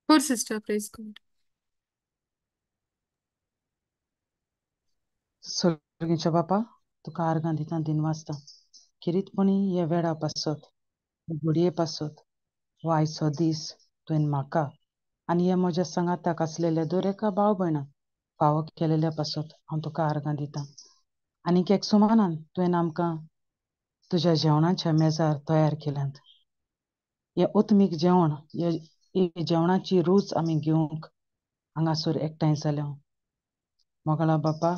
Poor sister, praise God. Sorginच्या बापा तुका आर्गां दिता दिन वाजता किरीतपणी हे वेळा पासत घडये पासत हो आयचो दीस तुवें म्हाका आनी हे म्हज्या सांगाताक आसलेल्या दर एका भाव भयणाक फावो केलेल्या पासत हांव तुका आर्गां दितां आनीक एक सुमानान तुवें आमकां तुज्या जेवणाच्या मेजार तयार केल्यात हे उत्मीक जेवण हे जेवणाची रूच आमी घेवंक हांगासर एकठांय जाल्या मोगळा बापा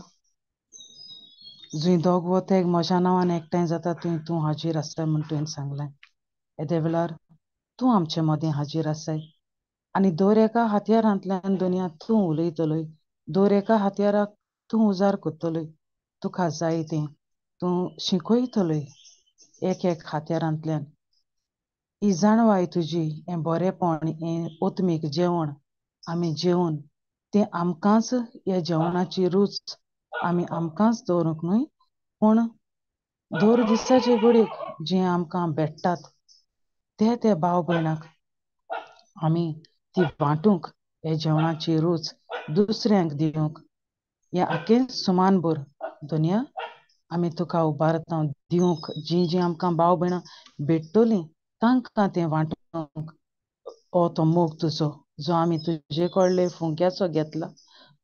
जुंय दोग वोतेक म्हज्या नांवान एकठांय जाता थंय तूं हाजीर आसता म्हूण तुवें सांगलें येदे वेळार तूं आमचे मदें हाजीर आसाय आनी दर एका हातयारांतल्यान दुनिया तूं उलयतलोय दर एका हातयाराक तूं उजार कोत्तलोय तुका जाय तें तूं शिकयतलोय एक एक हातयारांतल्यान ही जाणवाय तुजी हें बरेंपण हें उत्मीक जेवण आमी जेवन तें आमकांच हे जेवणाची रूच आमी आमकांच दवरूंक न्हय पूण दर दिसाचे घडयेक जें आमकां भेटतात ते भाव भयणाक आमी ती वांटूंक हे जेवणाची रूच दुसऱ्यांक दिवंक हे आख्खें सुमानभर दुनिया आमी तुका उबारता दिवंक जीं जीं आमकां भाव भयणां भेटतलीं तांकां तें वांटूंक हो तो मोग तुजो जो आमी तुजे कडले फुंक्याचो घेतला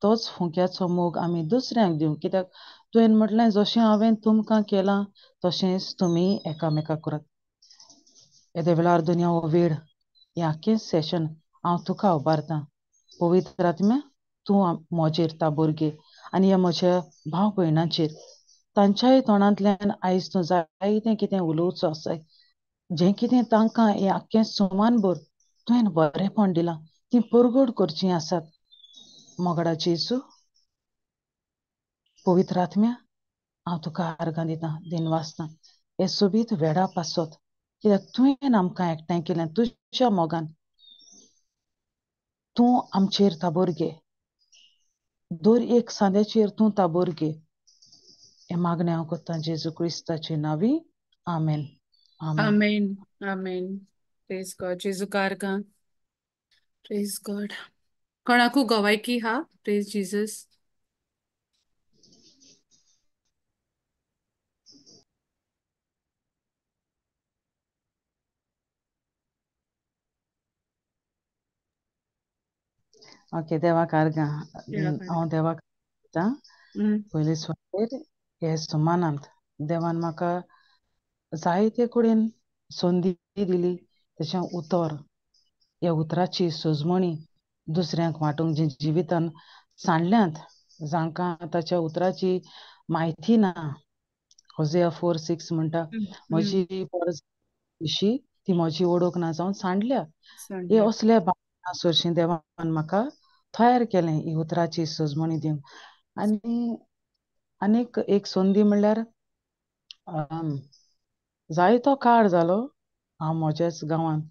तोच फुंक्याचो मोग आमी दुसऱ्यांक दिवंक कित्याक तुवें म्हटलें जशें हांवें तुमकां केलां तशेंच तुमी एकामेकाक करात येदे वेळार दुनिया हो वेळ हें आख्खें सेशन हांव तुका उबारतां पवित्र आत्म्या तूं म्हजेर ताबोर घे आनी ह्या म्हज्या भाव भयणांचेर तांच्याय तोंडांतल्यान आयज तूं जायतें कितें उलोवचो आसाय जें कितें तांकां हें आख्खें सुमानभर तुवें बरेंपण दिलां तीं परगट करचीं आसात मोगडा जेजू पवित्र आत्म्या हांव तुका आर्गां दितां दिन वाजतां हे सोबीत वेळा पासत कित्याक तुवें आमकां एकठांय केलें तुज्या मोगान तूं आमचेर ताबोर घे दर एक सांद्याचेर तूं ताबोर घे हें मागणें हांव कोत्तां जेजू क्रिस्ताचे नांवी आमेन आमेन Amen. Amen. Praise God. Jesu कारगा. Praise God. कोणाकू गवायकी हा? Praise Jesus. ओके देवाक आर्गां देवा हांव कारगा. देवाक दितां पयले सुवातेर हे सुमानांत देवान म्हाका जायते कडेन संदी दिली तशें उतर ह्या उतराची सोजमणी दुसऱ्यांक वांटूंक जे जिवितान सांडल्यांत जांकां ताच्या उतराची म्हायती ना होजिया 4:6 म्हणटा म्हजी परस ती म्हजी ओळख ना जावन सांडल्या हे सांडल्या. असल्या भावना देवान म्हाका तयार केलें ही उतराची सोजमणी दिवंक आनी आनीक एक संदी म्हणल्यार जायतो काळ जालो हांव म्हज्याच गांवांत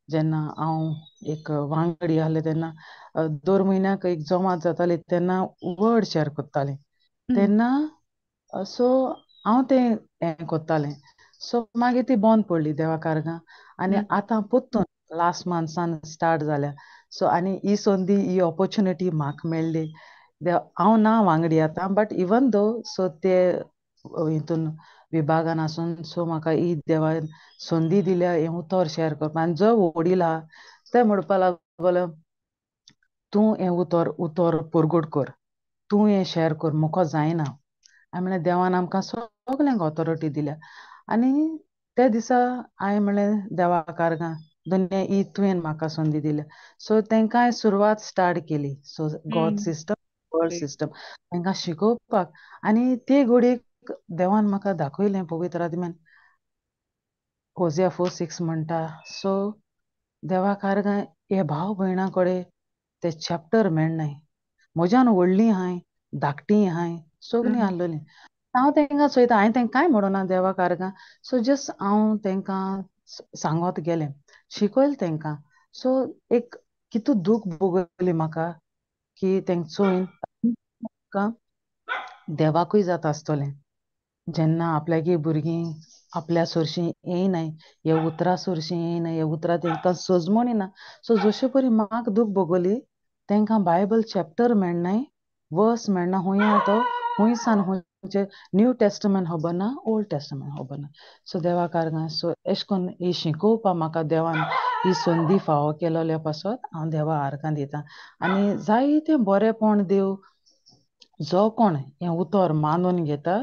जेन्ना हांव एक वांगडी आहलें तेन्ना दर म्हयन्याक एक जमात जाताली तेन्ना वड शॅर कोत्तालें तेन्ना सो हांव तें हें कोत्तालें सो मागीर ती बंद पडली देवा कारगां आनी आतां पोत्तून लास्ट मंथसान स्टार्ट जाल्या सो आनी ही संदी ही ऑपॉर्च्युनिटी म्हाका मेळ्ळी हांव ना वांगडी आतां बट इवन दो सो ते हितून विभागान आसून सो म्हाका ही देवान संदी दिल्या हें उतर शॅर करपा आनी जो वडील आहा ते म्हणपा लागलो तूं हें उतर परगट कर तूं हें शॅर कर मुको जायना हांवें म्हणलें देवान आमकां सगल्यांक ऑथॉरिटी दिल्या आनी त्या दिसा हांवें म्हणलें देवा कारगां दुनिया ही तुवें म्हाका संदी दिल्या सो तांकां सुरवात स्टार्ट केली so God system world system तांकां शिकोवपाक आनी ते घडयेक देवान म्हाका दाखयलें पवित्र आत्म्यान होजिया 4:6 म्हणटा सो देवा कारगां हे भाव भयणां कडेन ते चॅप्टर मेळनाय म्हज्यान व्हडलीं आहाय धाकटीं आहाय सगलीं आहलोलीं हांव तांकां चोयता हांवें तांकां कांय म्हणना देवा कारगां सो जस्ट हांव तांकां सांगत गेलें शिकयलें तांकां सो एक कितू दूख भोगयली म्हाका की तांकां चोयन म्हाका देवाकूय जाता आसतलें जेन्ना आपल्यागे भुरगीं आपल्या सुरशी येईनाय हे उतरा सुरशी येईना हे उतरा तांकां सजमोनिना सो जशे परी म्हाक दूख भोगोली तांकां बायबल चॅप्टर मेळनाय वर्स मेळना हूंय आतां हूंय सान हुंयचे न्यू टेस्टमेंट खबर ना ओल्ड टेस्टमेंट खबर ना सो देवा कारगां सो एश कोन्न ही शिकोवपा म्हाका देवान ही संदी फावो केलोल्या पासत हांव देवा आर्गां दितां आनी जायतें बरेंपण देव जो कोण हें उतर मानून घेता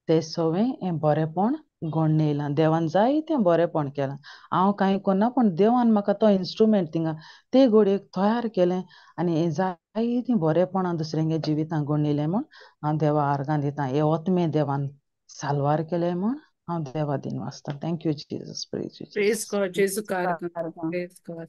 ते सगळें हें बरेंपण घडोवन येयलां देवान जायतें बरेंपण केलां हांव कांय करना पूण देवान म्हाका तो इन्स्ट्रुमेंट थिंगां ते घडयेक तयार केलें आनी हें जायतीं बरेंपणां दुसऱ्यांगे जिवितांत घडोवन येयलें म्हूण हांव देवा आर्गां दितां हे ओतमें देवान साल्वार केलें म्हूण हांव देवा दिन वाचतां thank you Jesus praise you praise Jesus God जेजू कारकन प्रेज गॉड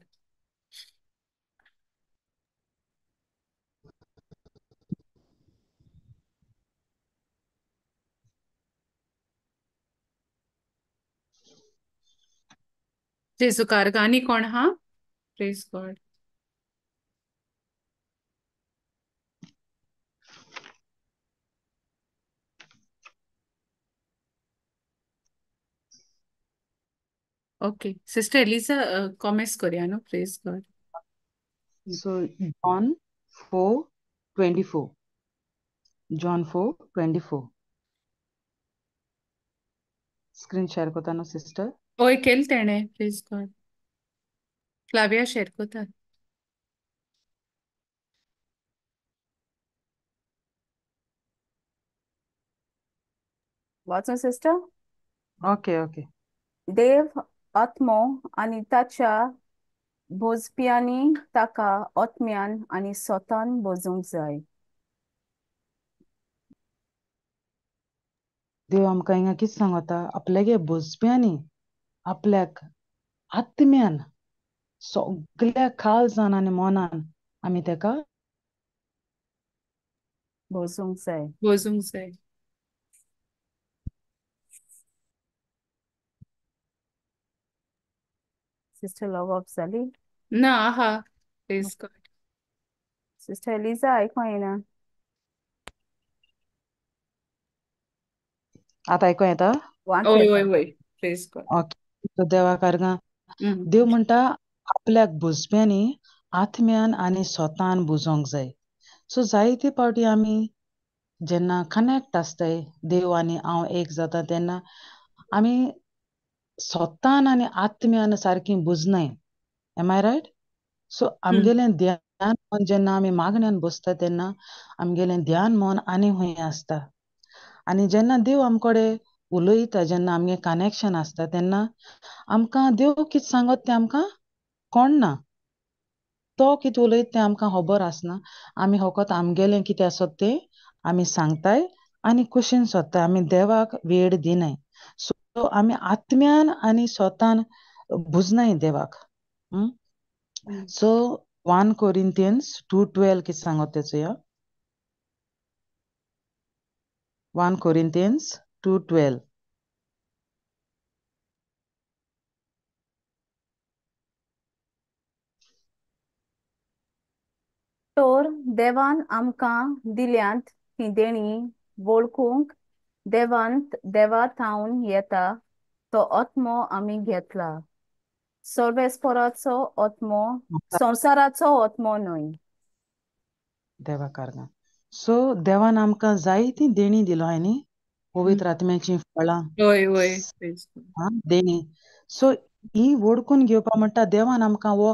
जेजू कारकन आनी कोण हा praise God okay sister Elisa comments करूया न्हू praise God so John 4:24 John 4:24 screen share करता न्हू सिस्टर ओय केल तेणे प्रेज गॉड फ्लाविया शेअर कोता वाचून सिस्टर ओके ओके देव आत्मो आणि ताच्या भोजप्यांनी ताका आत्म्यान आणि सोतान भोजूंक जाय देव आमकां हिंगा कितें सांगता आपल्यागे भुजप्यांनी आपल्याक आत्म्यान सगळ्या काळजान आनी मनान आमी तेका भोजूंक जाय भोजूंक जाय सिस्टर लॉग ऑफ जाली ना आहा प्रेज गॉड सिस्टर एलिजा आयको येना आतां आयको येता वाच ओय ओय येता ओय प्रेज गॉड ओके देवा कारगां देव म्हणटा आपल्याक भुजप्यांनी आत्म्यान आनी सोतान बुजोंक जाय सो जायते फावटी आमी जेन्ना कनेक्ट आसताय देव आनी हांव एक जाता तेन्ना आमी सोतान आनी आत्म्यान सारकीं बुजनाय एम आय रायट सो आमगेलें ध्यान मन जेन्ना आमी मागण्यांत बसता तेन्ना आमगेलें ध्यान मन आनी हूंय आसता आनी जेन्ना देव आमकोडे उलयता जेन्ना आमगे कनेक्शन आसता तेन्ना आमकां देव कितें सांगत तें आमकां कळना तो कितें उलयता तें आमकां खबर आसना आमी फकत आमगेलें कितें आसत तें आमी सांगताय आनी कुशीन सोदताय आमी देवाक वेळ दिनाय सो आमी आत्म्यान आनी सोतान बुजनाय देवाक सो 1 Corinthians 2:12 कितें सांगत तेचो या 1 Corinthians 2:12 तोर देवान आमकां दिल्यांत ही देणी वळखूंक देवा थावन येता तो आत्मो आमी घेतला सर्वेस्पराचो आत्मो संवसाराचो आत्मो न्हय देवा कारणां सो देवान आमकां जायतीं देणी दिलो हाय न्ही पवित्र आत्म्याचीं फळां ओय ओय प्रेज गॉड देणी सो ही वडकून घेवपा म्हणटा देवान आमकां हो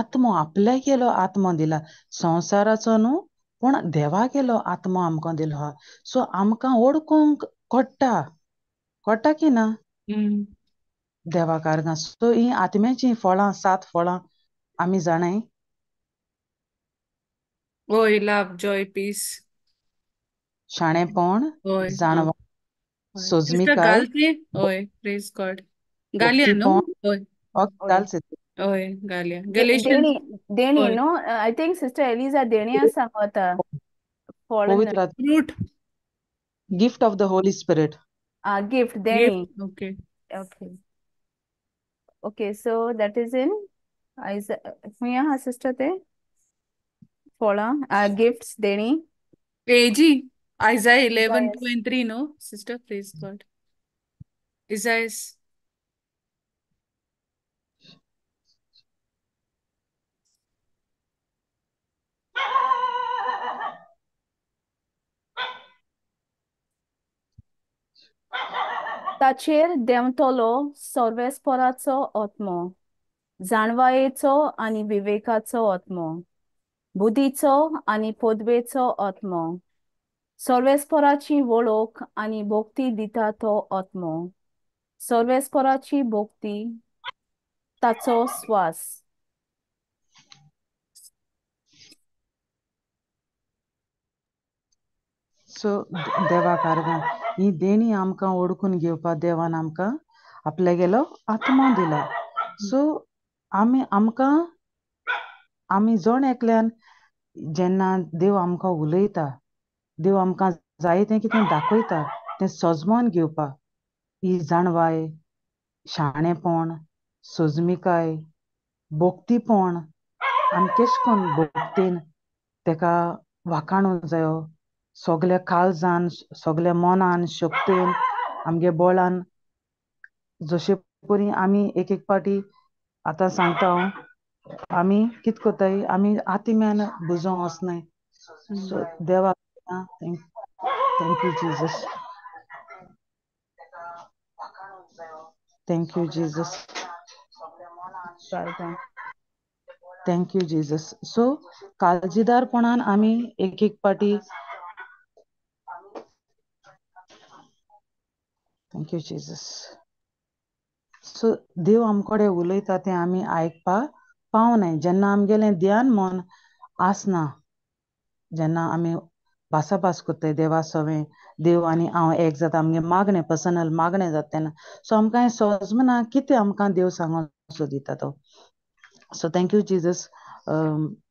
आत्मो आपल्या केलो आत्मो दिला संवसाराचो न्हू पूण देवा केलो आत्मो आमकां दिलो हा सो आमकां ओडकूंक कोट्टा की ना देवा कारगां सो ही आत्म्याचीं फळां 7 फळां आमी जाणाय ओय लव जॉय पीस शाणेपण ओय जाणवां ओय सिस्टर सोजमीकाय घालते ओय प्रेज गॉड घालया न्हू भक्तीपण ओय ओय ओय घालया गॅलेशियन्स देणी ओय न्हू आय थिंक सिस्टर एलिजा देणया सांगता फळ पवित्र fruit gift of the Holy Spirit gift देणी gift okay okay okay so that is in Isaiah खंय आहा सिस्टर ते फळां गिफ्ट्स देणी एजी Isaiah 11 Yes. 2 and 3 no sister praise God Isaias. ताचेर देंवतलो सर्वेस्पराचो आत्मो, जाणवायेचो आनी विवेकाचो आत्मो, बुद्धीचो आनी पदवेचो आत्मो, सर्वेस्पराची वळख आनी भोक्ती दिता तो आत्मो, सर्वेस्पराची भोक्ती ताचो स्वास. सो देवा कारगा ही देणी आमकां ओळखून घेवपा देवान आमकां आपल्यागेलो आत्मो दिला. सो आमी जण एकल्यान जेन्ना देव आमकां उलयता, देव आमकां जायतें कितें दाखयता तें सजमोन घेवपा, ही जाणवाय, शाणेपण, सोजमीकाय, भोक्तीपण, आमी केश कोन्न भोक्तीन तेका वाखाणूंक जायो, सगल्या काळजान, सगल्या मोनान, शक्तीन, आमगे बळान. जशे परी आमी एक एक पाटी आतां सांगता हांव, आमी कित कोत्ताय, आमी आत्म्यान बुजों वचनाय. सो देवा थँक्यू जिजस. Thank you Jesus. प्रार्थना. Thank you Jesus. सो काळजीदारपणान आमी एक एक पाटी थँक्यू जिजस. सो देव आमकोडे उलयता तें आमी आयकपा पावनाय. जेन्ना आमगेलें ध्यान मन आसना, जेन्ना आमी भासाभास कोत्ताय देवा सवें, देव आनी हांव एक जाता, आमगे मागणें पर्सनल मागणें जाता तेन्ना, सो आमकां हें समजना कितें आमकां देव सांगूंक सोदिता तो. So thank you Jesus.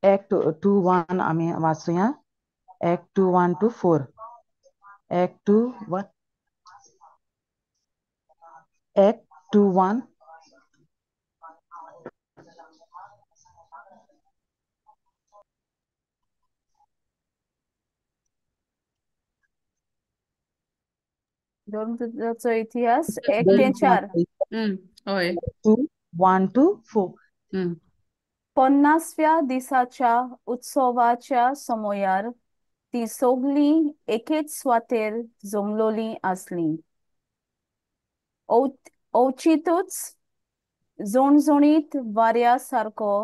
एक्ट 2:1 आमी वाचुया. एक्ट 2:1-4. एक्ट 2:1. एक्ट 2:1. धर्मपुत्राचो इतिहास 1-4. हय. 2:1-4. 50व्या दिसाच्या उत्सवाच्या समयार ती सोगलीं एकेच सुवातेर जमलोलीं आसलीं. अवचितूच जोणजोणीत वाऱ्या सारको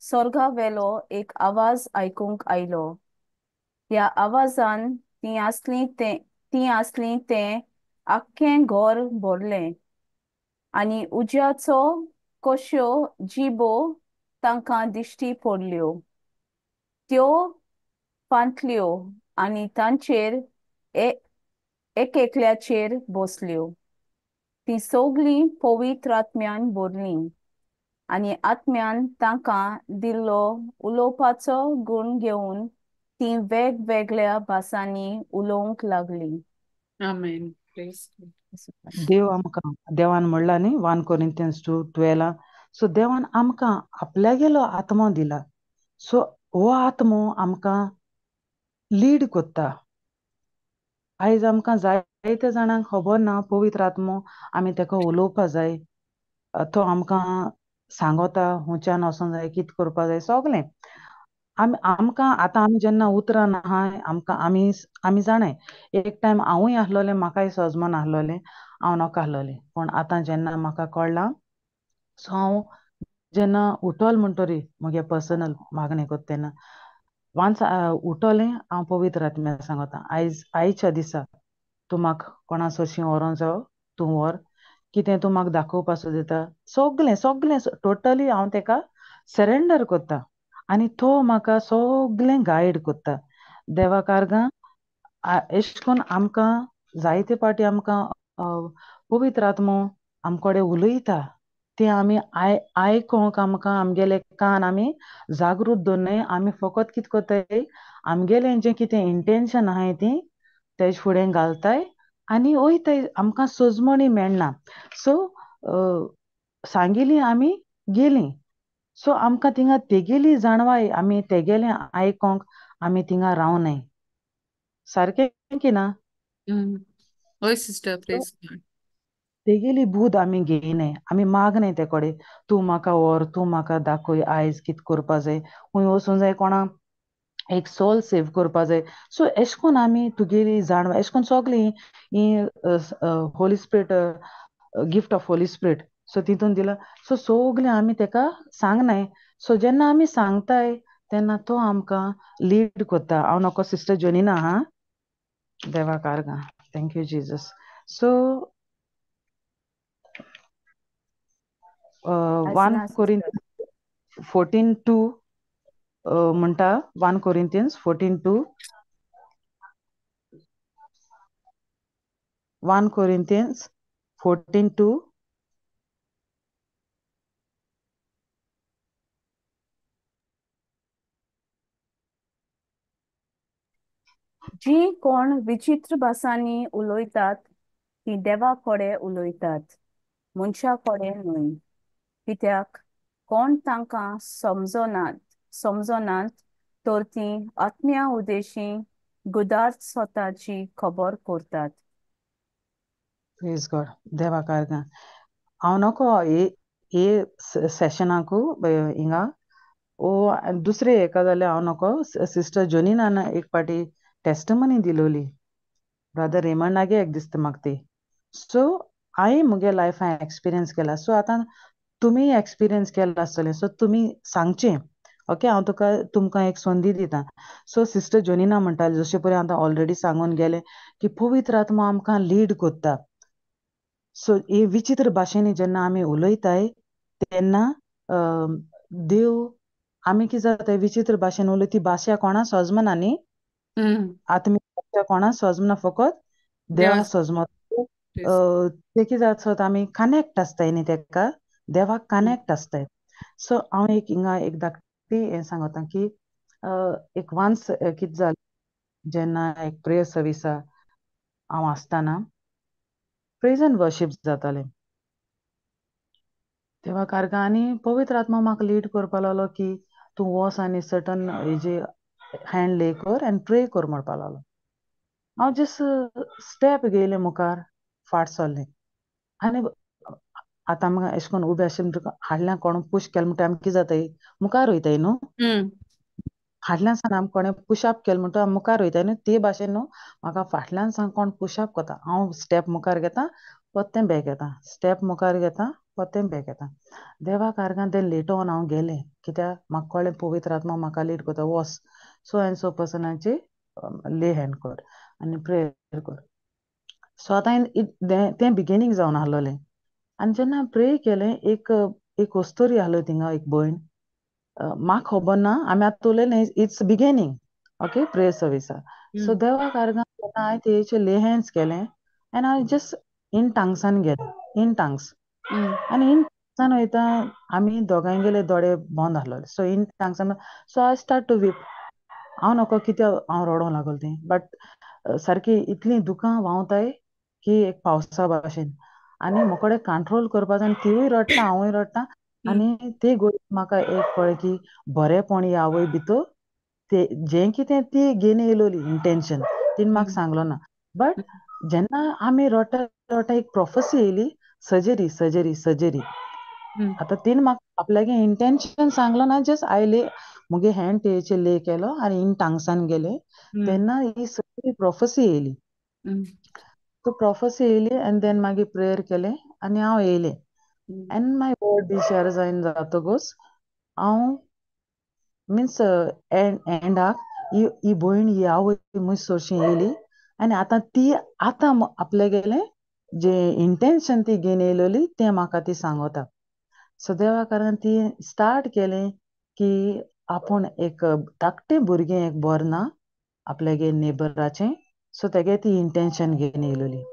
सर्गा वेलो एक आवाज आयकूंक आयलो. ह्या आवाजान ती आसलीं तें आख्खें घर भरलें, आनी उज्याचो कश्यो जिबो तांकां दिश्टी पडल्यो. त्यो फांतल्यो आनी तांचेर एकल्याचेर बसल्यो. ती सोगलीं पवित्र आत्म्यान भरलीं, आनी आत्म्यान तांकां दिल्लो उलोवपाचो गूण घेवन ती वेगवेगळ्या भासांनी उलोवंक लागलीं. आमेन. प्रेज देव आमकां देवान म्हणला न्ही 1 Corinthians 2:12. सो देवान आमकां आपल्यागेलो आत्मो दिला. सो हो आत्मो आमकां लीड कोत्ता. आयज आमकां जायते जाणांक खबर ना पवित्र आत्मो आमी तेका उलोवपा जाय, तो आमकां सांगता हुंयच्यान वचों जाय, कित करपा जाय, सगलें. आमकां आतां आमी जेन्ना उतरान आहाय, आमी जाणाय एक टायम हांवूय आसलोलें, म्हाकाय सजमन आसलोलें, हांव नाका आसलोलें. पूण आतां जेन्ना म्हाका कळ्ळां, सो हांव जेन्ना उठोल म्हणटोरी म्हगे पर्सनल मागणें कोत्ता तेन्ना वान्स उठोलें, हांव पवित्र आत्म्याक सांगता, आयच्या दिसा तूं म्हाका कोणा सोंशीं व्हरों जायो, तूं व्हर. कितें तूं म्हाका दाखोवपा सोदिता, सगलें सगलें टोटली हांव तेका सरेंडर कोत्ता, आनी तो म्हाका सगलें गायड कोत्ता. देवा कारगां एश कोन्न आमकां जायते पाटी आमकां पवित्र आत्मो आमकोडे उलयता, तें आमी आयकोंक आमकां आमगेले कान आमी जागृत दवरनाय. आमी फकत कित कोत्ताय, आमगेलें जें कितें इंटेंशन आहाय तीं तेज फुडें घालताय आनी वयताय. आमकां सोजमणी मेळना. सो सांगिलीं आमी गेलीं. सो आमकां थिंगा तेगेली जाणवाय, आमी तेगेलें आयकोंक आमी थिंगा रावनाय. सारकें की ना? हय सिस्टर. Praise God. तेगेली भूत आमी घेयनाय आमी मागनाय ते कडे तूं म्हाका व्हर तूं म्हाका दाखय आयज कित करपा जाय खूंय वचूं जाय कोणाक एक सोल सेव करपा जाय सो एश कोन्न आमी तुगेली जाणवां एश कोन्न सोगलीं ही Holy Spirit gift of Holy Spirit so तितून दिला सो सोगलीं आमी तेका सांगनाय सो जेन्ना आमी सांगताय तेन्ना तो आमकां लीड कोत्ता हांव नोको सिस्टर जोनिना हा देवा कारगा thank you Jesus so one Asna sister. Corinthians 14:2 म्हणटा 1 कोरिंथियन्स 14:2 1 कोरिंथियन्स 14:2 जी कोण विचित्र भासांनी उलोयतात ती देवा कोडे उलोयतात मनशा कोडे न्हय कित्याक कोण तांकां समजोनात तर ती आत्म्या उदेशी गुदार्थ स्वताची खबर करतात प्रेज गॉड देवा कारगा हांव नोको हे सेशनाकू हिंगा ओ दुसरे एका जाल्यार हांव नोको सिस्टर जोनिनान एक पाटी टेस्टमनी दिलोली ब्रदर रेमंडागे एक दिसता म्हाका ती सो हांवें मुगे लायफान एक्सपिरियन्स केला सो आतां तुमी एक्सपिरियन्स केला आसतलें सो तुमी सांगचें ओके हांव तुमकां एक संदी दितां सो सिस्टर जोनिना म्हणटाली जशे परी आतां ऑलरेडी सांगून गेले की पवित्र आत्मा आमकां लीड कोत्ता सो हे विचित्र भाशेनी जेन्ना आमी उलयताय तेन्ना देव आमी कितें जाता विचित्र भाशेन उलय ती भाशा कोणा सजमना न्ही आत्मीक भाशा कोणा सजमना फकत देवा देवा सजमता प्लीज ते कितें जाता आमी कनेक्ट आसताय न्ही तेका देवाक कनेक्ट आसताय सो हांव एक हिंगा एक धाकटी हें सांगता की एक वान्स कितें जालें जेन्ना एक प्रेयर सर्विसा हांव आसतना प्रेज एंड वर्शीप जातालें तेव्हा कारगा आनी पवित्र आत्मा म्हाका लीड करपा लागलो की तूं वच आनी सर्टन हेजे हँड ले कर आनी प्रे कर म्हणपा लागलो हांव जस्ट स्टेप घेयलें मुखार फाट सरलें आनी आतां आमकां एशें कोन्न उबें आशिल्लें म्हणटकच हाडल्यान कोण पुश केलें म्हणटा आमी कितें जाताय मुखार वयताय न्हू फाटल्यान सावन आमी कोणें पुशअप केलें म्हणटा आमी मुखार वयताय न्हू ते भाशेन न्हू म्हाका फाटल्यान सावन कोण पुशअप कोता हांव स्टेप मुखार घेता परतें बॅक येता स्टेप मुखार घेता परतें बॅक येता देवा कारगान तें लेटोन हांव गेलें कित्याक म्हाका कळ्ळें पवित्र आत्मा म्हाका लीड कोता वच सो एंड सो पर्सनाचेर ले हँड कर आनी प्रेयर कर सो आतां तें बिगिनींग जावन आसलोलें आनी जेन्ना प्रे केलें एक वस्तोरी आसलो थिंगा एक भयण म्हाका खबर ना आमी आतां उलयलें इट्स बिगिनींग ओके प्रेयर सर्विसा सो देवा कारगान जेन्ना हांवें तेचेर ले हँड्स केलें आनी हांव जस्ट इन टांग्सान गेलें इन टांग्स आनी इन टांग्सान वयता आमी दोगांयगेले दोळे बंद आसलोले सो इन टांग्सान so I start to weep हांव नोको कित्याक हांव रडों लागोलें तें बट सारकी इतलीं दुकां व्हांवताय की एक पावसा भाशेन आनी मोकोडे कंट्रोल करपा जाय आनी तिवूय रडटा हांवूय रडटा आनी ते घडये म्हाका एक कळ्ळें की बरेपण ही आवय भितर ते जें कितें ती घेवन येयलोली इंटेंशन तिणें म्हाका सांगलो ना बट जेन्ना आमी रडटा रडटा एक प्रोफेसी येयली सर्जरी सर्जरी सर्जरी आतां तिणें म्हाका आपल्यागे इंटेंशन सांगलो ना जस्ट आयले मुगे हँड तेचेर ले केलो आनी इन टांग्सान गेले तेन्ना ही सगळी प्रोफेसी येयली तो प्रोफेसी येयली आनी देन मागीर प्रेयर केलें आनी हांव येयलें एन्ड माय वर्ड बी शेअर जायन जातकच हांव मिन्स एंडाक ही भयण ही आवय म्हजी चडशी येयली आनी आतां ती आतां आपले गेलें जे इंटेंशन ती घेवन येयलोली तें म्हाका ती सांगता सो देवा कारण ती स्टार्ट केलें की आपूण एक धाकटें भुरगें एक बरें ना आपल्यागे नेबराचें सो तेगे ती इंटेंशन घेवन येयलोली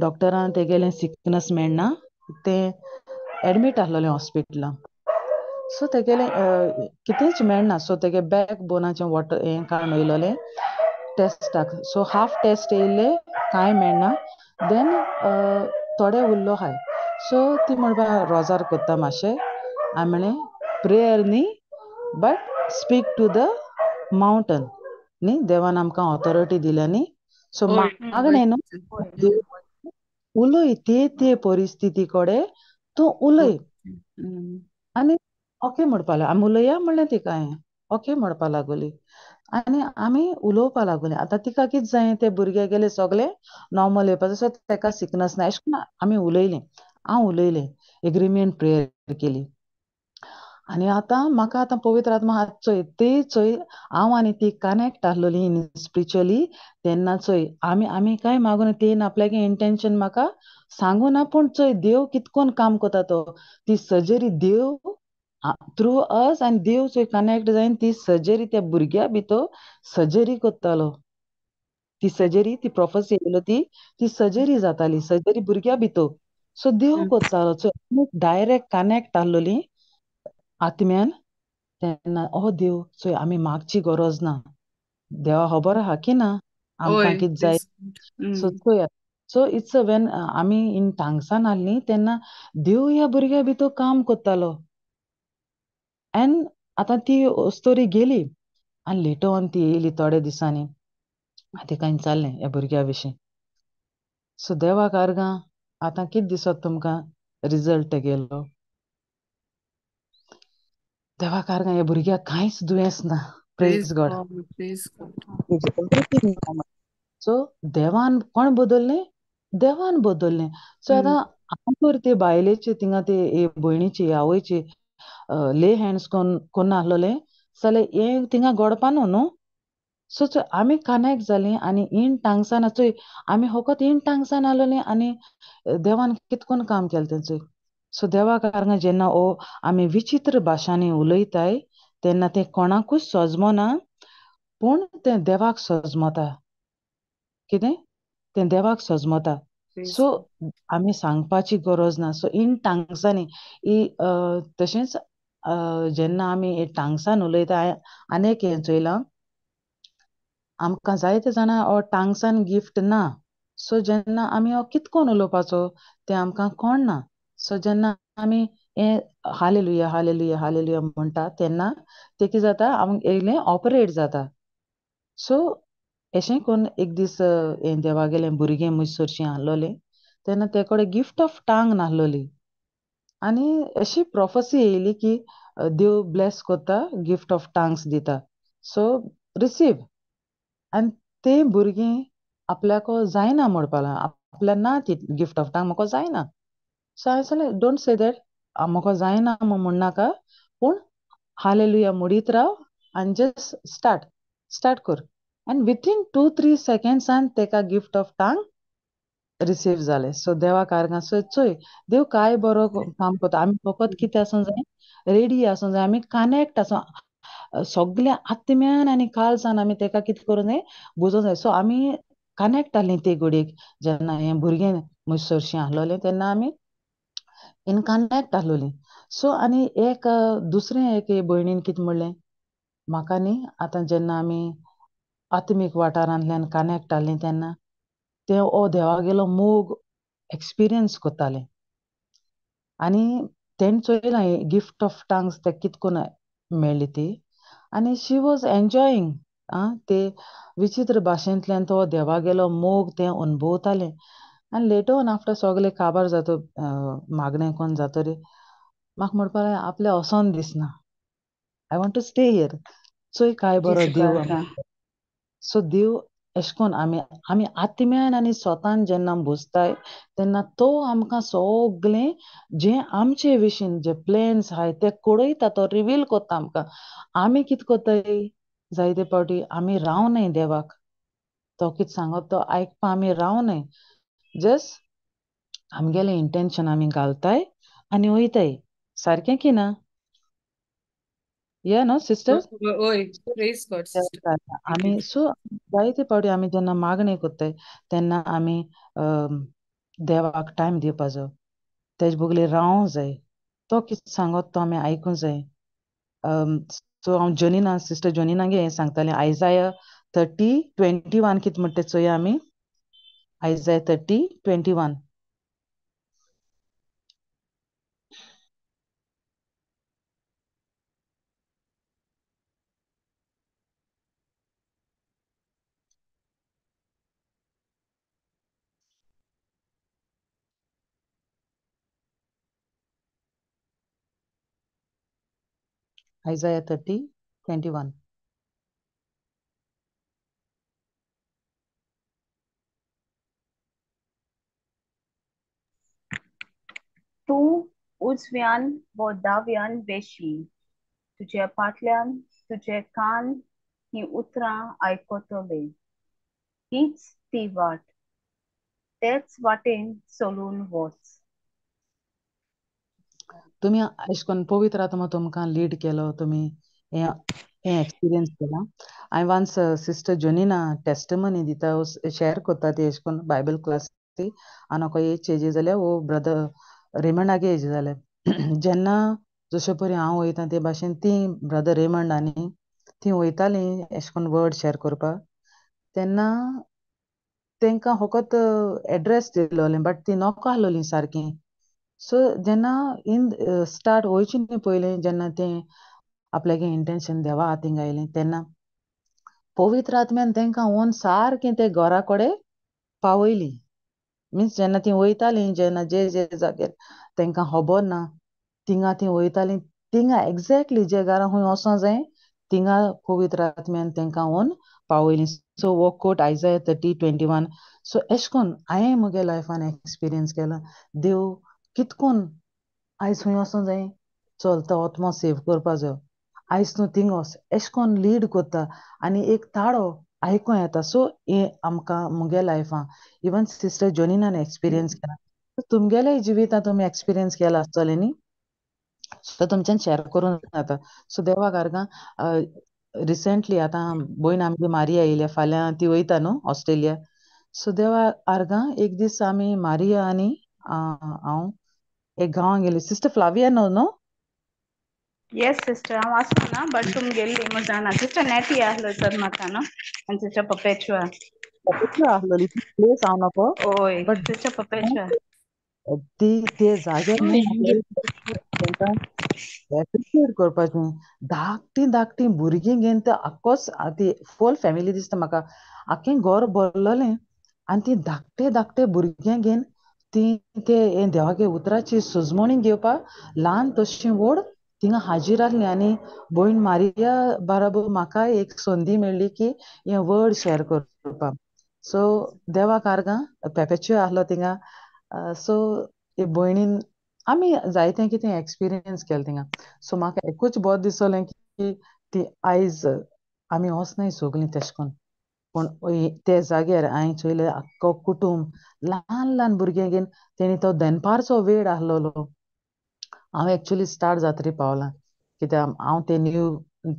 डॉक्टरान तेगेलें सिकनस मेळना तें एडमीट आसलोलें हॉस्पिटलान सो तेगेलें कितेंच मेळना सो तेगे बॅक बोनाचें वॉटर हें काडून वयलोलें टेस्टाक सो हाफ टेस्ट येयले कांय मेळना देन थोडे उरलो आहाय सो ती म्हणपा रोजार कोत्ता मातशें हांवें म्हणलें प्रेयर न्ही but speak to the mountain न्ही देवान आमकां ऑथॉरिटी दिल्या न्ही सो होय मागणें न्हू होय देव उलय ते परिस्थिती कडेन तूं उलय. आनी ओके म्हणपा लागलें. आमी उलया म्हणलें तिका हांवें. ओके म्हणपा लागली. आनी आमी उलोवपा लागलीं. आतां तिका कितें जायें तें भुरगें सगलें नॉर्मल येवपाचें. सो तेका सिकनस ना. अशें करून आमी उलयलीं. हांव उलयलें. एग्रीमेंट प्रेयर केली. आनी म्हाका पवित्र आत्मा चोय हांव आनी ती कनेक्ट आहलोलीं स्पिरिच्युअली. तेन्ना आमी कांय मागूं ना. तेन आपल्यागे इंटेंशन म्हाका सांगूं ना. पूण देव कितकोन काम कोता तो. ती सर्जरी देव थ्रू अस आनी देव कनेक्ट जायन ती सर्जरी त्या भुरग्या भितर सर्जरी कोत्तालो. ती सर्जरी ती प्रोफेसी येयलो ती सर्जरी जाताली. सर्जरी भुरग्या भितर. सो देव कोत्तालो. डायरेक्ट कनेक्ट आहलोलीं आत्म्यान. तेन्ना देव आमी मागची गरज ना. देवा खबर आहा की ना आमकां ओय कितें जाय. Praise so so it's Wien आमी इन टांग्सान आहलीं तेन्ना देव ह्या भुरग्या भितर काम कोत्तालो. एन आतां ती स्टोरी गेली. आनी लेटर ऑन ती येयली थोड्या दिसांनी. तिका विचारलें ह्या भुरग्या विशीं. सो देवाक आर्गां. आतां कितें दिसोता तुमकां रिजल्ट तेगेलो. देवाक आर्गां ह्या भुरग्याक कांयच दुयेंस ना. Praise God. Praise God. Everything normal. So देवान कोण बदललें? देवान बदललें. सो आतां हांव तर ते बायलेची थिंगा ते भयणीची आवयची ले हँड्स कोन्न आहलोलें जाल्यार हें थिंगा घडपा न्हू. सो आमी कनेक्ट जालीं आनी इन टांग्सान आमी फकत इन टांग्सान आहलोलीं आनी देवान कितकोन काम केलें तें सो देवाक आर्गां जेन्ना आमी विचित्र भाशांनी उलयताय तेन्ना तें कोणाकूच सोजमोना. पूण तें देवाक सोजमोता. कितें? तें देवाक सोजमोता. Praise so God. आमी सांगपाची गरज ना. सो इन टांग्सांनी तशेंच जेन्ना आमी टांग्सान उलयता आनीक हें चोयलां आमकां जायते जाणां टांग्सान गिफ्ट ना. सो जेन्ना आमी कितकोन उलोवपाचो तें आमकां कोणना. सो जेन्ना आमी हें हालेलुया हालेलुया हालेलुया म्हणटा तेन्ना तें कितें जाता येयलें ऑपरेट जाता. सो अशें करून एक दीस हें देवागेलें भुरगें मुजसोरशीं आहलोलें तेन्ना ते कडेन गिफ्ट ऑफ टांग नाहलोली. आनी अशी प्रोफेसी येयली की देव ब्लेस कोत्ता गिफ्ट ऑफ टांग्स दिता. So receive. आनी तें भुरगें आपल्याक जायना म्हणपा लागलें. आपल्याक ना ती गिफ्ट ऑफ टांग म्हाका जायना. सो हांवें सांगलें डोंट से दॅट. म्हाका जायना म्हणनाका. पूण हालेलुया म्हणीत राव आनी जस्ट स्टार्ट कर. आनी विथीन 2-3 सेकंड्सान तेका गिफ्ट ऑफ टांग रिसीव जालें. सो देवाक आर्गां. सो देव काय बरो काम कोता. आमी फकत कितें आसूं जाय रेडी आसूं जाय. आमी कनेक्ट आसूं सगल्या आत्म्यान आनी काळजान आमी तेका कितें करूं जाय बुजोवं जाय. सो आमी कनेक्ट आहलीं ते घडयेक जेन्ना हें भुरगें मुजसोरशीं आहलोलें तेन्ना आमी इन कनेक्ट आहलोलीं. सो आनी दुसरें एक भयणीन कितें म्हणलें म्हाका न्ही आतां जेन्ना आमी आत्मीक वाठारांतल्यान कनेक्ट आहलीं तेन्ना तें देवागेलो मोग एक्सपिरियन्स कोत्तालें. आनी तेणें चोयलां गिफ्ट ऑफ टांग्स तेका कितकोन मेळ्ळी ती. आनी शी वॉज एन्जॉयींग. ते विचित्र भाशेंतल्यान तो देवागेलो मोग तें अनुभवतालें. आनी लेटर ऑन आफ्टर सगलें काबार जातो मागणें कोन्न जातोरी म्हाका म्हणपा लागलें आपलें वोसोन दिसना. I want to stay here. चोय काय बरो देव. सो देव अशें कोन्न आमी आत्म्यान आनी स्वतान जेन्ना बुजताय तेन्ना तो आमकां सोगलें जें आमचे विशीं जे प्लॅन्स आहाय ते कळयता. तो रिवील कोत्ता आमकां. आमी कितें कोत्ताय जायते फावटी आमी रावनाय देवाक. तो कितें सांगत तो आयकपा आमी रावनाय. जस्ट आमगेलें इंटेंशन आमी घालताय आनी वयताय. सारकें की ना? या न्हू सिस्टर? ओय प्रेज गॉड सिस्टर. आमी सो जायते फावटी आमी जेन्ना मागणें कोत्ताय तेन्ना आमी देवाक टायम दिवपाचो. तेजे बोगले रावों जाय. तो कितें सांगत तो आमी आयकूं जाय. सो हांव जोनिना सिस्टर जोनिनागे हें सांगतालें आयजाया 30:21 कितें म्हणटा तें चोया आमी. आयजाया 30:21. Isaiah 30:21. तू उजव्यान व दाव्यान वेशी, तुझ्या फाटल्यान तुझे कान ही उतरां आयकतले. हीच ती वाट, तेच वाटेन चलून वच. तुम्ही अशें करून पवित्र आत्मा तुमकां लीड केलो, तुम्ही हे एक्सपिरियन्स केला. हांवें वान्स सिस्टर जोनिना टेस्टमनी दिता शेअर करता ती अशें करून बायबल क्लास ती आनी म्हाका एज चेंजीस जाल्या वो ब्रदर रेमंडागे एज जाले. जेन्ना जशे परी हांव वयता ते भाशेन ती ब्रदर रेमंड आनी ती वयताली अशें करून वर्ड शेअर करपाक, तेन्ना तांकां फकत एड्रेस दिलोलें बट ती नॉका आसलोलीं सारकीं. सो जेन्ना इन स्टार्ट वयचे न्ही पयलें जेन्ना तें आपल्यागे इंटेंशन देवा हातीन गायलें तेन्ना पवित्र आत्म्यान तांकां व्हरून सारकें ते घरा कडेन पावयली. मिन्स जेन्ना ती वयतालीं जेन्ना जे जाग्यार तांकां खबर ना थिंगा ती वयतालीं थिंगा एक्झॅक्टली जे घरा खंय वचों जाय थिंगा पवित्र आत्म्यान तांकां व्हरून पावयली. सो वो कोट आयजाया 30:21. सो अशें करून हांवें म्हगे लायफान एक्सपिरियन्स केला देव कितकोन आयज खंय वचों जाय चल तो आत्मो सेव करपा जायो आयज तूं थिंग वच अशें करून लीड करता आनी एक ताळो आयकूं येता. सो हें आमकां म्हगे लायफान इवन सिस्टर जोनिनान एक्सपिरियन्स केला. तुमगेले जिवितांत तुमी एक्सपिरियन्स केला आसतलें न्ही, सो तुमच्यान शेअर करूं जाता. सो देवा कारगां रिसेंटली आतां भयण आमची मारिया येयल्या फाल्यां ती वयता न्हू ऑस्ट्रेलिया. सो देवा आर्गां एक दीस आमी मारिया आनी हांव एक गांवां गेली. सिस्टर फ्लाविया न्हू? येस सिस्टर हांव आसना बट तुम गेल्ली म्हूण जाणा. सिस्टर नेटी आहलो तर म्हाका न्हू आनी सिस्टर पपेचुआ. आसलोली ती प्लेस हांव नोको ओय बट सिस्टर पपेचुआ. ती ते जाग्यार न्हू तांकां एप्रिशिएट करपाचें धाकटीं भुरगीं घेवन ते आख्खोच ती फूल फॅमिली दिसता म्हाका आख्खें घर भरलोलें आनी ती धाकटे भुरग्यां घेवन ती ते देवागे उतराची सुजमणी घेवपाक ल्हान तशीं व्हड थिंगा हाजीर आहलीं आनी भयण मारिया बाराबर म्हाकाय एक संदी मेळ्ळी की हें वर्ड शेअर करपाक. सो देवा कारगां पेपेच्युआ आहलो थिंगा. सो हे भयणीन आमी जायतें कितें एक्सपिरियन्स केलें थिंगा. सो म्हाका एकूच बोर दिसोलें की ती आयज आमी वचनाय सोगलीं तेशें कोन्न पूण ते जाग्यार हांवें चोयलें आख्खो कुटूंब ल्हान भुरगें घेवन तेणी तो दनपारचो वेळ आहलोलो. हांव एक्चुली स्टार्ट जातरी पावलां कित्याक हांव ते न्यू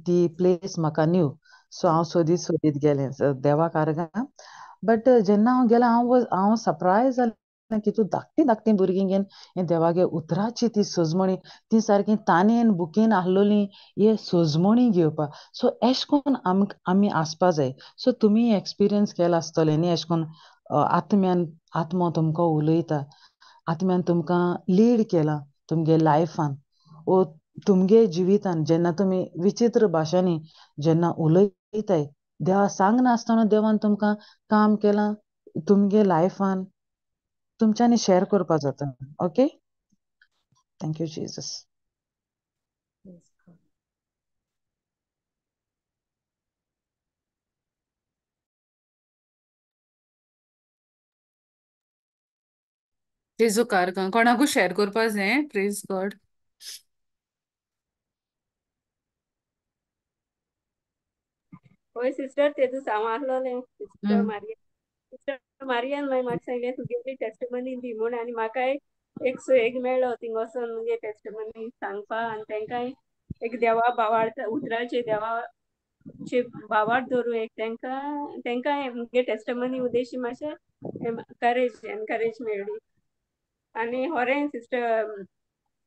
ती प्लेस म्हाका न्यू. सो हांव सोदीत गेलें देवा कारगां. बट जेन्ना हांव गेलें हांव सरप्रायज जालें की तूं धाकटीं भुरगीं घेवन हें देवागे उतराची ती सुजमणी ती सारकी तानेन बुकेन आहलोलीं हे सुजमणी घेवपाक. सो अशें कोन्न आमी आसपा जाय. सो तुमी एक्सपिरियन्स केला आसतलें न्ही अशें कोन्न आत्म्यान आत्मो तुमकां उलयता आत्म्यान तुमकां लीड केलां तुमगे लायफान वो तुमगे जिवितान जेन्ना तुमी विचित्र भाशांनी जेन्ना उलयताय देवा सांगनासतना देवान तुमकां काम केलां तुमगे लायफान तुमच्यांनी शेअर करपा जाता. Okay thank you Jesus. जेजू कारगां कोणाकूय शेअर करपा जाय. Praise God. होय सिस्टर तेजू सांग आहलोलें सिस्टर मारिया. सिस्टर मारियान मागीर म्हाका सांगलें तुगेली टेस्टमनी दी म्हूण आनी म्हाकाय एक मेळ्ळो थिंग वचोन मुगे टेस्टमनी सांगपा आनी तेंकांय एक देवा बावार्थ उतराचे देवाचे बावार्थ धरूं एक तेंकांय मुगे टेस्टमनी उद्देशी मातशें एनकरेज मेळ्ळी. आनी होरें सिस्टर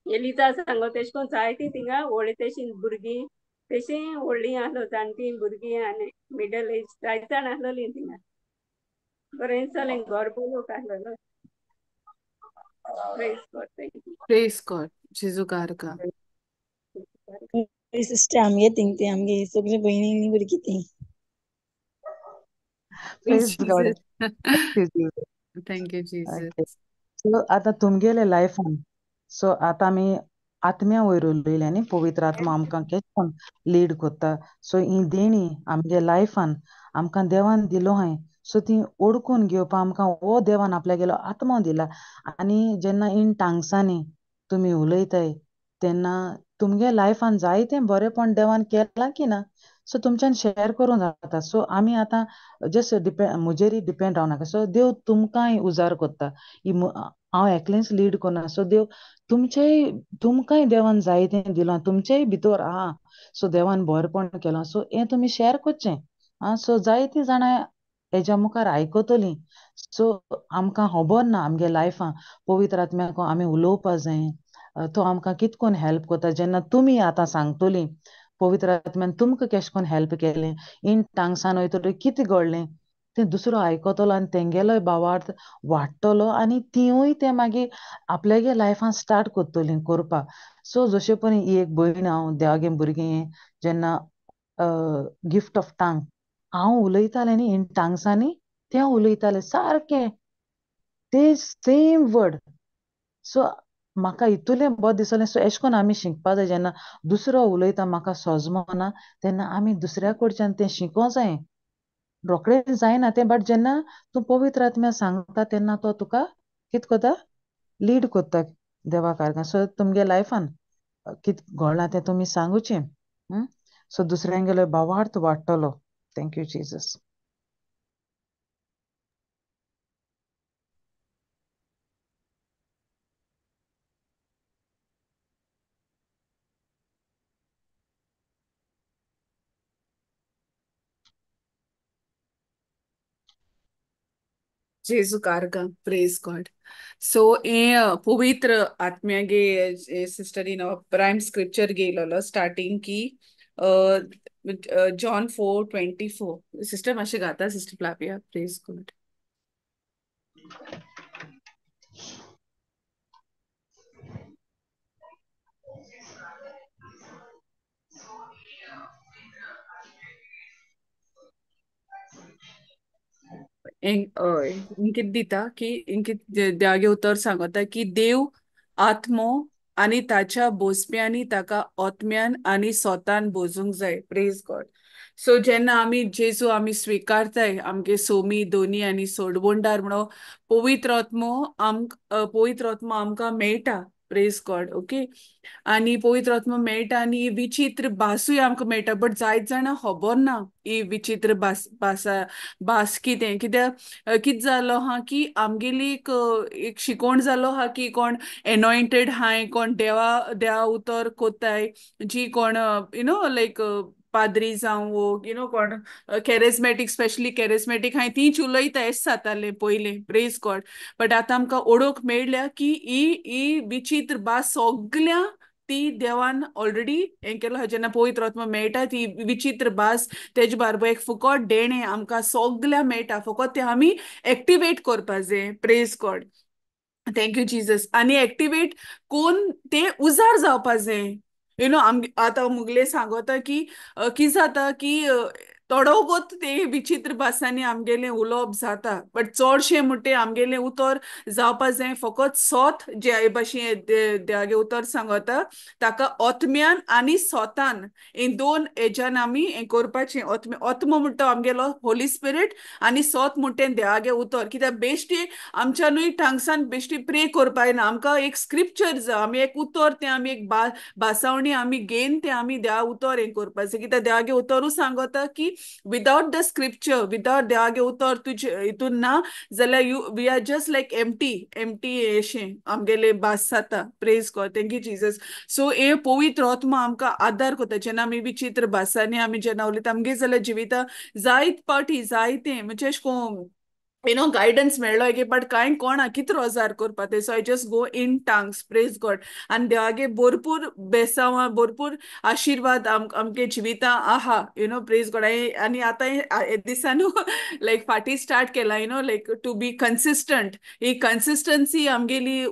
एलिजा सांगो तेशें कोन्न जायतीं थिंगा व्हडलीं तेशीं भुरगीं तेशीं व्हडलीं आहलो जाणटीं भुरगीं आनी मिडल एज जायत जाण आहलोलीं थिंगा. बरें दिसोलें घर बोलोक आहलोलो. Praise God thank you. Praise God. जेजू कारगां. सिस्टर आमगे थिंग ते आमगे सगळे बहिणी भुरगीं तीं. Praise God. Jesus. Thank you Jesus. Thank you okay Jesus. So आतां तुमगेले लायफान सो आतां आमी आत्म्या वयर उलयल्या न्ही पवित्र आत्मा आमकां केश कोन लीड कोत्ता सो ही देणी आमगे लायफान आमकां देवान दिलो हाय सो ती ओडकून घेवपा आमकां हो देवान आपल्यागेलो आत्मो दिला आनी जेन्ना इन टांगसांनी तुमी उलयताय तेन्ना तुमगे लायफान जायतें बरेंपण देवान केलां की ना सो तुमच्यान शेअर करूं जाता सो आमी आतां जस्ट म्हजेर डिपेंड रावनाका सो देव तुमकांय उजार कोत्ता हांव एकलेंच लीड कोना सो देव तुमकांय देवान जायतें दिलां तुमचेय भितर आहा सो देवान बरेंपण केलां सो हें तुमी शेअर कोरचें आं सो जायतीं जाणां हेज्या मुखार आयकतलीं सो आमकां खबर ना आमगे लायफान पवित्र आत्म्याक आमी उलोवपा जाय तो आमकां कितकोन हेल्प कोत्ता जेन्ना तुमी आतां सांगतलीं पवित्र आत्म्यान तुमकां केश कोन हेल्प केलें इन टांगसान वयतकीर कितें घडलें तें दुसरो आयकतलो आनी तेंगेलोय भावार्थ वाडटलो आनी तिवूय तें मागीर आपल्यागे लायफान स्टार्ट कोत्तलीं कोरपा सो जशें पळय ही एक भयण हांव देवागे भुरगें जेन्ना गिफ्ट ऑफ टांग हांव उलयतालें न्ही इन टांगसांनी तें उलयतालें सारकें ते सेम वर्ड सो म्हाका इतुलें बरें दिसलें सो एशें कोन्न आमी शिकपा जाय जेन्ना दुसरो उलयता म्हाका सोजमोना तेन्ना आमी दुसऱ्या कडच्यान तें शिको जाय रोखडें जायना तें बट जेन्ना तूं पवित्र आत्म्या सांगता तेन्ना तो तुका कितें कोत्ता लीड कोत्ता देवा कारणान सो तुमगे लायफान कितें घडलां तें तुमी सांगुचें सो दुसऱ्यांगेलो भावार्थ वाडटलो थँक्यू जिजस जेजू कारगा प्रेज गॉड सो हे पवित्र आत्म्यागे सिस्टर इन प्राइम स्क्रिप्चर गेलो स्टार्टिंग की जॉन 4:24 सिस्टर मातशें गाता सिस्टर फ्लाविया प्रेज गॉड इंकित दिता की इंकित द्यागे उतर सांगता की देव आत्मो आणि ताच्या बोसप्यांनी ताका आत्म्यान आणि स्वतान बोजूंक जाय प्रेज गॉड सो जेन्ना आमी जेजू आमी स्वीकारताय आमगे सोमी दोनी आनी सोडबोंडार म्हणो पवित्र आत्मो आमकां मेळटा प्रेज गॉड ओके आणि पवित्र आत्मा मेळटा आणि विचित्र भासूय आमकां मेळटा बट जायत जाणां खबर ना ही विचित्र भास कितें कित्याक कितें जालो हा की आमगेली एक शिकोण जालो हा की कोण एनॉयंटेड हाय कोण देवा उतर कोत्ताय जी कोण लायक पाद्री जावं वो कोण कॅरिझमॅटीक स्पेशली कॅरिझमॅटीक हाय तींच उलयता एश जातालें पयलें प्रेज गॉड बट आतां आमकां ओळख मेळ्ळ्या की ही विचित्र भास सगल्या ती देवान ऑलरेडी हें केलो जेन्ना पवित्र आत्मा मेळटा ती विचित्र भास तेजे बारबर एक फुकट देणे आमकां सगल्या मेळटा फकत ते आमी एक्टिवेट करपा जाय प्रेज गॉड थँक्यू जिजस आनी एक्टिवेट कोण ते उजार जावपा जाय आतां मुगले सांगता की कितें जाता की थोडो वगत ते विचित्र भासांनी आमगेलें उलोवप जाता बट चडशें म्हणटे आमगेलें उतर जावपा जाय फकत सोत जे भाशेन देवागे उतर सांगता ताका आत्म्यान आनी सोतान इन दोन हेज्यान आमी हें करपाचें आत्मो म्हणटा आमगेलो होली स्पिरीट आनी सोत म्हणटा देवागे उतर कित्याक बेश्टी आमच्यानूय टांगसान बेश्टी प्रे करपा ना आमकां एक स्क्रिप्चर जाय आमी एक उतर तें आमी एक भासावणी आमी घेवन तें आमी देवा उतर हें करपा जाय कित्याक देवागे उतरूच सांगता की विदाउट द स्क्रिप्चर विदाउट देवागे उतर तुजे हितून ना जाल्यार we are just like empty अशें आमगेले भास जाता praise God thank you Jesus so हे पवित्र आत्मा आमकां आदार करता जेन्ना आमी विचित्र भासांनी आमी जेन्ना उलयता आमगे जाल्यार जिविता जायत पाटी जायतें म्हणजे अशें कोन्न गायडन्स मेळ्ळो की बट कांय कोणा कितें रोजार करपा ते so I just go in tongues praise God आनी देवागे भरपूर बेसांवां भरपूर आशिर्वाद आमगे जिवितां आहा प्रेज गॉड आनी आतां हे दिसानू लायक फाटी स्टार्ट केला लायक टू बी कन्सिस्टंट ही कन्सिस्टन्सी आमगेली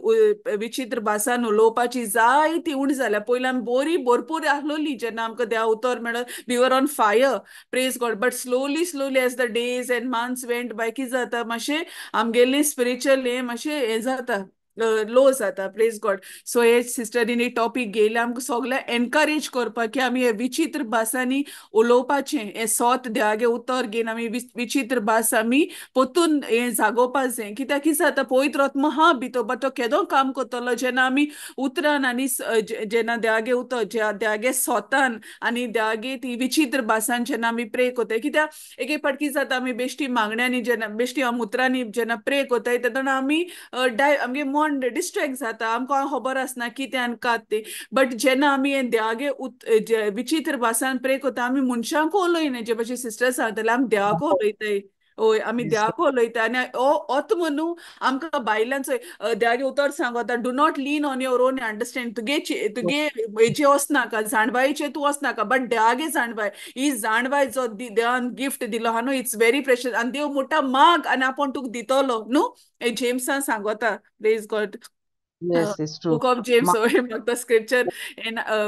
विचित्र भासान उलोवपाची जायती उणी जाल्या पयलीं आमी बरी भरपूर आहलोली जेन्ना आमकां देवा उतर मेळत we were on fire praise God but slowly as the days and months went by कितें जाता मातशें आमगेलें स्पिरिच्युअल हें मातशें हें जाता लो जाता प्रेज गॉड. सो हे सिस्टरीनी टॉपिक घेयले आमकां सगळ्यांक एनकरेज करपाक की आमी हे विचित्र भासांनी उलोवपाचें, हे सोत देवागे उतर घेवन आमी विचित्र भास आमी पोतून हे जागोवपा जाय. कित्याक कितें जाता पवित्र आत्मा हा भितर बट तो केदो काम करतलो जेन्ना आमी उतरान आनी जेन्ना देवागे उतर देवागे सोतान आनी देवागे ती विचित्र भासान जेन्ना आमी प्रे कोताय. कित्याक एक एक फावट कितें जाता आमी बेश्टी मागण्यांनी जेन्ना बेश्टी उतरांनी जेन्ना प्रे कोताय तेन्ना आमी आमगे मन डिस्ट्रॅक्ट जाता, आमकां खबर आसना कितें आनी कात तें. बट जेन्ना आमी हें देवागे विचित्र भासान प्रे कोता आमी मनशांक उलोयनाय जे भाशेन सिस्टर सांगताले आमी देवाको उलयताय. ओय आमी Yes. देवाको उलयता आनी ओत न्हू आमकां बायलांच देवागे उतर सांगता do not lean on your on understand तुगे हेजे वचनाका जाणबायेचे तूं वचनाका बट देवागे जाणबाय ही जाणबाय जो देवान गिफ्ट दिलो हा न्हू इट्स व्हेरी प्रेशियस आनी देव म्हणटा माग आनी आपूण तुका दितलो न्हू. हे जेम्सान सांगता praise God. Yes, it's true. Book of James म्हाका स्क्रिप्चर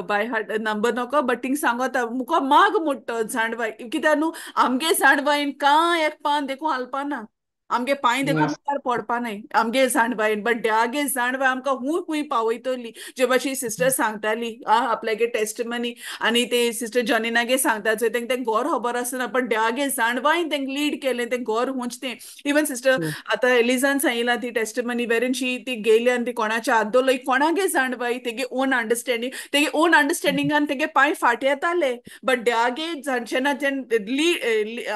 बाय हार्ट नंबर नको बट थिंग सांगता मुको माग मुट्टो जाणबाय कित्याक न्हू आमगे जाणबायन कांय एक पान देखून हालपाना, आमगे पांय देखून Yes. मुखार पडपा न्हय आमगे जाणबायन. बट देवागे जाणबाय आमकां खूंय खूंय पावयतली जे भाशेन सिस्टर सांगताली आपल्यागे टेस्टमनी आनी ते सिस्टर जॉनिनागे सांगता चोय तेंका तें घर खबर आसना पण देवागे जाणबायन तेंका लीड केलें तें घर हुंच तें. Even sister Yes. आतां एलिजान सांगिला ती टेस्टमनी वेरेन शी ती गेली आनी ती कोणाच्या हात दवरलो कोणागे जाणबाय तेगे ओन अंडरस्टँडिंगान तेगे पांय फाट येताले बट देवागे जेन्ना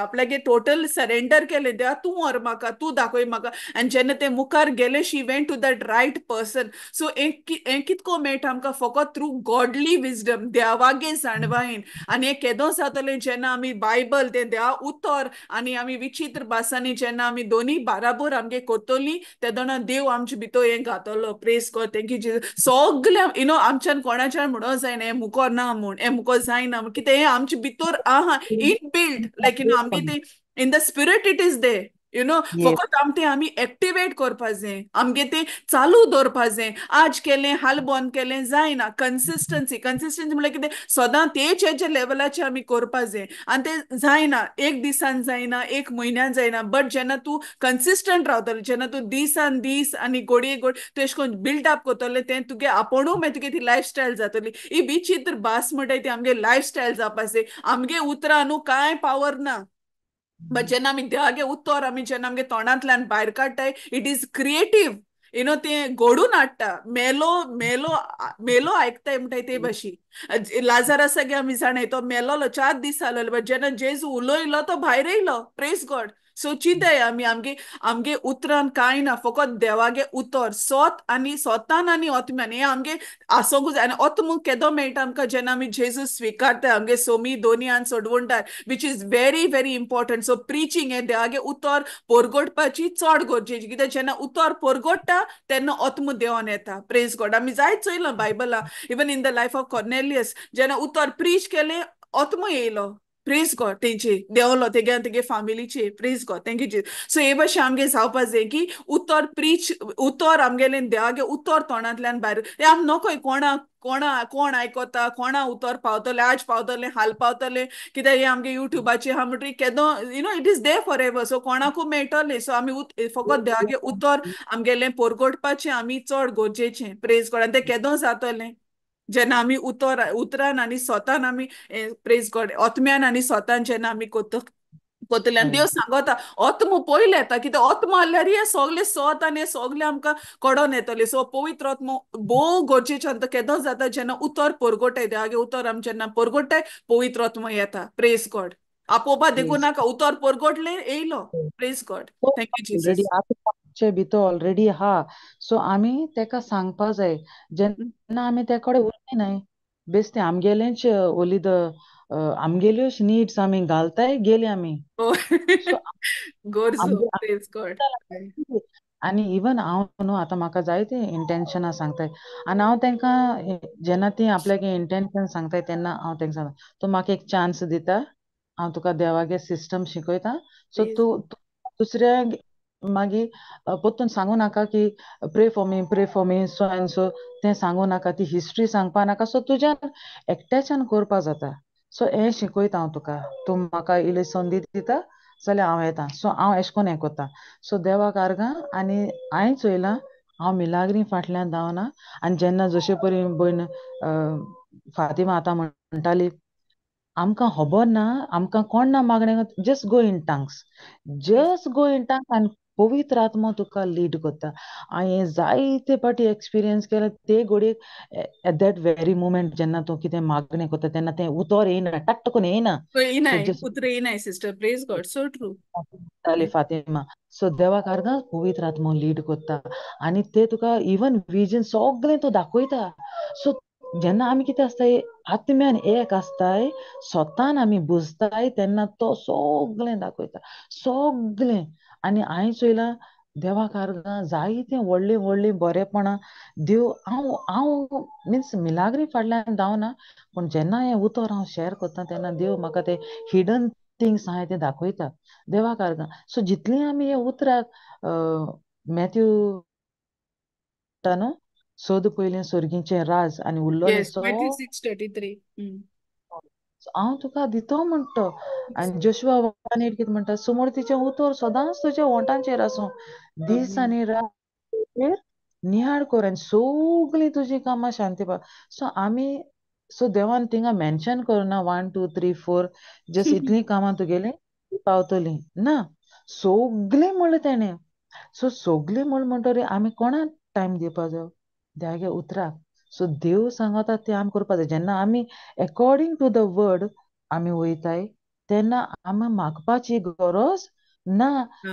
आपल्यागे टोटल सरेंडर केले देवा तूं व्हर म्हाका तूं दाखोय म्हाका आनी जेन्ना ते मुखार गेले she went to that right person. So हें कितको मेळटा आमकां फकत थ्रू गॉडली विजडम देवागे जाणबायेन. आनी हें केदो जातलें जेन्ना आमी बायबल तें देवा उतर आनी आमी विचित्र भासांनी जेन्ना आमी दोनी बाराबोर आमगे कोत्तोली तेदोना देव आमचे भितर हें घातलो प्रेस कर थँक्यू जीसस. सगल्या आमच्यान कोणाच्यान म्हणो जायना हें मुको ना म्हूण हें मुको जायना म्हूण कितें हें आमचे भितर आहा इन बिल्ड लायक आमगे तें in the spirit it is they Yes. फकत आमी एक्टिवेट करपा जाय आमगे तें चालू दवरपा जाय. आज केलें हाल बंद केलें जायना. कंसिस्टन्सी म्हळ्यार कितें सदां तेच हेजे लेवलाचेर आमी करपा जाय आनी तें जायना एक दिसान जायना एक म्हयन्यान जायना बट जेन्ना तूं कंसिस्टंट रावतलें जेन्ना तूं दिसान दीस आनी घोडये घोड तूं एशें कोन्न बिल्डअप करतलें तें तुगे आपुणू मागीर तुगे ती लायफस्टायल जातली. ही विचित्र भास म्हणटाय ती आमगे लायफस्टायल जावपा जाय. आमगे उतरां न्हू कांय पावर ना बट जेन्ना आमी देवागे उतर आमी जेन्ना आमगे तोंडांतल्यान भायर काडटाय इट इज क्रिएटीव तें घडून हाडटा. मेलो मेलो मेलो आयकताय म्हणटाय ते भाशी लाजारासागे आमी जाणाय तो मेलोलो 4 दीस जालोले बट जेन्ना जेजू उलोयलो तो भायर येयलो प्रेस गॉड. सो चिंताय आमी आमगे उतरान कांय ना फकत देवागे उतर सोत आनी सोतान आनी ओतम्यान हें आमगे आसोंकूच जाय. आनी ओतमू केदो मेळटा आमकां जेन्ना आमी जेजू स्विकारताय आमगे सोमी दोनी आन सोडवणटाय which is very very important. So preaching हें देवागे उतर पोरगोडपाची चड गरजेची कित्याक जेन्ना उतर पोरगोडटा तेन्ना ओतमू देंवन येता प्रेज गॉड. आमी जायत चोयलां बायबलां even in the life of Cornelius जेन्ना उतर प्रीच केलें ओतमू येयलो प्रेज गॉड तेंचे देंवलो तेगे फामिलीचे praise God thank you Jesus. So हे भाशेन आमगे जावपा जाय की उतर आमगेलें देवागे उतर तोंडांतल्यान भायर हें आमी नकोय कोण आयकोता कोणा उतर पावतलें आज पावतलें हाल पावतलें कित्याक हें आमगे युट्यूबाचेर आहा म्हणटरी केदो it is there for ever. So कोणाकू मेळटलें. सो आमी फकत देवागे उतर आमगेलें पोरगोडपाचें आमी चड गरजेचें प्रेज गॉड. आनी तें केदो जातलें जेन्ना आमी उतरान आनी सोतान आमी प्रेज गॉड ओतम्यान आनी सोतान जेन्ना आमी कोतले आनी देव सांगता ओतमू पयले येता कित्याक ओतमू आहल्यार हे सोगले सोत आनी हे सोगले आमकां कडोन येतले. सो पवित्र आत्मो भोव गरजेचें आनी तो केदो जाता जेन्ना उतर पोरगोटाय देवागे उतर आमी जेन्ना पोरगोटाय पवित्र आत्मो येता प्रेज गॉड. आपोवपा देखून Yes. नाका उतर पोरगोटले येयलो praise God thank you already Jesus. आमचे भितर ऑलरेडी हा. सो आमी तेका सांगपा जाय जेन्ना आमी ते कडेन उलयनाय बेश्टें आमगेलेंच ओली आमगेल्योच नीड्स आमी घालताय गेली आमी. सो गरजो आमगे प्रेज गॉड. आनी इवन हांव न्हू आतां म्हाका जायते इंटेन्शनां सांगताय आनी हांव तेंकां जेन्ना ती आपल्यागे इंटेन्शन सांगताय तेन्ना हांव तेंकां सांगता तूं म्हाका एक चान्स दिता हांव तुका देवागे सिस्टम शिकयता. सो तूं दुसऱ्याक मागीर पोत्तून सांगू नाका की प्रे for me so and so तें सांगू नाका ती हिस्ट्री सांगपा नाका. सो तुज्यान एकट्याच्यान करपा जाता. सो हें शिकयता हांव तुका तूं म्हाका इल्ली संदी दिता जाल्यार हांव येता. सो हांव एशें कोन्न हें कोत्ता. सो देवाक आर्गां आनी हांवें चोयलां हांव मिलाग्री फाटल्यान धांवना आनी जेन्ना जशे परी भयण फातिमा आतां म्हणटाली आमकां खबर ना आमकां कोण ना मागणें just go in tongues just go in tongues आनी पवित्र आत्मा तुका लीड करता हांवें हें जायते पाटी एक्सपिरियन्स केलें ते घडयेक एट दॅट वेरी मोमेंट जेन्ना तूं कितें मागणें करता तेन्ना तें उतर येयना टक्कन येयना सो येयनाय जस्ट उतर येयनाय sister praise God so true Fatima so देवा कारगा पवित्र आत्मा लीड करता आनी ते तुका इवन विजन सगळें तो दाखयता सो जेन्ना आमी कितें आसताय आत्म्यान एक आसताय स्वतान आमी बुजताय तेन्ना तो सगळें दाखयता सगळें आनी हांवें चोयलां देवा कारगा जायतें व्हडलीं व्हडलीं बरेपणां देव हांव मिन्स मिलाग्री फाटल्यान धांवना पूण जेन्ना हें उतर हांव शेअर करता तेन्ना देव म्हाका ते हिडन थिंग्स आहाय ते दाखयता देवा कारगा सो जितलीं आमी हे उतराक मॅथ्यू न्हू सोद पयलें सोर्गीचें राज आनी उरलोलें येस मॅथ्यू सगळें 6:33 हांव तुका दितो म्हणटा आनी जोशुआ 1:8 कितें म्हणटा समोर तिचें उतर सदांच तुज्या ओंठांचेर आसूं दीस आनी रात निहाळ कर आनी सगळीं तुजीं कामां शांती पा सो आमी सो देवान थिंगा मेन्शन करना 1 2 3 4 जस्ट इतलीं कामां तुगेलीं पावतलीं ना सगळीं म्हणलें तेणें सो सगळीं म्हणटरी आमी कोणाक टायम दिवपा जायो देवागे उतराक सो देव सांगता तें आमी करपा जाय जेन्ना आमी अकॉर्डिंग टू द वर्ड आमी वयताय तेन्ना आमी मागपाची गरज ना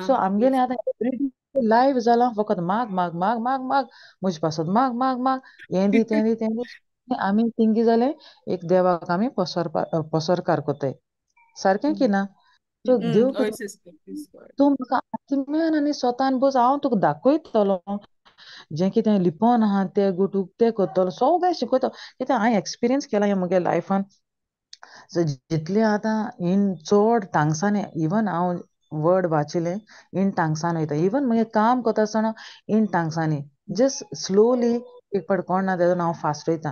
सो आमगेलें आतां एवरीडे लायफ जालां फकत माग माग माग माग माग म्हजे पासत माग माग माग हें दी तें दी तें दी आमी थिंग जालें एक देवाक आमी पसरकार कोताय सारकें की ना सो देव हय कितें सिस्टर प्रेज गॉड तूं म्हाका आत्म्यान आनी स्वतान बस हांव तुका दाखयतलो जें कितें लिपोन आहा तें गुटूक तें करतलो सगळें शिकयता कित्याक हांवें एक्सपिरियन्स केला हें म्हगे लायफान सो जितलें आतां इन चड टांगसांनी इवन हांव वर्ड वाचिलें इन टांगसान वयता इवन म्हगे काम करता आसतना इन टांगसांनी जस्ट स्लोली एक पाट कोण ना तेदोन हांव फास्ट वयता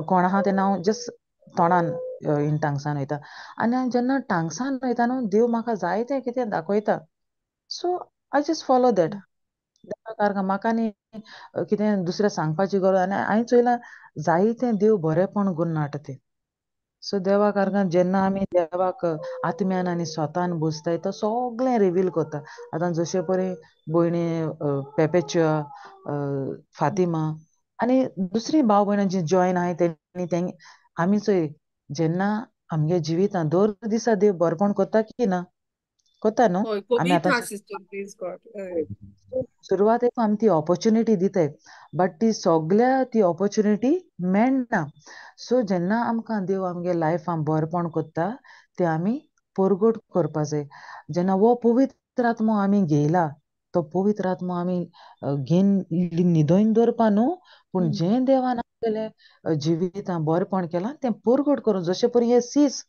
कोण आहा तेन्ना हांव जस्ट तोंडान इन टांगसान वयता आनी हांव जेन्ना टांगसान वयता न्हू देव म्हाका जायतें कितें दाखयता so I just follow that म्हाका न्ही कितें दुसरें सांगपाची गरज आनी हांवें चोयलां जायतें देव बरेंपण करून नाटा तें सो देवा कारणान जेन्ना आमी देवाक आत्म्यान आनी स्वतान बुजताय तो सगळें रिवील करता आतां जशे परी भयणी पेपेच्युआ फातिमा आनी दुसरी भाव भयणां जी जॉयन आहाय तेणी आमी चोय जेन्ना आमगे जिवितांत दर दिसा देव बरेंपण करता की ना कोता न्हू हय आमी आतां कोत्ता सिस्टर प्रेज गॉड हय सुरवातेक आमी ती ऑपॉर्च्युनिटी दिताय बट ती सगल्या ती ऑपॉर्च्युनिटी मेळना सो जेन्ना आमकां देव आमगे लायफान बरेंपण करता तें आमी परगट करपा जाय जेन्ना हो पवित्र आत्मो आमी घेयला तो पवित्र आत्मो आमी घेवन न्हिदोवन दवरपा न्हू पूण जें देवान आमगेलें जिवितांत बरेंपण केलां तें परगट करूं जशे परी हे सीस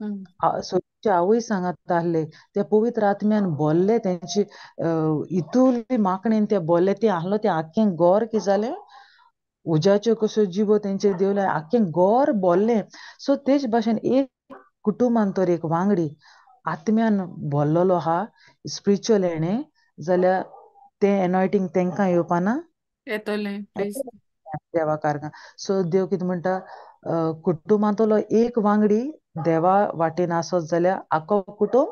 सोयीची आवय सांगत आहले ते पवित्र आत्म्यान बोल्ले तेंची इतुली माकणेन ते बोल्ले ते आहलो ते आख्खें गोर कितें जालें उज्याच्यो कश्यो जिबो तेंचेर देवल्या आख्खें गोर बोल्लें सो तेच भाशेन एक कुटुंबान तर एक वांगडी आत्म्यान बोल्लोलो आहा स्पिरिच्युअल हेणें जाल्यार तें एनॉयटींग तेंकां येवपा ना येतोलें प्रेज देवा कारणां सो देव कितें म्हणटा कुटुंबांतलो एक वांगडी देवा वाटेन आसत जाल्यार आख्खो कुटुंब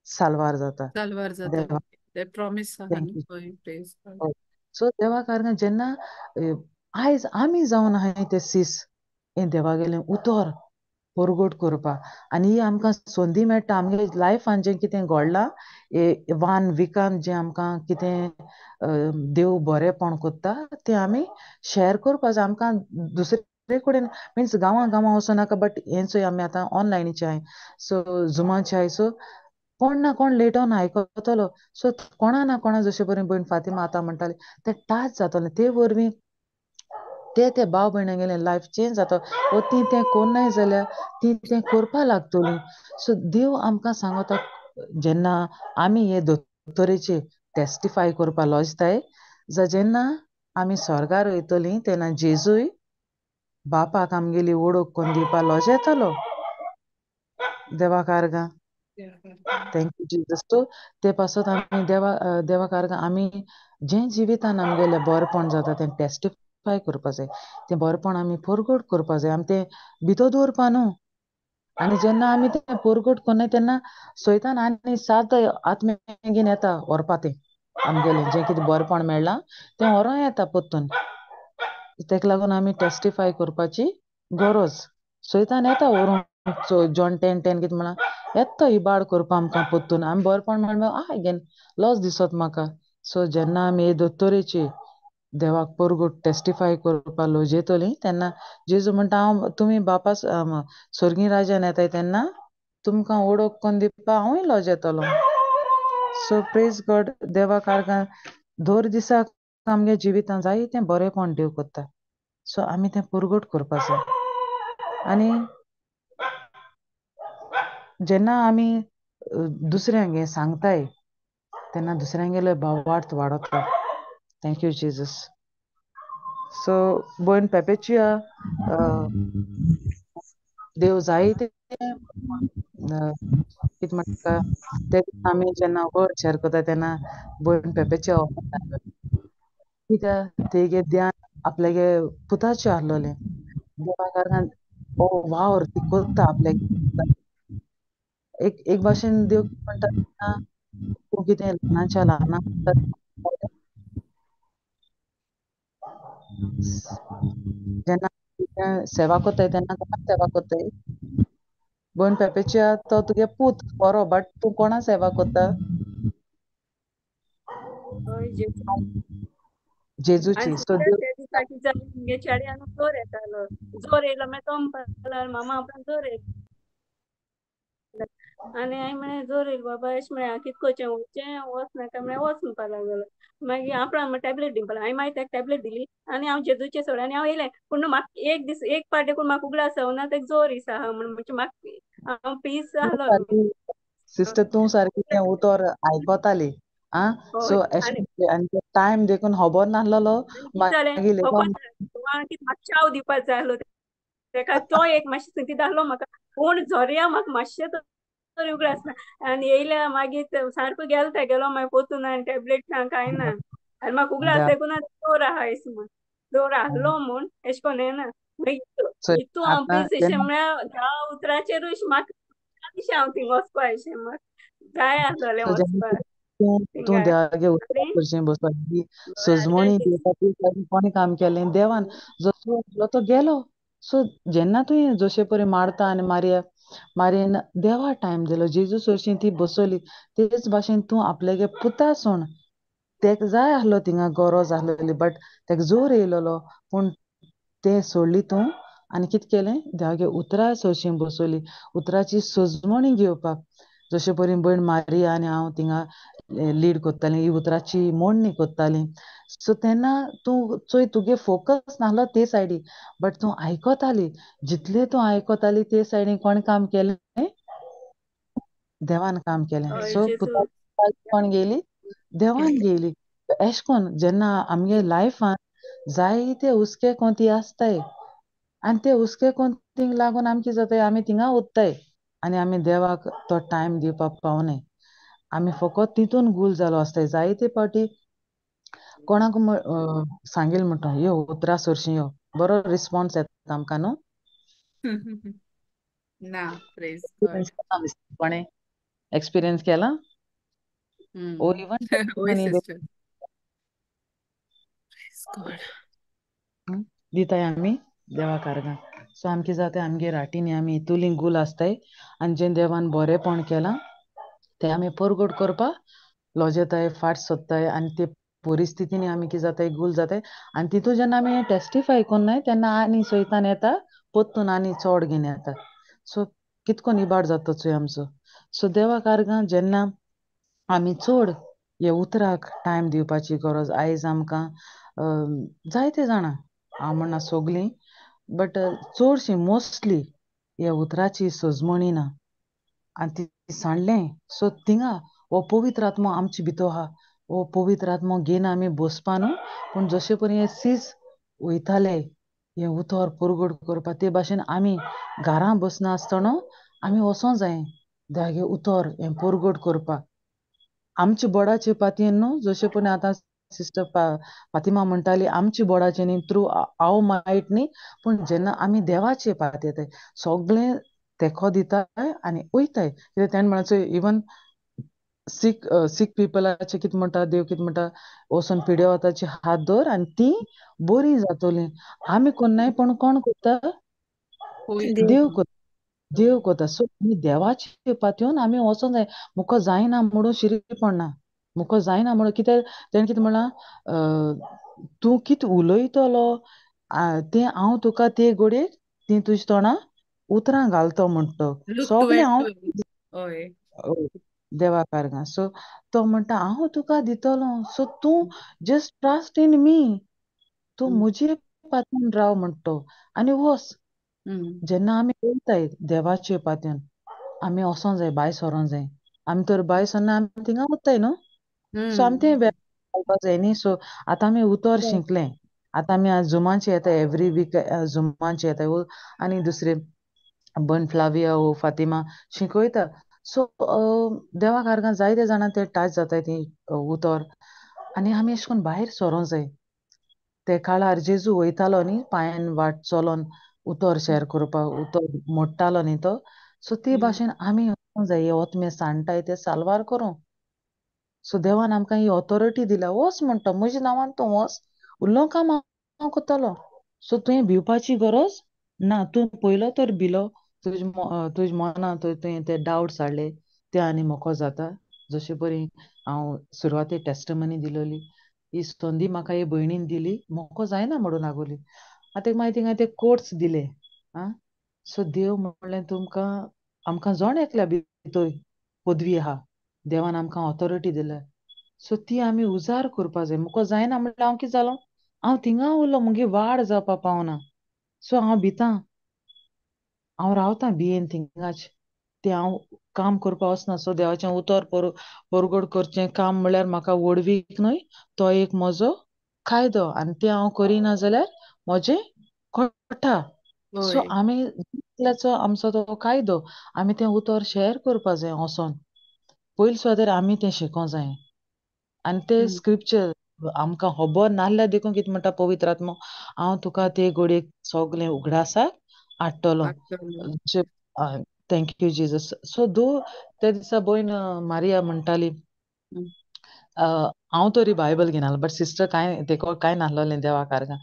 साल्वार जाता साल्वार देवा जातोलें ते प्रॉमीस आहा न्हू थँक्यू हय प्रेज गॉड सो देवा कारणान जेन्ना आयज आमी जावन आहाय ते सीस हें देवागेलें उतर परगट करपा आनी ही आमकां संदी मेळटा आमगे लायफान जें कितें घडलां 1 विकान जें आमकां कितें देव बरेंपण करता तें आमी शेअर करपा जाय आमकां दुसरे कडेन मिन्स गांवां गांवां वचूं नाका बट हें चोय आमी आतां ऑनलायनीचे हाय सो झुमाचे हाय सो कोण ना कोण लेट ऑन आयकतलो सो कोणा ना कोणा जशे परी भयण फातिमा आतां म्हणटाली तें टाच जातलें ते वरवीं ते भाव भयणांगेलें लायफ चेंज जाता वो ती तें कोन्नाय जाल्यार ती तें करपा लागतलीं सो देव आमकां सांगता जेन्ना आमी हे दोतोरेचे टेस्टिफाय करपा लॉजताय जेन्ना आमी स्वर्गार वयतलीं तेन्ना जेजूय बापाक आमगेली ओळख कोन्न दिवपा लॉज येतलो देवा कारगां थँक्यू जिजस सो ते पासत आमी देवा कारगां आमी जें जिवितान आमगेलें बरेपण जाता तें टेस्टिफाय करपा जाय. तें बरेपण आमी परगट करपा जाय. आमी तें भितर दवरपा न्हू. आनी जेन्ना आमी तें परगट करनाय तेन्ना सैतान आनी सात आत्मेगेन येता व्हरपा तें आमगेलें जें कितें बरेपण मेळ्ळां तें व्हरों येता परतून. तेका लागून आमी टेस्टिफाय करपाची गरज. सैतान येता व्हरों जॉन 10:10 कितें म्हणलां येता तो इबाड करपा आमकां परतून. आमी बरेपण मेळ्ळें घेन लॉस दिसत म्हाका. सो जेन्ना आमी हे दोतोरेची देवाक परगट टेस्टिफाय करपा लजेतलीं तेन्ना जेजू म्हणटा हांव तुमी बापा सर्गी राज्यान येताय तेन्ना तुमकां ओळख कोन्न दिवपा हांवूय लजेतलो. So praise God. देवा कारगां दर दिसाक आमगे जिवितांत जायतें बरेपण देव करता. सो आमी तें परगट करपा जाय. आनी जेन्ना आमी दुसऱ्यांक हें सांगताय तेन्ना दुसऱ्यांगेलो भावार्थ वाडयतलो. Thank you Jesus. सो भयण पेपेचिया देव जायते कितें म्हणटा ते आमी जेन्ना वड शेअर करता तेन्ना भयण पेपेचिया कित्याक तेगे ध्यान आपल्यागे पुताचेर आहलोलें. देवा कारणान वावर ती कोत्ता आपल्यागे. एक भाशेन देव कितें म्हणटा तेन्ना तूं कितें ल्हानाच्या ल्हानाक जेन्ना सेवा कोत्ताय तेन्ना कोणाक सेवा कोत्ताय. भयण पेपेचिया तो तुगे पूत बरो बट तूं कोणा सेवा कोत्ता हय जेजू. आनी जेजूची. सो सिस्टर देव ते दिसाची जाली तुमगे चेड्यान जोर येतालो. जोर येयलो मागीर तो म्हणपाक लागलो मामा आपणाक जोर येयलो. आनी हांवें म्हळें जोर येयलो बाबा अशें म्हळें हांव कितें करचें वचचें वचनाका म्हळें वच म्हणपा लागलो. मागीर आपणाक टॅबलेट दिवपा लागलो. हांवें मागीर ताका टॅबलेट दिली आनी हांव जेजूचे सोडलें आनी हांव येयलें. पूण म्हाका एक दीस एक पाट देखून म्हाका उगडास जावना तेका जोर दिसा आहा म्हण म्हणजे म्हाका हांव पीस आहलो न्हू. सारकी सिस्टर तूं सारकी तें उतर आयकोताली आं. हय सो आनी एशें आनी टायम देखून खबर नाहलोलो कितें जालें मागीर खबर लेगून ना कितें म्हाका चाव दिवपा जाय आहलो तेका तो एक मातशें स्थिती आहलो म्हाका पूण झोर्या म्हाका मातशें तरी उगडास ना. आनी येयल्या मागीर सारको गेलो मागीर पोतून आनी टॅबलेट ना कांय ना. आनी म्हाका उगडास देखून जोर आहा अशें म्हण. जोर आहलो म्हूण एशें कोन्न येना. मागीर सो हितू हांव आतां पीस अशें जेन्ना म्हळ्यार ह्या उतराचेरूच म्हाका दिशें हांव थिंग वचपा अशें म्हाका जाय आहलोलें सो जेन्ना वचपाक तूं थिंगां. देवागे उतर आनी करचें बसपाची आनी काय सजमणी दिवपाची कोणें काम केलें देवान जसो आसलो तो गेलो. सो जेन्ना तुवें जशे परेन मार्ता आनी मारयेन देवा टायम दिलो जेजू हरशीं ती बसयली तेच भाशेन तूं आपल्यागे पुता सोण तेका जाय आहलो थिंगां गरज आहलोली बट तेका जोर येयलोलो पूण तें सोडली तूं आनी कितें केलें देवागे उतरार हरशीं बसयली उतराची सजमणी घेवपाक. जशे परेन भयण मारिया आनी हांव थिंगां लीड कोत्तालीं ही उतराची मोडणी कोत्तालीं. सो तेन्ना तूं चोय तुगे फोकस नाहलो ते सायडीक बट तूं आयकोताली. जितलें तूं आयकोताली ते सायडीन कोणें काम केलें देवान काम केलें. हय सो जेजू पुता कोण गेली देवान गेली. एशें कोन्न जेन्ना आमगे लायफान जायते हुस्के कोंती आसताय आनी ते हुस्के कोंतींक लागून आमी कितें जाताय आमी थिंगां उत्ताय आनी आमी देवाक तो टायम दिवपाक पावनाय. आमी फकत तितून गूल जालो आसताय. जायते पावटी कोणाक सांगील म्हणटा यो उतरा सरशीं यो बरो रिस्पॉन्स येता आमकां न्हू. ना प्रेज गॉड. कोणें एक्सपिरियन्स केला ओ इवन होय सिस्टर. Praise God. दिताय आमी देवा कारगां. सो आमकी जाता आमगे राटींनी आमी हितूली गूल आसताय आनी जें देवान बरेंपण केलां तें आमी परगट करपा लॉजेताय फाट सोदताय आनी ते परिस्थितींनी आमी कितें जाताय गूल जाताय आनी तितू जेन्ना आमी टेस्टिफाय कोन्नाय तेन्ना आनी सैतान येता पोत्तून आनी चोड घेवन येता. सो कितकोन इबाड जाता चोय आमचो. सो देवा कारगां जेन्ना आमी चोड हे उतराक टायम दिवपाची गरज आयज आमकां जायते जाणां हांव म्हणना सोगलीं बट चडशीं मोस्टली हे उतराची सजमणी ना आनी ती सांडलें सो थिंगां हो पवित्र आत्मो आमचे भितर आहा हो पवित्र आत्मो घेवन आमी बसपा न्हू पूण जशे परेन हे सीज वयताले हें उतर परगट करपा ते भाशेन आमी घारां बसना आसतना आमी वोसो जाय देवागे उतर हें परगट करपाक. आमच्या बोडाचे पातयेन न्हू जशे परेन आतां सिस्टर फातिमा म्हणटाली आमची बोर्डाचे न्ही थ्रू हांव मायट न्ही पूण जेन्ना आमी देवाचे पात येताय सगळें तेखो दिताय आनी वयताय कित्याक तेणें म्हणचो इवन सीक पिपलाचे कितें म्हणटा देव कितें म्हणटा वचून पिड्या वताची हात दवर आनी ती बरी जातली आमी कोन्नाय पण कोण करता पवित्र देव देव आत्मा. करता देव करता सो आमी देवाचे पातयेवन आमी वचों जाय मुको जायना म्हणून शिरी पडना मुको जायना म्हणून कित्याक तेणें कितें म्हणलां तूं कितें उलयतलो तें हांव तुका ते घडयेक ती तुज्या तोंडां उतरां घालतो म्हणटा तो लूक सगलें हांव 12:12. हय. देवा कारगा सो तो म्हणटा हांव तुका दितलो सो तूं जस्ट ट्रस्ट इन मी तूं हम्म. म्हजे पातयेन राव म्हणटा तो आनी वच हम्म. जेन्ना आमी वयताय देवाचे पातयेन आमी वचों जाय भायर सरों जाय आमी तर भायर सरना आमी थिंगा उरताय न्हू सो आमी तें हम्म. घालपाक जाय न्ही सो आतां आमी उतर शिंकलें आतां आमी आज जुमाचे येताय एवरी वीक जुमाचे येताय आनी दुसरे बन फ्लाविया वो फातिमा शिकयता सो देवा कारगां जायते जाणां ते टच जाताय ती उतर आनी आमी अशें करून भायर सरों जाय ते काळार जेजू वयतालो न्ही पांयान वाट चलोन उतर शेर करपाक उतर मोडटालो न्ही तो सो ते हम्म. भाशेन आमी वचूं जाय हे ओतमे सांडटाय ते साल्वार करूं सो देवान आमकां ही ऑथॉरिटी दिला वच म्हणटा म्हज्या नांवान तूं वच उरलो काम हांव कोत्तलो सो तुवें भिवपाची गरज ना तूं पयलो तर भिलो तुज्या मनां तुवें ते डावट्स हाडले ते आनी मोको जाता जशे परी हांव सुरवातेक टेस्टमनी दिलोली ही संदी म्हाका हे भयणीन दिली मोको जायना म्हणून आगोली आतां मागीर थिंगा ते कोर्ट्स दिले आं सो देव म्हणलें तुमकां आमकां जोण एकल्या भितर पदवी आहा देवान आमकां ऑथॉरिटी दिल्या सो ती आमी उजार करपा जाय मुको जायना म्हणल्यार हांव कितें जालो हांव थिंगा उरलो मुगे वाड जावपा पावना सो हांव भितां हांव रावतां भियेन थिंगाच ते हांव काम करपा वचना सो देवाचें उतर परगोड करचें काम म्हणल्यार म्हाका वडवीक न्हय तो एक म्हजो कायदो आनी तें हांव करिना जाल्यार म्हजें कोठा सो हय. आमी आमचो तो कायदो आमी तें उतर शेअर करपा जाय वोसोन पयलीं सुवातेर आमी तें शिकों जाय आनी ते हम्म. स्क्रिप्चर आमकां खबर नासल्यार देखून कितें म्हणटा पवित्र आत्मो हांव तुका ते घडयेक सगलें उगडासाक हाडटलो आत्तलो. थँक्यू जिजस सो त्या दिसा भयण मारिया म्हणटाली हम्म. हांव तरी बायबल घेनासलो बट सिस्टर तेको कांय नासलोलें देवा कारगां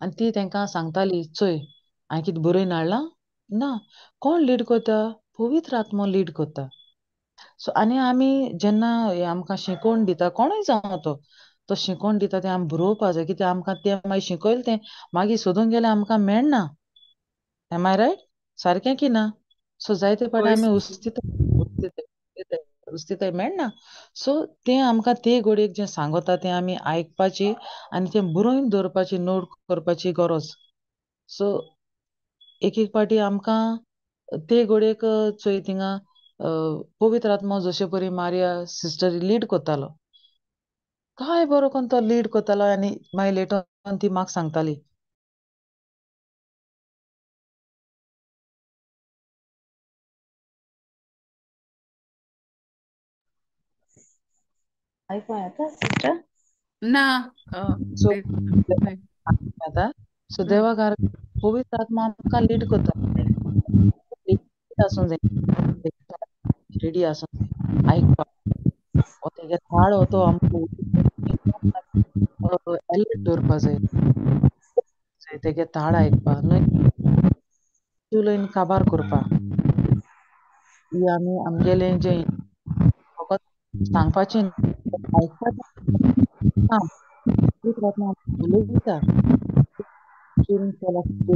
आनी ती तांकां सांगताली चोय हांवें कितें बरयन हाडलां ना कोण लीड करता पवित्र आत्मो लीड करता सो आनी आमी जेन्ना आमकां शिकोवन दिता कोणूय जावं तो शिकोवन दिता तें आमी बरोवपा जाय कित्याक आमकां तें मागीर शिकयलें तें मागीर सोदूंक गेल्यार आमकां मेळना एम आय रायट सारकें की ना सो जायते फावटी हय आमी सिस्टर. उस्तिताय मेळना सो तें आमकां ते घडयेक जें सांगता तें आमी आयकपाची आनी तें बरोवन दवरपाची नोट करपाची गरज सो एक एक पाटी आमकां ते घडयेक चोय थिंगा पवित्र आत्मो जशे परी मारिया सिस्टर लीड कोत्तालो काय बरो करून तो लीड कोत्तालो आनी मागीर लेटर ती म्हाका सांगताली ऐकू येतं सिस्टर? ना सो हय. आता सो हम्म. देवा कार पवित्र आत्मा आमकां लीड कोत्ता आसूं जाय रेडी आसूं जाय आयकपाक तेगे थाळ हो तो आमकां अलर्ट दवरपा जाय तेगे थाळ आयकपा न्हय उलोयन काबार करपा ही आमी आमगेलें जें फकत सांगपाचें आयकपाचें ना पवित्र आत्मा उलयता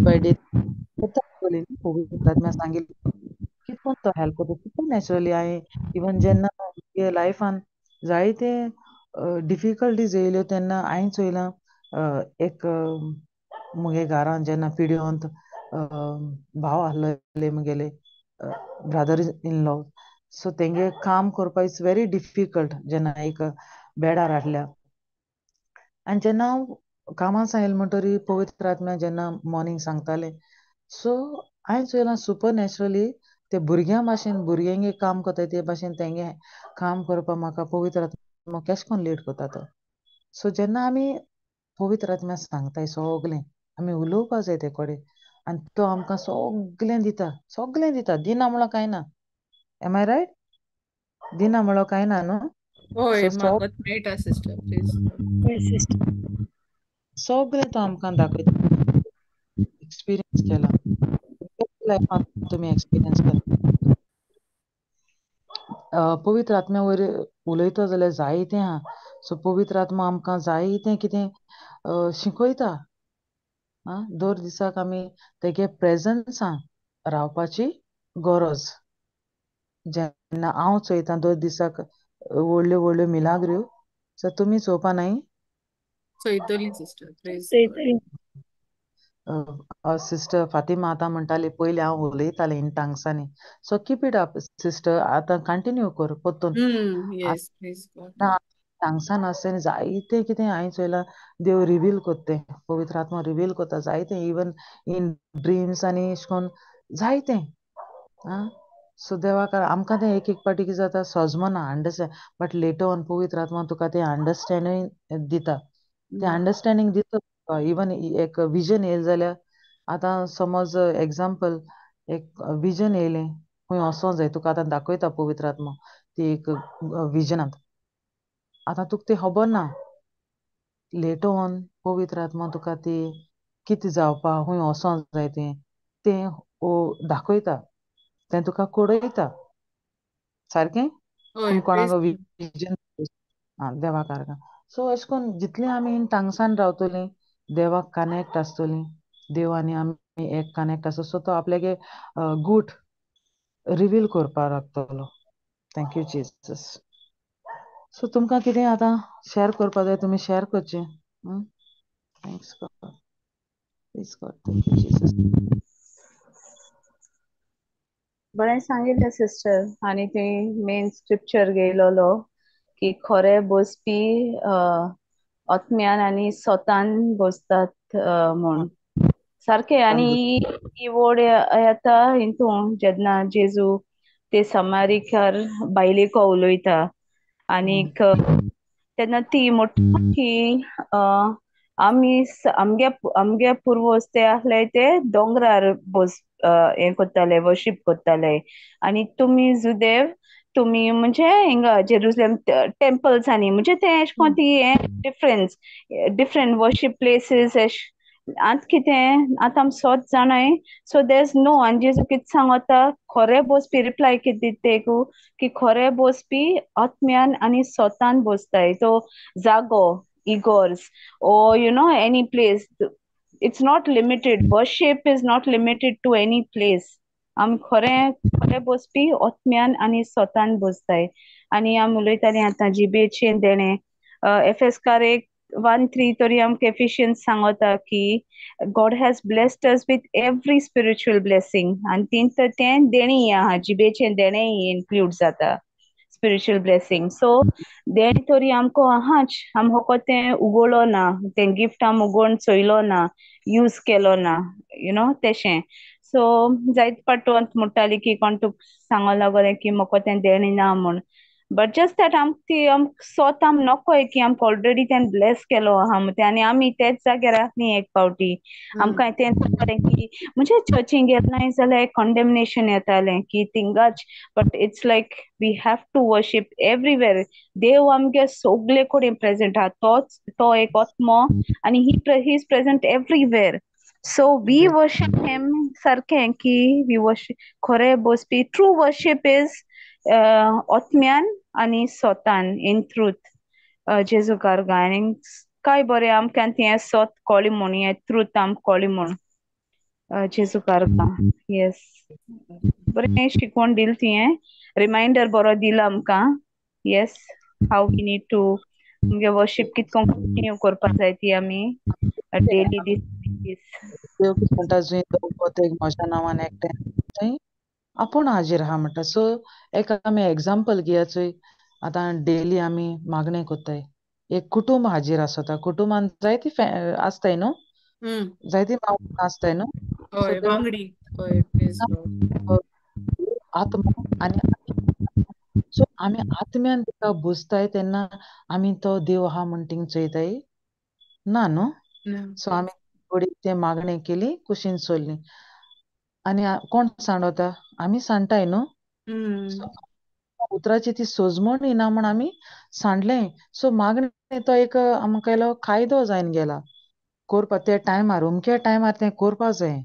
बाय डे पवित्र आत्म्या सांगिल्लें कितकोन तो हेल्प करता कितको नॅचरली हांवें इवन जेन्ना म्हगे लायफान जायते डिफिकल्टीज येयल्यो तेन्ना हांवें चोयलां एक मुगे घारान जेन्ना पिड्योंत भाव आहलोले मुगेले ब्रदर इन लॉ सो तेंगे काम करपा इज व्हेरी डिफिकल्ट जेन्ना एक बेडार हाडल्या आनी जेन्ना हांव कामां सावन येयलें म्हणटरी पवित्र आत्म्या जेन्ना मॉर्निंग सांगतालें सो हांवें चोयलां सुपर नॅचरली ते भुरग्यां भाशेन भुरग्यांगे काम कोताय ते भाशेन तेंगे काम करपा म्हाका पवित्र आत्मो केश कोन लीड कोता तो सो जेन्ना आमी पवित्र आत्म्याक सांगताय सगळें आमी उलोवपा जाय ते कडेन आनी तो आमकां सगळें दिता दिना म्हणून कांय ना. Am I right? दिना म्हणून कांय ना न्हू. होय सो मागत मेळटा सिस्टर प्लीज. Yes, sister. सगळें तो आमकां दाखयता. एक्सपिरियन्स केला लायफान तुमी एक्सपिरियन्स केला. पवित्र आत्म्या वयर उलयता जाल्यार जायतें आहा. सो पवित्र आत्मा आमकां जायतें कितें शिकयता. दर दिसाक आमी तेगे प्रेझन्सान रावपाची गरज. जेन्ना हांव चोयतां दर दिसाक व्हडल्यो व्हडल्यो मिलाग्र्यो सो तुमी चोवपा न्हय. चैतली sister please. Totally. Sister Fatima आतां म्हणटाली पयलीं हांव उलयतालें इन टांग्सांनी. So keep it up sister. आतां कंटिन्यू कर परतून. Yes please God. टांग्सान आसतना जायतें कितें हांवें चोयलां देव रिवील कोत्तें. पवित्र आत्मा रिवील कोत्ता जायतें इवन इन ड्रिम्स आनी अशें कोन्न जायतें. सो देवाक आमकां तें एक पाटी कितें जाता सजमना अंडरस्टँड बट लेटर ऑन पवित्र आत्मा तुका तें अंडरस्टँडींग दिता. तें अंडरस्टँडींग दिता. इवन एक विजन येयलें जाल्यार आतां समज एग्जाम्पल एक विजन येयलें खंय वचों जाय तुका आतां दाखयता पवित्र आत्मा ती एक विजनांत. आतां तुका तें खबर ना. लेटर ऑन पवित्र आत्मा तुका ती कितें जावपा खंय वचों जाय तें दाखयता. तें तुका कळयता. सारकें? होय तुमी कोणाक प्लीज. विजन देवाक आर्गां. सो अशें करून जितलें आमी इन टांग्सान रावतलीं देवाक कनेक्ट आसतलीं देव आनी आमी एक कनेक्ट आसा सो तो आपल्यागे गूट रिवील करपाक लागतलो. Thank you Jesus. सो तुमकां कितें आतां शेअर करपा जाय तुमी शेअर करचें. Thanks God. Please God. Thank you Jesus. बरें सांगिल्लें सिस्टर. आनी थंय मेन स्क्रिप्चर घेयलोलो की खरे बसपी आत्म्यान आनी सोतान बसतात म्हूण. सारकें. आनी ही वोड येता हितून जेन्ना जेजू ते समारिकार बायलेक उलयता आनीक तेन्ना ती म्हणटा की आमगे पुर्वज ते आहले ते दोंगरार हें कोत्ताले वर्शीप कोत्ताले आनी तुमी जुदेव तुमी म्हणजे हिंगा जेरुसलेम टेम्पल्सांनी म्हणजे ते एशें कोन्न ती हें डिफरंट वर्शीप प्लेसीस आतां कितें आतां आमी सोत जाणाय सो देर इज नो. आनी जेजू कितें सांगता खरे बसपी रिप्लाय कितें दिता तेकू की खरे बसपी आत्म्यान आनी सोतान बसताय. तो जागो इगोर्स or any place. It's not limited. Worship is not limited to any place. आमी खरे बसपी आत्म्यान आनी सोतान बसताय. आनी आमी उलयतालीं आतां जिबेचें देणें एफेसकार 1:3 तरी आमकां एफिशियन्स सांगता की God has blessed us with every spiritual blessing. आनी तीन तें देणी आहा जिबेचें देणें इन्क्लूड जाता स्पिरिच्युअल ब्लेसिंग. सो देण तरी आमकां आहाच. आमी होको तें उगोलो ना. तें गिफ्ट आमी उगोवन चोयलो ना. यूज केलो ना. तेशें. सो जायते पाटून म्हणटाली की कोण तुका सांगो लागोलें की म्हाका तें देणी ना म्हूण. बट जस्ट दॅट आमकां सोत आमी नकोय की आमकां ऑलरेडी तें ब्लेस केलो आहा म्हणून आनी आमी तेच जाग्यार आहलीं एक पावटी. आमकां तें जातालें की म्हणजे चर्चीन गेलें जाल्यार एक कंडेमनेशन येतालें की थिंगाच. But it's like we have to worship everywhere. देव आमगे सोगले कडेन प्रेझेंट आहा. तो एक आत्मो आनी he is present everywhere. So we worship him सारकें की वी वर्शीप खरे बसपी ट्रू वर्शीप इज आत्म्यान आनी सोतान इन ट्रूथ जेजू कारगा. आनी काय बरें आमकां तें सोत कोळें म्हूण हें ट्रूथ आमकां कोळें म्हूण जेजू कारगा. येस. बरें शिकोवन दिल तुवें. रिमाइंडर बरो दिला आमकां. Yes. How we need to आमगे वर्शीप कितकोन कंटिन्यू करपा जाय ती आमी डेली दीस. देव कितें म्हणटा जंय दोग म्हज्या नांवान एकठांय थंय आपूण हाजीर आहा म्हणटा. सो एक आमी एग्जाम्पल घेया चोय आतां डेली आमी मागणें कोत्ताय. एक कुटुंब हाजीर आसता. कुटुंबान जायती आसताय न्हू. जायती आसताय न्हू. सो होय वांगडी. होय प्लीज गॉड. आत्मा आनी सो आम्ही आत्म्यान तिका बुजताय तेन्ना आम्ही तो देव हा म्हण थिंग चोयताय ना न्हू. ना. सो आम्ही थोडी ते मागणी केली कुशीन सोडली आणि कोण सांडवता आम्ही सांडताय न्हू. हम्म. उतराची ती सोजमण येना म्हण आम्ही सांडले. सो मागणे तो एक आमकां कायदो जायन गेला करपा त्या टायमार अमक्या टायमार तें करपा जाय.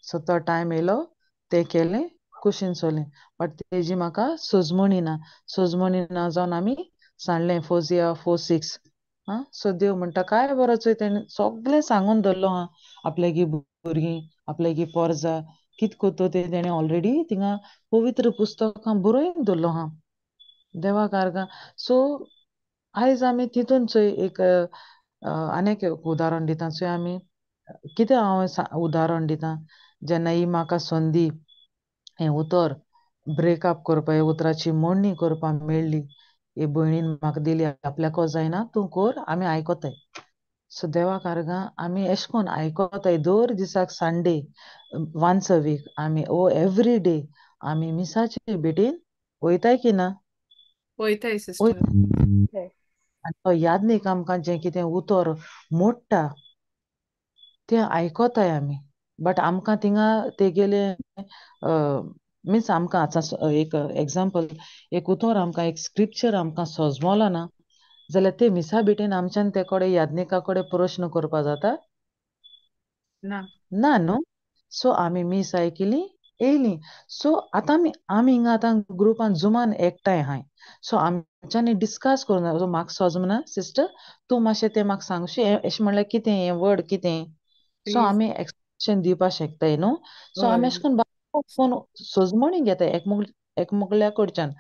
सो तो टायम येयलो ते केलें कुशीन सोडलें बट तेजी म्हाका सोजमण येना. सोजमण येना जावन आमी सांडलें 4 6. सो देव म्हणटा काय बरो चोय तेणें सगळें सांगून दवरलो आहा आपल्यागी भुरगीं आपल्यागी पोरजां कित कोत्तो ते तेणें ऑलरेडी थिंगा पवित्र पुस्तकां बरोवन दवरलो आहा देवा कारगा. सो आयज आमी तितून चोय एक आनीक एक उदाहरण दिता चोय आमी कितें हांव उदाहरण दितां जेन्ना ही म्हाका संदी हें उतर ब्रेकअप करपा हे उतराची मोडणी करपा मेळ्ळी हे भयणीन म्हाका दिली आपल्याको जायना तूं कर आमी आयकोताय. सो देवा कारगा आमी एश कोन आयकोताय दर दिसाक संडे वन्स अ वीक आमी एवरी डे आमी मिसाचे भेटेन वयताय की ना. वयताय वय सिस्टर. आनी तो यादनीक आमकां जें कितें उतर मोडटा तें आयकोताय आमी बट आमकां थिंगा तेगेले मिन्स आमकां आतां एक एग्जाम्पल एक उतर आमकां एक स्क्रिप्चर आमकां सोजमोलो ना जाल्यार ते मिसा भेटेन आमच्यान ते कोडे यादनिका कोडे प्रश्न करपा जाता ना. ना न्हू. सो आमी मीस आयकिली येयली. सो आतां आमी हिंगा आतां ग्रुपान जुमान एकठांय आहाय. सो आमच्यांनी डिस्कस करूं म्हाका सोजमना सिस्टर तूं मातशें तें म्हाका सांगशी एशें म्हणल्यार कितें हें वर्ड कितें. So please. आमी एक्सप्लेनेशन दिवपा शकताय न्हू. सो आमी हय. एशें कोन्न सोजमणी घेताय एकमुगल्या कडच्यान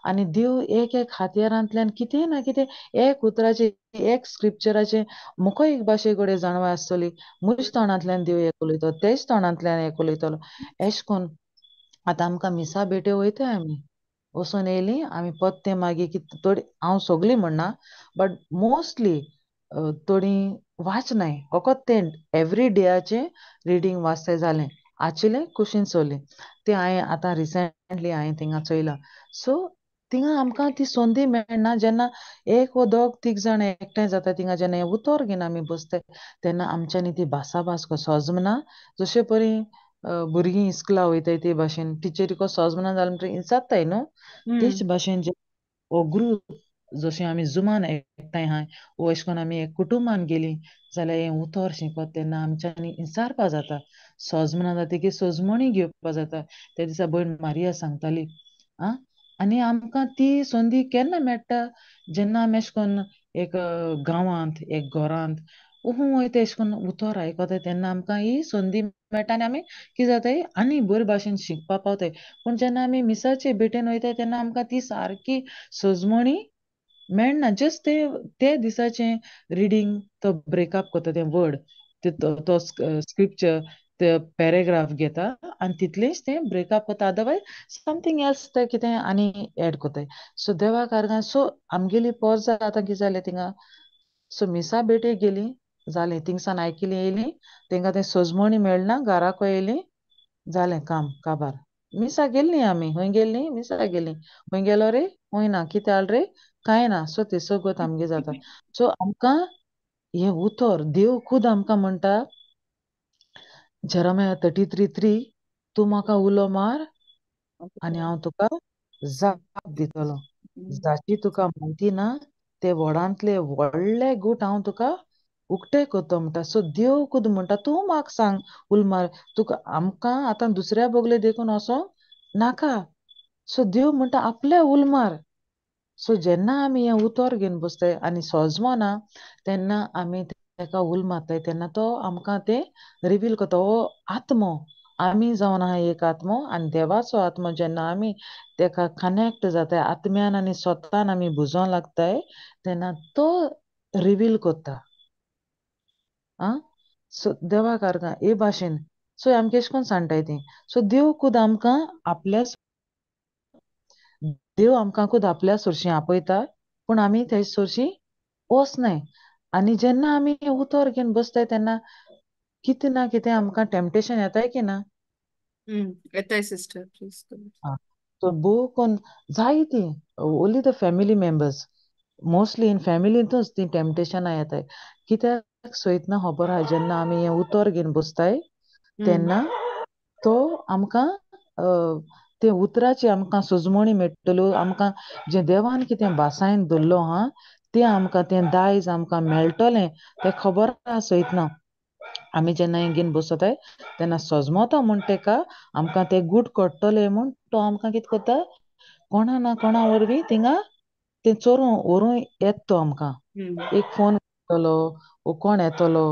आनी देव एक एक हातयारांतल्यान कितें ना कितें एक उतराचे एक स्क्रिप्चराचे मुको एक भाशे कडेन जाणवा आसतली मुज तोंडांतल्यान देव एक उलयतो तेच तोंडांतल्यान एक उलयतलो एशें कोन्न आतां आमकां मिसा भेटे वयताय आमी वोसोन येयली आमी पत्तें मागीर कितें थोडी हांव सगळीं म्हणना बट मोस्टली थोडी वाचनाय फकत तें एवरी डेयाचें रिडींग वाचताय जालें आचिल्लें कुशीन सोडलें तें हांवें आतां रिसेंटली हांवें थिंगा चोयलां. सो थिंगा आमकां ती संदी मेळना जेन्ना एक वो दोग तीग जाण एकठांय जाता थिंगा जेन्ना हें उतर घेवन आमी बसताय तेन्ना आमच्यांनी ती भासाभास सोजमना जशे परी भुरगीं इस्कुला वयताय ते भाशेन टिचरी को सोजमना जालें म्हणटरी इचात्ताय न्हू तेच भाशेन जे हो ग्रूप जशें आमी जुमान एकठांय आहाय वो एशें कोन्न आमी एक कुटुंबान गेलीं जाल्यार हें उतर शिकोत तेन्ना आमच्यांनी इचारपा जाता सोजमना जातकीर सोजमणी घेवपा जाता त्या दिसा भयण मारिया सांगताली आनी आमकां ती संदी केन्ना मेळटा जेन्ना आमी एशें कोन्न एक गांवांत एक घरांत वयता एशें कोन्न उतर आयकोताय तेन्ना आमकां ही संदी मेळटा आनी आमी कितें जाताय आनी बरे भाशेन शिकपा पावताय. पूण जेन्ना आमी मिसाचे भेटेन वयताय तेन्ना आमकां ती सारकी सोजमणी मेळना जस्ट ते दिसाचें रिडींग तो ब्रेकअप कोता तें वर्ड तो स्क्रिप्चर ते पॅरेग्राफ घेता आनी तितलेंच तें ब्रेकअप कोता अदरवायज समथींग एल्स ते कितें आनी एड कोताय. सो देवा कारगान सो आमगेली पोरजां आतां कितें जालें थिंगा सो मिसा भेटेक गेलीं जालें थिंगसान आयकिलीं येयलीं तेंकां तें सोजमणी मेळना घाराको येयलीं जालें काम काबार मिसा गेल्लीं आमी हूंय गेल्लीं मिसा गेलीं हूंय गेलो रे हूंय ना कितें जालें रे कांय ना सो तें सगळें आमगे जाता. सो आमकां हें उतर देव खूद आमकां म्हणटा जेरेमिया 33:3 तूं म्हाका उलो मार आनी हांव तुका जाप दितलो जाची तुका म्हायती ना ते व्हडांतले व्हडले गूट हांव तुका उक्ते कोत्तो म्हणटा. सो देव खूद म्हणटा तूं म्हाका सांग उलो मार तुका आमकां आतां दुसऱ्या बोगले देखून वोसोंक नाका. सो देव म्हणटा आपले उलो मार. सो जेन्ना आमी हें उतर घेवन बसताय आनी सोजमना तेन्ना आमी तेका उलो मारताय तेन्ना तो आमकां तें रिवील कोता हो आत्मो आमी जावन आहाय एक आत्मो आनी देवाचो आत्मो जेन्ना आमी तेका कनेक्ट जाताय आत्म्यान आनी स्वतान आमी बुजों लागताय तेन्ना तो रिवील कोता सो देवा कारगा हे भाशेन सो आमकां एशें कोन्न सांगताय तीं सो देव खूद आमकां देव आमकां खूद आपल्या सुरशीं आपयता पूण आमी तेजे सुरशीं वचनाय आनी जेन्ना आमी उतर घेवन बसताय तेन्ना कितें ना कितें आमकां टेम्पटेशन येताय की ना. येताय सिस्टर प्लीज. सो बूक कोन्न जायती only the family members mostly in फॅमिलींतूच ती टेम्पटेशनां येताय कित्याक सोयतना खबर आहा जेन्ना आमी हें उतर घेवन बसताय तेन्ना तो आमकां ते उतराची आमकां सुजमणी मेळटल्यो आमकां जें देवान कितें बासायन दवरलो आहा तें आमकां तें दायज आमकां मेळटलें तें खबर आहा सयतना आमी जेन्ना हें घेवन बसताय तेन्ना सोजमोता म्हूण तेका आमकां ते गूट कोडटले म्हूण तो आमकां कितें कोत्ता कोणा ना कोणा वरवीं थिंगा तें चोरून व्हरून येता तो आमकां एक फोन करतलो वो कोण येतलो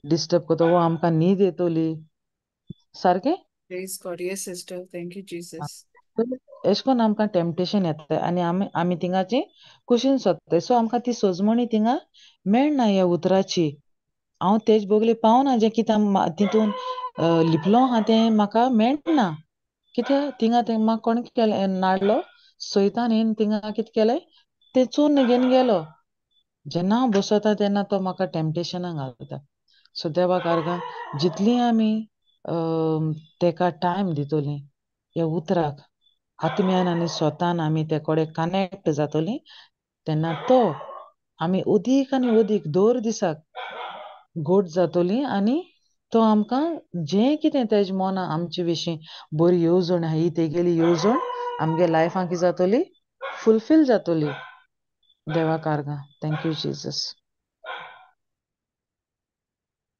डिस्टर्ब करतलो वो आमकां न्हीद येतली सारकें Praise God. Yes, sister. Thank you, Jesus. एश कोन्न आमकां टेम्पटेशन येता आनी आमी थिंगाची कुशीन सोदताय सो आमकां ती सोजमणी थिंगा मेळना ह्या उतराची हांव तेज बोगले पावना जें कितें तितून लिपलो आहा तें म्हाका मेळना कित्याक थिंगा तें म्हाका कोण केलें नाडलो सयतान येवन थिंगा कितें केलें तें चोरून घेवन गेलो जेन्ना हांव बसता तेन्ना तो म्हाका टेम्पटेशनां घालता सो देवा कारगां जितली आमी तेका टायम दितोली ह्या उतराक आत्म्यान आनी स्वतान आमी ते कडेन कनेक्ट जातोली तेन्ना तो आमी ओदीक आनी ओदीक दर दिसाक घोट जातोली आनी तो आमकां जें कितें तेज मोना आमचे विशीं बरी येवजण आहा ही तेगेली येवजण आमगे लायफान कितें जातोली फुलफील जातोली देवा कारगां थँक्यू जिजस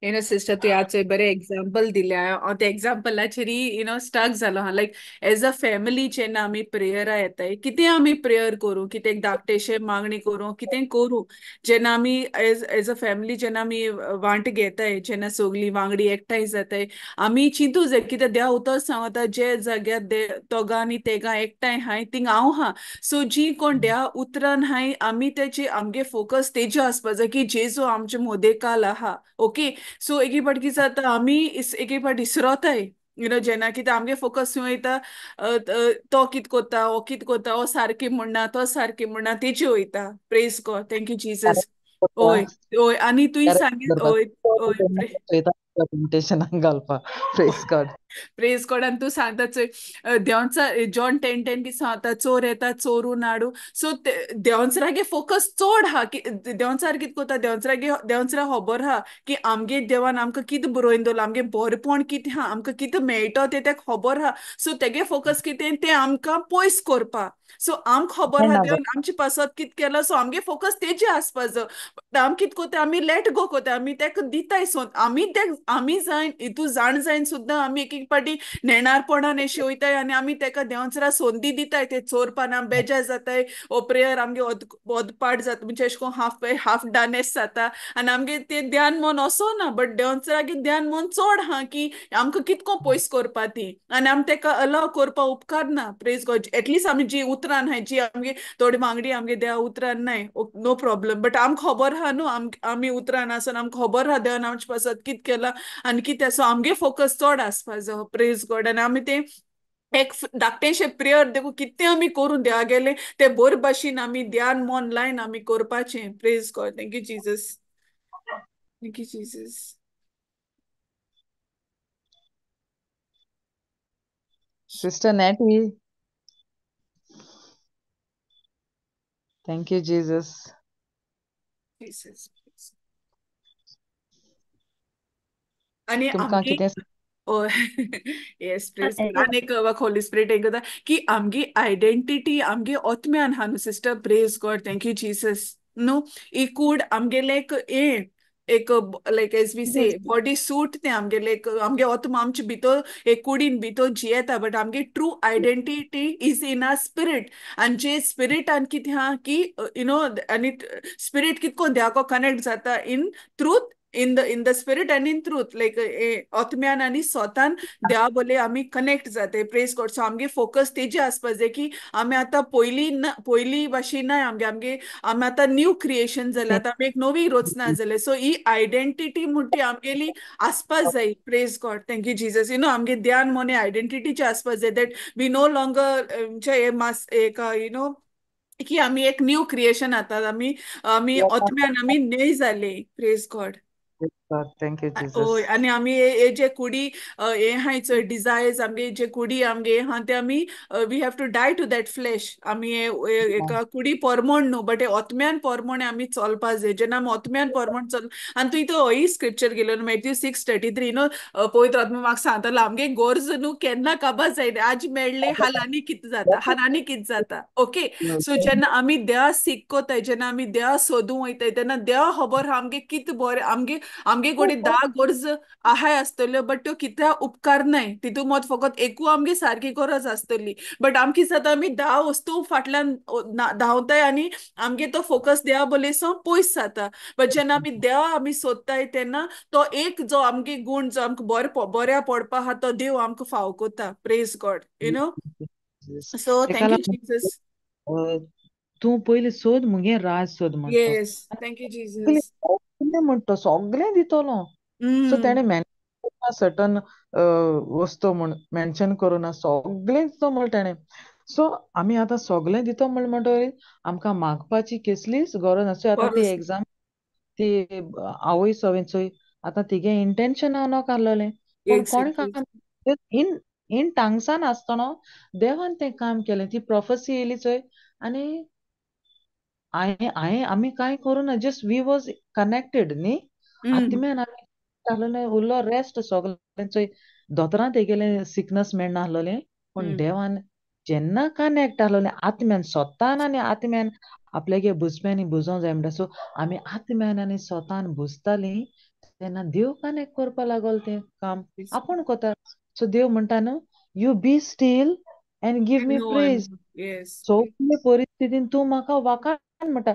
सिस्टर तू याचे बरे एक्झाम्पल दिले हांव त्या एक्झाम्पलाचेरी स्टक जालो हा लायक एज अ फॅमिली जेन्ना आमी प्रेयरा येताय कितें आमी प्रेयर करूं कितें धाकटेशें मागणी करूं कितें करूं जेन्ना आमी एज अ फॅमिली जेन्ना आमी वांट घेताय जेन्ना सगळीं वांगडी एकठांय जाताय आमी चिंतू जाय कित्याक देव उतर सांगता जे जाग्यार तोगा आनी तेगा एकठांय हाय थिंग हांव हा सो जी कोण देवा उतरान हाय आमी तेचे आमगे फोकस तेजे आसपा जाय की जेजू आमचे मोदेकाल आहा ओके सो एके पाट कितें जाता आमी एके पाट इसरोताय जेन्ना कितें आमगे फोकस थंय वयता तो कित कोत्ता हो कित कोत्ता हो सारकें म्हणना तो सारकें म्हणना तेचे वयता प्रेज गॉड थँक्यू जिजस ओय ओय आनी तुयें सांगीत ओय ओय टेम्पटेशनाक घालपा प्रेज गॉड प्रेज गॉड आनी तूं सांगता चोय देंवचा जॉन 10:10 कितें सांगता चोर येता चोरून हाडू सो देंवचरागे फोकस चोड हा देंवचार कितें कोत्ता देंवचरा खबर हा की आमगे देवान आमकां कितें बरोवन दवरला आमगे बरेपण कितें हा आमकां कितें मेळटा तें तेका खबर हा सो तेगे फोकस कितें तें आमकां पयस करपा सो आमकां खबर हा देवान आमचे पासत कितें केलो सो आमगे फोकस तेजे आसपा जाय आमी कितें कोत्ता आमी लेट गो कोत्ता आमी तेका दिताय सो आमी जायन हितू जाण जायन सुद्दां आमी एक पाटी नेणारपणान अशें वयताय आनी आमी तेका देंवचरा संदी दिताय ते चोरपान आमी बेजार जाताय ओ प्रेयर आमगे ओदपाट जाता म्हणजे अशें कोन्न हाफ डानेस जाता आनी आमगे तें ध्यान मन असोना बट देंवचरागे ध्यान मन चोड हा की आमकां कितको पयस करपा ती आनी आमी तेका अलाव करपा उपकारना प्रेज गॉड एटलिस्ट आमी जी उतरान हाय जी आमगे थोडी वांगडी आमगे देवा उतरान नाय नो प्रॉब्लम बट आमकां खबर आहा न्हू आमी उतरान आसून आमकां खबर आहा देवान आमचे पासत कित केला आनी कितें सो आमगे फोकस चोड आसपा जायो प्रेज गॉड आनी आमी तें एक धाकटेशें प्रेयर देखून कितें आमी करून देवा गेले ते बोर भाशेन आमी ध्यान मन लायन आमी करपाचें praise God thank you Jesus thank you Jesus sister Natty thank you Jesus Jesus आनी तुमकां आमगे कितें येस प्रेज गॉड आनी एक होली स्पिरीट एक की आमगी आयडेंटिटी आमगे ओतम्यान हा न्हू सिस्टर प्रेज गॉड थँक्यू जिसस न्हू ही कूड आमगेले एक like as we say body सूट तें आमगेले आमगे ओतम आमचे भितर एक कुडीन भितर जियेता बट आमगे true identity is in a spirit आनी जे स्पिरिटान कितें हा की आनी स्पिरीट कितको देवाको कनेक्ट जाता in truth in the spirit and in truth like ओतम्यान आनी सोतान देवा बोले आमी कनेक्ट जाताय प्रेज गॉड सो आमगे फोकस तेजे आसपा जाय की आमी आतां पयली भाशेन नाय आमगे आमी आतां न्यू क्रिएशन जालें आतां आमी एक नवी रचना जाले सो ही आयडेंटिटी म्हूण ती आमगेली आसपा जाय प्रेज गॉड थँक्यू जिजस आमगे ध्यान मोने आयडेंटिटीचे आसपा जाय दॅट वी नो लॉंगर मास एक की आमी एक न्यू क्रिएशन आतां आमी ओतम्यान आमी न्यय जाले praise God God. Thank you, Jesus. ओय आनी आमी हे जे कुडी हे हाय चोय डिझायर्स आमगे जे कुडी आमगे हा ते आमी we have to die to that flesh आमी एका कुडी पोरमोण न्हू बट हे ओतम्यान पोरमोणे आमी चलपा जाय जेन्ना आमी ओतम्यान पोरमोण चल आनी तुवें तो होय स्क्रिप्चर गेलो मॅथ्यू 6:33 न्हू पवित्र आत्मा म्हाका सांगतालो आमगे गोरज न्हू केन्ना काबार जायना आज मेळ्ळे हालांनी कितें जाता हानांनी कितें जाता ओके सो जेन्ना आमी देवा सीक कोताय जेन्ना आमी देवा सोदूं वयताय तेन्ना देवा खबर आहा आमगे कितें बरें आमगे गोडी धा गरज आहाय आसतल्यो बट त्यो कित्या उपकार नाय तितू मत फकत एकू आमगे सारकी गरज आसतली बट आमकी जाता आमी धा वस्तू फाटल्यान धांवताय आनी आमगे तो फोकस देवा बोलेसो पयस जाता बट जेन्ना आमी देवा आमी सोदताय तेन्ना तो एक जो आमगे गूण जो आमकां बऱ्या पडपा आहा तो देव आमकां फाव कोता praise God you know Jesus. So तेका थँक यू लागून जीसस तूं पयलीं सोद मुगे राज सोद म्हणटा येस थँक यू पयलीं जीसस सगलें म्हणटा सगलें दितलो सो तेणें सर्टन वस्तू म्हण मेन्शन करुना सगलें दितो म्हण तेणें सो आमी आतां सगलें दितो म्हण म्हणटकीर आमकां मागपाची कसलीच गरज ना सो आतां ती बरोस एग्जाम ती आवय सवें चोय आतां तिगे इंटेंशन हांव नॉक आहलोलें पूण कोण एक्झॅक्टली काम इन इन टांगसान आसतना देवान तें काम केलें ती प्रोफेसी येयली चोय आनी आमी कांय करूना जस्ट वी वॉज कनेक्टेड न्ही आत्म्यान आमी आहलोलें उरलो रेस्ट सगलें चोय दोतोरां तेगेलें सिकनस मेळना आहलोलें पूण देवान जेन्ना कनेक्ट आहलोलें आत्म्यान सोतान आनी आत्म्यान आपल्यागे बुजप्यांनी बुजों जाय म्हणटा सो आमी आत्म्यान आनी सोतान बुजतालीं तेन्ना देव कनेक्ट करपा लागोल तें काम आपूण कोता सो देव म्हणटा न्हू you be still and give me no praise yes सगले परिस्थितीन तूं म्हाका वाकाण म्हणटा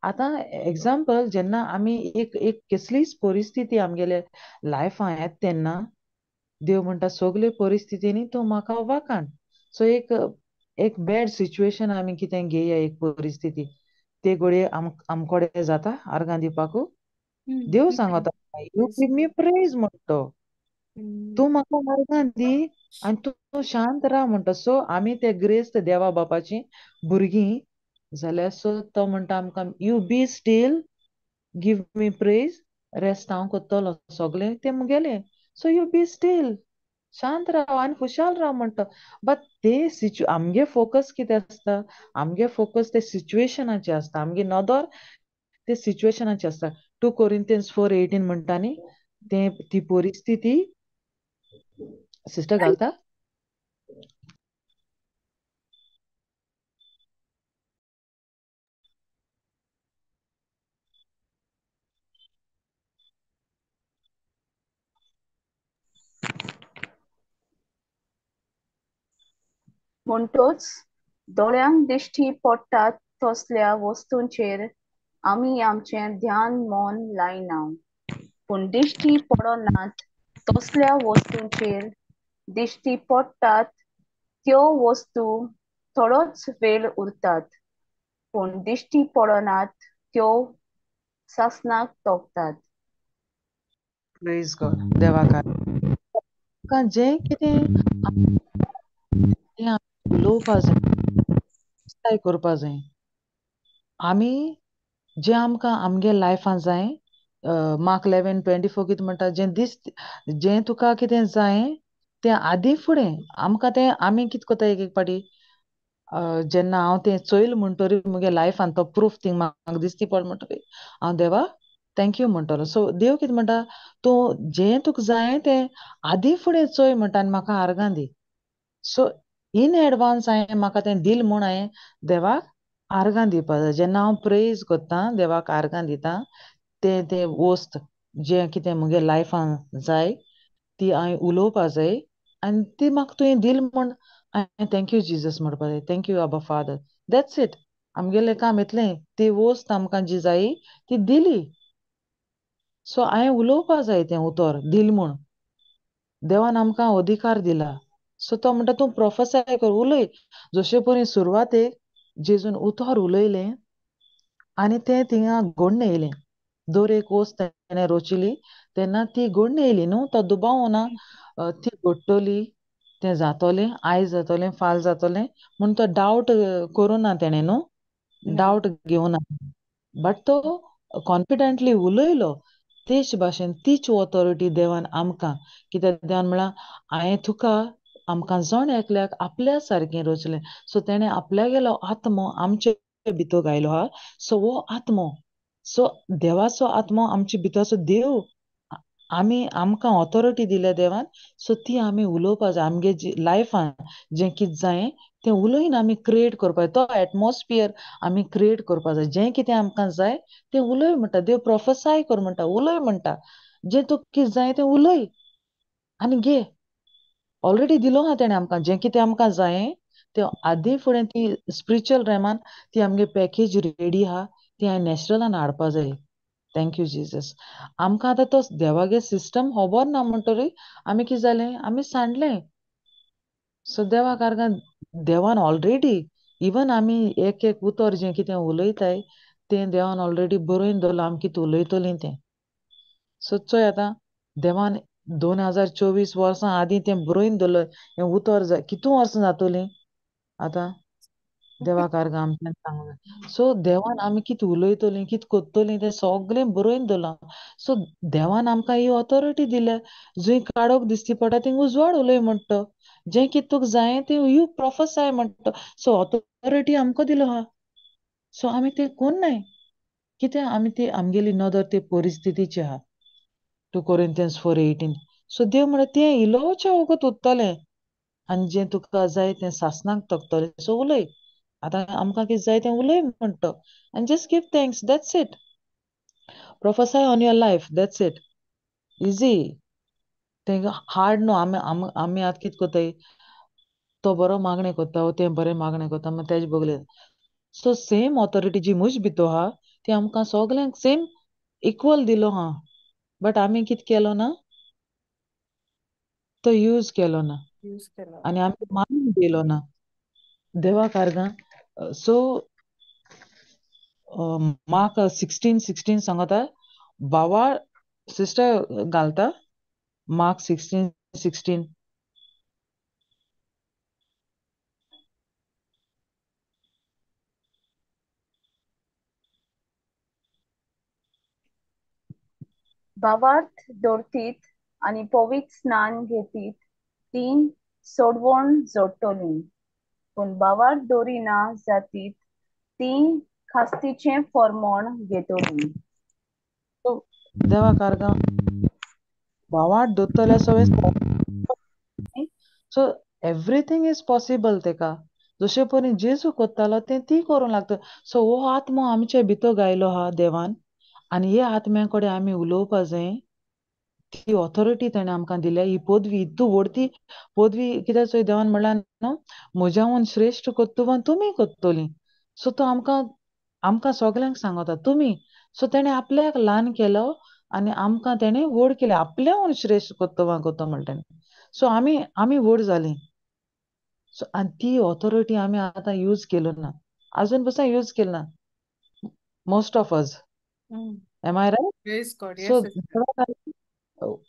आतां एग्जाम्पल जेन्ना आमी एक एक कसलीच परिस्थिती आमगेले लायफां येता तेन्ना देव म्हणटा सगले परिस्थितीनी तूं म्हाका वाकाण सो एक बॅड सिच्युएशन आमी कितें घेया एक परिस्थिती ते घडये आमकोडे जाता आर्गां दिवपाकू देव सांगता यू गिव मी प्रेज म्हणटा तूं म्हाका आर्गां दी आनी तूं शांत राव म्हणटा सो आमी ते ग्रेस्त देवा बापाची भुरगीं जाल्यार सो तो म्हणटा आमकां you be still give me praise rest हांव कोत्तोलो सगलें तें मुगेलें सो यू बी स्टील शांत राव आनी खुशाल राव म्हणटा बट ते आमगे फोकस कितें आसता आमगे फोकस ते सिच्युएशनाचे आसता आमगे नदर ते सिच्युएशनाचे आसता 2 Corinthians 4:18 म्हणटा न्ही ती परिस्थिती सिस्टर घालता म्हणटोच दोळ्यांक दिश्टी पडटात तसल्या वस्तूंचेर आमी आमचें ध्यान मन लायना पूण दिश्टी पडनात तसल्या वस्तूंचेर दिश्टी पडटात त्यो वस्तू थोडोच वेळ उरतात पूण दिश्टी पडनात त्यो सासणाक तोपतात प्रेज गॉड देवाक जें कितें तें आमी उलोवपा जाय करपा जाय आमी जें आमकां आमगे लायफान जाय मार्क 11:24 कितें म्हणटा जें तुका कितें जाय तें आदीं फुडें आमकां तें आमी कितें कोत्ता एक पाटी जेन्ना हांव तें चोयलें म्हणटरी मुगे लायफान तो प्रूफ थिंग म्हाका दिसती पड म्हणटरी हांव देवा थँक्यू म्हणटलो सो देव कितें म्हणटा तूं जें तुका जाय तें आदीं फुडें चोय म्हणटा आनी म्हाका आर्गां दी सो इन एडवान्स हांवें म्हाका तें दिल म्हूण हांवें देवाक आर्गां दिवपा जाय जेन्ना हांव प्रेज कोत्ता देवाक आर्गां दिता तें वस्त जें कितें मुगे लायफान जाय ती हांवें उलोवपा जाय आनी ती म्हाका तुवें दिल म्हूण हांवें थँक्यू जिजस म्हणपा जाय थँक्यू आबा फादर दॅट्स इट आमगेलें काम इतलें ती वस्त आमकां जी जायी ती दिली सो हांवें उलोवपा जाय तें उतर दिल म्हूण देवान आमकां अधिकार दिला सो तो म्हणटा तूं प्रोफेसाय कर उलय जशे परेन सुरवातेक जेजून उतर उलयलें आनी तें थिंगा घडून येयलें दर एक वस्त तेणें रचिली तेन्ना ती घडून येयली न्हू तो दुबाव ना ती घडटली तें जातोलें आयज जातोलें फाल जातोलें म्हूण तो डावट करुना तेणें न्हू डावट घेवना बट तो कॉन्फिडेंटली उलयलो तेच भाशेन तीच ऑथॉरिटी देवान आमकां, कित्याक देवान म्हळां हांवें तुका आमकां जण एकल्याक आपल्या सारकें रचलें. सो तेणें आपल्यागेलो आत्मो आमचे भितर घायलो आहा. सो हो आत्मो, सो देवाचो आत्मो आमचे भितर, सो देव आमकां ऑथॉरिटी दिल्या देवान. सो ती आमी उलोवपा जाय आमगे लायफान जें कितें जायें तें उलयन आमी क्रिएट करपा जाय. तो एटमॉस्फियर आमी क्रिएट करपा जाय. जें कितें आमकां जाय तें उलय म्हणटा. देव प्रोफेसाय कर म्हणटा, उलय म्हणटा. जें तुका कितें जाय तें उलय आनी घे. ऑलरेडी दिलो आहा तेणें आमकां. जें कितें आमकां जायें तें आदीं फुडें ती स्पिरिच्युअल रेमान ती आमगे पॅकेज रेडी आहा. ती हांवें नॅचरलान हाडपा जाय. Thank you Jesus. आमकां आतां तो देवागे सिस्टम खबर ना म्हणटरी आमी कितें जालें, आमी सांडलें. सो देवा कारणान देवान ऑलरेडी इवन आमी एक एक उतर जें कितें उलयताय तें देवान ऑलरेडी बरोवन दवरलां आमी कितें उलयतलीं तें. सो चोय आतां देवान 2024 वर्सां आदीं तें बरोवन दवरलें. हें उतर कितू वर्सां जातलीं आतां देवा कारणान आमच्यान सांगलें. सो देवान आमी कितें उलयतलीं, कितें कोत्तलीं तें सगळें बरोवन दवरलां. सो देवान आमकां ही ऑथॉरिटी दिल्या. जंय काळोख दिसती पडटा थिंग उजवाड उलय म्हणटा. जें कितें तुका जायें तें यू प्रोफेसाय म्हणटा. सो ऑथॉरिटी आमकां दिलो आहा. सो आमी तें कोन्नाय. कित्याक आमी ती आमगेली नदर ते परिस्थितीची आहा. 2 Corinthians 4:18. सो देव म्हणटा तें इल्लोच्या वगत उत्तलें आनी जें तुका जाय तें सासणाक तगतलें. सो उलय. आतां आमकां कितें जाय तें उलय म्हणटा. आनी just give thanks, that's it. Prophesy on your life, that's it. Easy. तें हार्ड न्हू. आमी आतां कितें कोत्ताय, तो बरो मागणें कोत्ता, तें बरें मागणें कोत्ता, मागीर तेजे बोगले. सो सेम ऑथॉरिटी जी म्हजे भितर आहा ती आमकां सगल्यांक सेम इक्वल दिलो आहा. बट आमी कितें केलो ना, तो यूज केलो ना यूज केला. आनी आमी मानून दिलो ना देवा कारणान. सो मार्क 16:16 सांगता, बावाळ सिस्टर घालता मार्क 16:16. भावार्थ दवरतीत आनी पवित्र स्नान घेतीत तीं सोडवण जोडटलीं. पूण भावार्थ दवरिना जातीत तीं खास्तीचें फर्मोण घेतलीं. सो देवा कारणान भावार्थ दोत्तल्या सगळें. सो एवरीथींग इज पॉसिबल तेका. जशे परी जेजू कोत्तालो तें ती करूं लागता. सो हो आत्मो आमचे भितर घायलो आहा देवान आनी हे आत्म्या कडेन आमी उलोवपा जाय. ती ऑथॉरिटी ताणें आमकां दिल्या. ही पदवी इतू व्हडली पदवी कित्याक चोय देवान म्हणल्यार न्हू, म्हज्याहून श्रेश्ठ कर्तव्यां तुमी कोत्तलीं. सो तो आमकां सगल्यांक सांगता तुमी. सो तेणें आपल्याक ल्हान केलो आनी आमकां तेणें व्हड केलें. आपल्याहून श्रेश्ठ कर्तव्यां कोत्ता म्हणटा तेणें. सो आमी व्हड जालीं. सो आनी ती ऑथॉरिटी आमी आतां यूज केलो ना. आजून पासून यूज केलो ना. Most of us. Am I right? Praise God. So yes sister.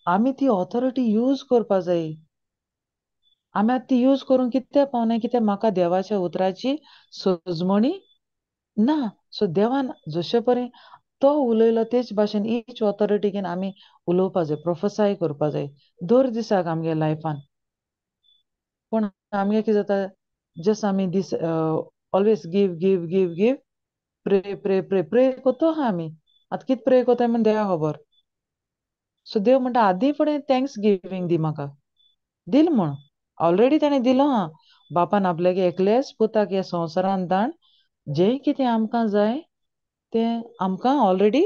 आमी ती ऑथॉरिटी यूज करपा जाय. आमी आतां ती यूज करूंक कित्याक पावनाय, कित्याक म्हाका देवाच्या उतराची सोजमणी ना. सो देवान जशे परी तो उलयलो तेच भाशेन ईच ऑथॉरिटी घेवन आमी उलोवपा जाय, प्रोफेसाय करपा जाय दर दिसाक आमगे लायफान. पूण आमगे कितें जाता, जस्ट आमी दीस always give give give give, pray pray pray प्रे कोत्तो आहा आमी. आतां कितें प्रे कोत्ताय म्हण देवा खबर. सो देव म्हणटा आदीं फुडें थँक्स गिवींग दी म्हाका. दिल म्हूण ऑलरेडी ताणें दिलो आहा. बापान आपल्यागे एकल्याच पुताक ह्या संवसारान धाडून जें कितें आमकां जाय तें आमकां ऑलरेडी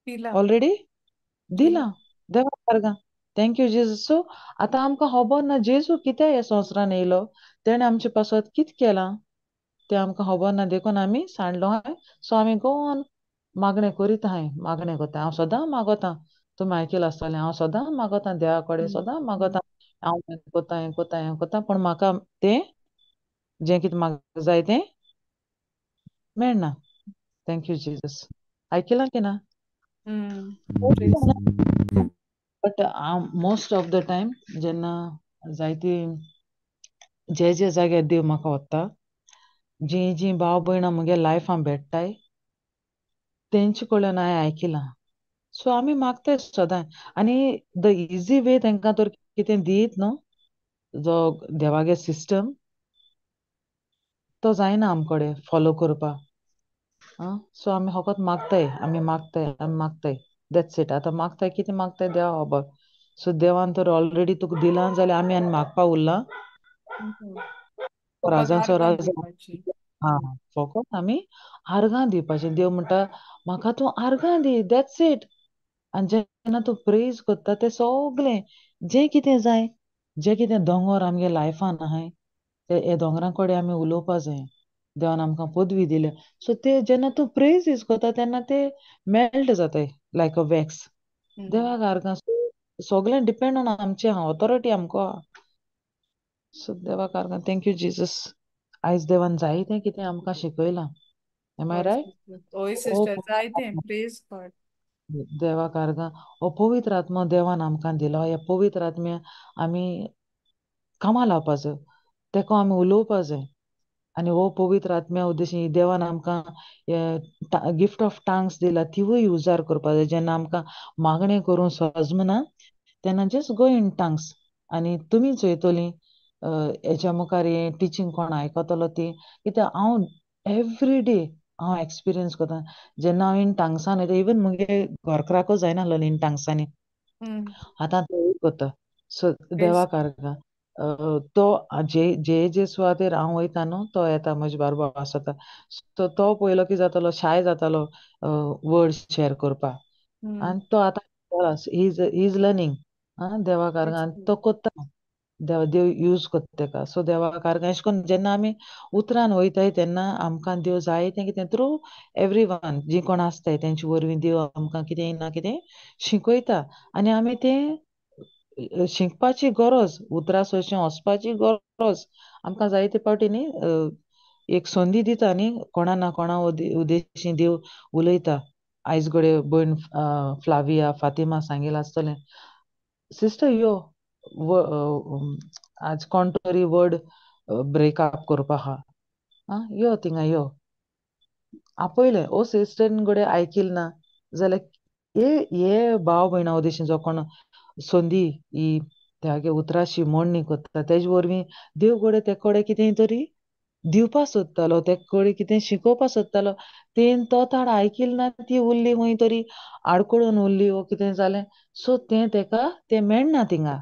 दिला. दिलां. देवा कारणान थँक्यू जेजस. सो आतां आमकां खबर ना जेजू कित्याक ह्या संवसारान येयलो, तेणें आमचे पासत कितें केलां तें आमकां खबर ना. देखून आमी सांडलो आहाय. सो आमी गोवन मागणें करीत आहाय, मागणें कोत्ताय. हांव सदां मागोतां. तुमी आयकलां आसतलें हांव सदां मागोतां देवा कडेन, सदां मागोतां. हांव हें कोत्तां हें कोत्तां हें कोत्तां पूण म्हाका तें जें कितें म्हाका जाय तें मेळना. Thank you Jesus. आयकलां की ना? प्रेज. बट हांव मोस्ट ऑफ द टायम जेन्ना जायती जे जे जाग्यार देव म्हाका व्हरता, जीं जीं भाव भयणां म्हगे लायफान भेटताय तेंचे कडल्यान हांवें आयकलां सो आमी मागताय सदां आनी द इजी वे तांकां तर कितें दीत न्हू जो देवागे सिस्टम तो जायना आमकोडे फॉलो करपाक सो आमी फकत मागताय दॅट्स इट आतां मागताय कितें मागताय देवा खबर सो देवान तर ऑलरेडी तुका दिलां जाल्यार आमी आनी मागपा उरला फकत राजांचो आर्गां राजा दिवपाची हा फकत आमी आर्गां दिवपाचें देव म्हणटा म्हाका तूं आर्गां दी दॅट्स इट आनी जेन्ना तूं प्रेज करता तें सगलें जें कितें जाय जे कितें दोंगर आमगे लायफान आहाय ते हे दोंगरां कडेन आमी उलोवपा जाय देवान आमकां पदवी दिल्या सो ते जेन्ना तूं प्रेज यूज करता तेन्ना ते मेल्ट जाताय लायक अ वॅक्स देवाक आर्गां सगलें डिपेंड ऑन आमचें ऑथॉरिटी आमको सो देवाक आर्गां थँक्यू जिजस आयज देवान जायतें कितें आमकां शिकयलां एम आय रायट ओय ओ सिस्टर जायतें प्रेज गॉड देवाक आर्गां हो पवित्र आत्मो देवान आमकां दिलो ह्या पवित्र आत्म्या आमी कामां लावपा जाय तेको आमी उलोवपा जाय आनी हो पवित्र आत्म्या उद्देशीं देवान आमकां गिफ्ट ऑफ टांग्स दिला तिवूय युजार करपा जाय जेन्ना आमकां मागणें करूं सजमना तेन्ना जस्ट गो इन टांग्स आनी तुमी चोयतलीं हेच्या मुखार हें टिचींग कोण आयकोतलो ती कित्याक हांव एवरी डे हांव एक्सपिरियन्स कोता जेन्ना हांव इन टांग्सान वयता इवन मुगे घोरकाराको जायनाहलो इन टांग्सांनी आतां तेवूय कोत्ता सो प्रेज देवाक आर्गां तो जे सुवातेर हांव वयता न्हू तो येता म्हजे बाराबर आसता सो तो पयलो कितें जातालो शाय जातालो वर्ड शेअर करपाक आनी तो आतां ही इज लर्निंग देवाक आर्गां आनी तो कोत्ता देव यूज कोत्ता तेका सो देवाक आर्गां अशें कोन्न जेन्ना आमी उतरान वयताय तेन्ना आमकां देव जायतें कितें थ्रू एवरी वन जीं कोण आसताय तेंचे वरवीं देव आमकां कितें ना कितें शिकयता आनी आमी तें शिकपाची गरज उतरां सयशीं वचपाची गरज आमकां जायते पावटी न्ही एक संदी दिता न्ही कोणा ना कोणा उद्देशीं देव उलयता आयज घडये भयण फ्लाविया फातिमा सांगेल आसतलें सिस्टर यो आज कोण तरी वर्ड ब्रेकअप करपा आहा यो थिंगा यो आपयलें ओ सिस्टरीन घडये आयकिल ना जाल्यार हे भाव भयणा उद्देशीं जो कोण संदी ही त्यागे उतराशी मोडणी कोत्ता तेजे वरवीं देव घडये ते कडेन कितें तरी दिवपा सोदतालो ते कडेन कितें शिकोवपा सोदतालो तेन तो ताड आयकिल ना ती उरली खंय तरी आडकोळून उरली वो कितें जालें सो तें तेका तें मेळना थिंगा